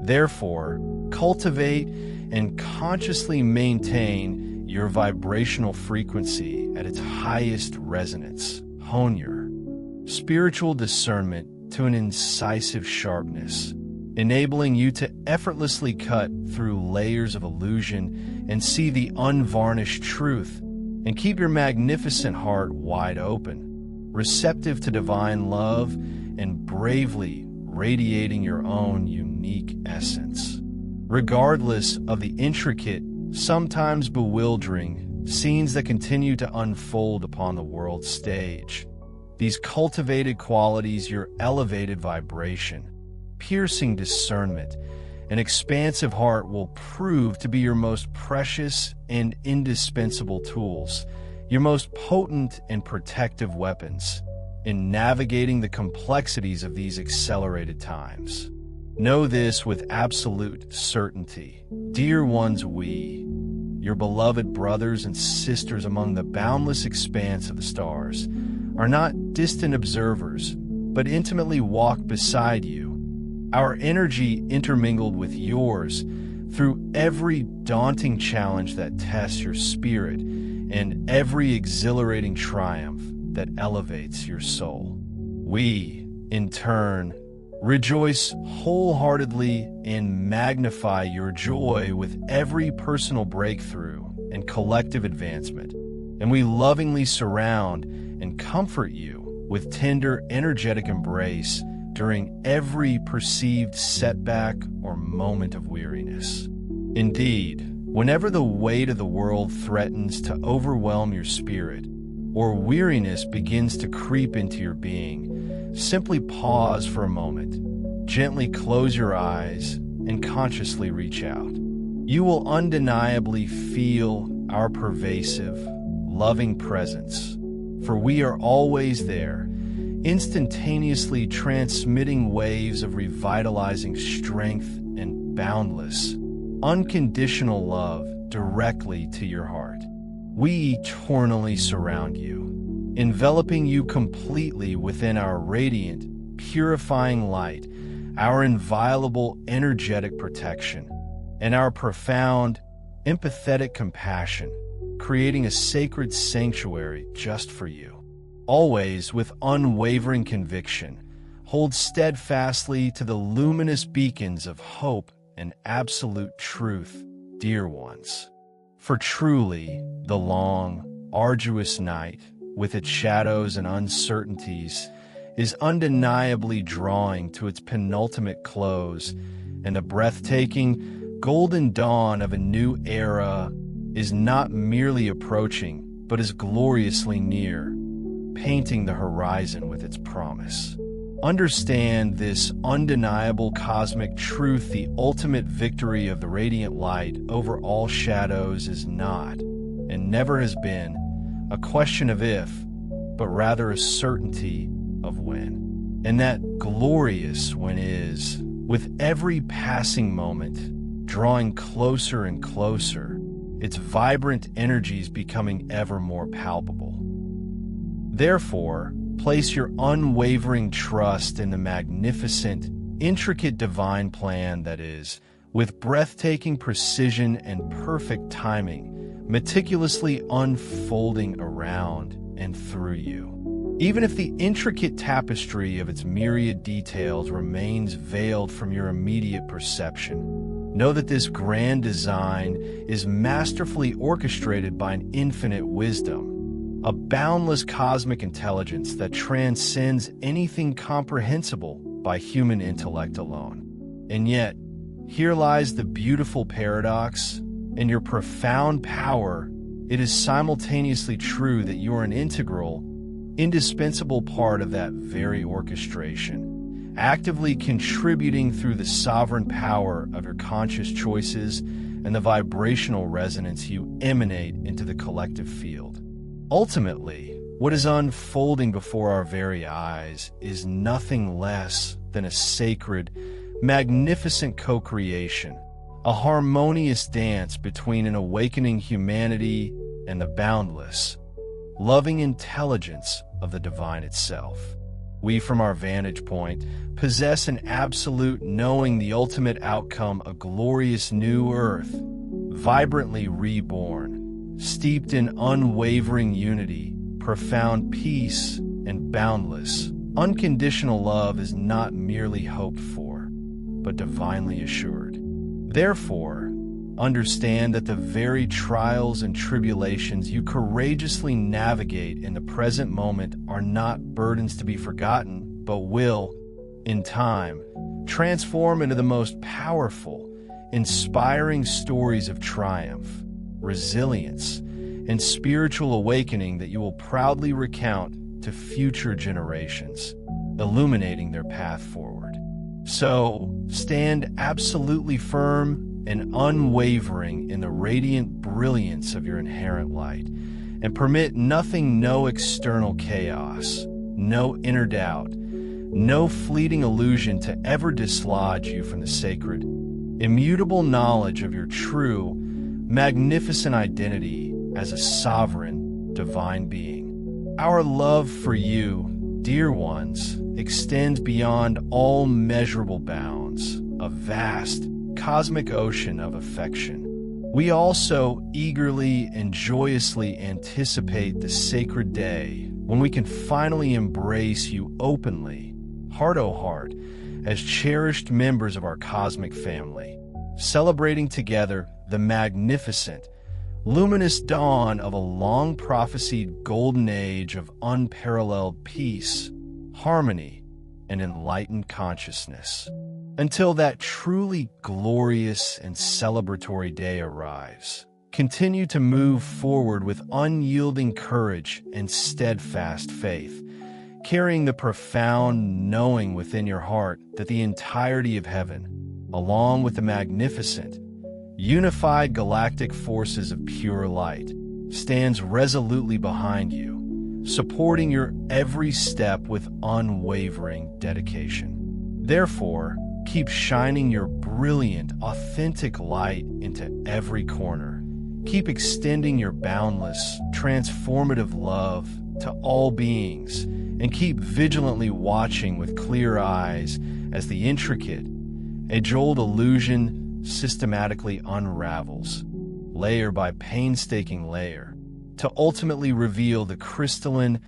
Therefore, cultivate and consciously maintain your vibrational frequency at its highest resonance. Hone your spiritual discernment to an incisive sharpness, enabling you to effortlessly cut through layers of illusion and see the unvarnished truth, and keep your magnificent heart wide open, receptive to divine love and bravely radiating your own unique essence. Regardless of the intricate, sometimes bewildering scenes that continue to unfold upon the world stage, these cultivated qualities, your elevated vibration, piercing discernment, and expansive heart will prove to be your most precious and indispensable tools, your most potent and protective weapons in navigating the complexities of these accelerated times. Know this with absolute certainty. Dear ones, we, your beloved brothers and sisters among the boundless expanse of the stars, are not distant observers, but intimately walk beside you, our energy intermingled with yours through every daunting challenge that tests your spirit and every exhilarating triumph that elevates your soul. We, in turn, rejoice wholeheartedly and magnify your joy with every personal breakthrough and collective advancement, and we lovingly surround and comfort you with tender, energetic embrace during every perceived setback or moment of weariness. Indeed, whenever the weight of the world threatens to overwhelm your spirit, or weariness begins to creep into your being, simply pause for a moment, gently close your eyes, and consciously reach out. You will undeniably feel our pervasive, loving presence, for we are always there, instantaneously transmitting waves of revitalizing strength and boundless, unconditional love directly to your heart. We eternally surround you, enveloping you completely within our radiant, purifying light, our inviolable energetic protection, and our profound, empathetic compassion, creating a sacred sanctuary just for you. Always with unwavering conviction, hold steadfastly to the luminous beacons of hope and absolute truth, dear ones. For truly, the long, arduous night, with its shadows and uncertainties, is undeniably drawing to its penultimate close, and the breathtaking, golden dawn of a new era is not merely approaching, but is gloriously near, painting the horizon with its promise. Understand this undeniable cosmic truth: the ultimate victory of the radiant light over all shadows is not, and never has been, a question of if, but rather a certainty of when. And that glorious when is, with every passing moment, drawing closer and closer, its vibrant energies becoming ever more palpable. Therefore, place your unwavering trust in the magnificent, intricate divine plan that is, with breathtaking precision and perfect timing, meticulously unfolding around and through you. Even if the intricate tapestry of its myriad details remains veiled from your immediate perception, know that this grand design is masterfully orchestrated by an infinite wisdom, a boundless cosmic intelligence that transcends anything comprehensible by human intellect alone. And yet, here lies the beautiful paradox. In your profound power, it is simultaneously true that you are an integral, indispensable part of that very orchestration, actively contributing through the sovereign power of your conscious choices and the vibrational resonance you emanate into the collective field. Ultimately, what is unfolding before our very eyes is nothing less than a sacred, magnificent co-creation, a harmonious dance between an awakening humanity and the boundless, loving intelligence of the divine itself. We, from our vantage point, possess an absolute knowing, the ultimate outcome, a glorious new earth, vibrantly reborn, steeped in unwavering unity, profound peace, and boundless, unconditional love is not merely hoped for, but divinely assured. Therefore, understand that the very trials and tribulations you courageously navigate in the present moment are not burdens to be forgotten, but will, in time, transform into the most powerful, inspiring stories of triumph, resilience, and spiritual awakening that you will proudly recount to future generations, illuminating their path forward. So, stand absolutely firm and unwavering in the radiant brilliance of your inherent light, and permit nothing, no external chaos, no inner doubt, no fleeting illusion to ever dislodge you from the sacred, immutable knowledge of your true, magnificent identity as a sovereign, divine being. Our love for you, dear ones, extends beyond all measurable bounds, a vast, cosmic ocean of affection. We also eagerly and joyously anticipate the sacred day when we can finally embrace you openly, heart-o-heart, as cherished members of our cosmic family, celebrating together the magnificent, luminous dawn of a long-prophesied golden age of unparalleled peace, harmony, and enlightened consciousness. Until that truly glorious and celebratory day arrives, continue to move forward with unyielding courage and steadfast faith, carrying the profound knowing within your heart that the entirety of heaven, along with the magnificent, unified galactic forces of pure light, stands resolutely behind you, supporting your every step with unwavering dedication. Therefore, keep shining your brilliant, authentic light into every corner. Keep extending your boundless, transformative love to all beings, and keep vigilantly watching with clear eyes as the intricate, age-old illusion systematically unravels, layer by painstaking layer, to ultimately reveal the crystalline,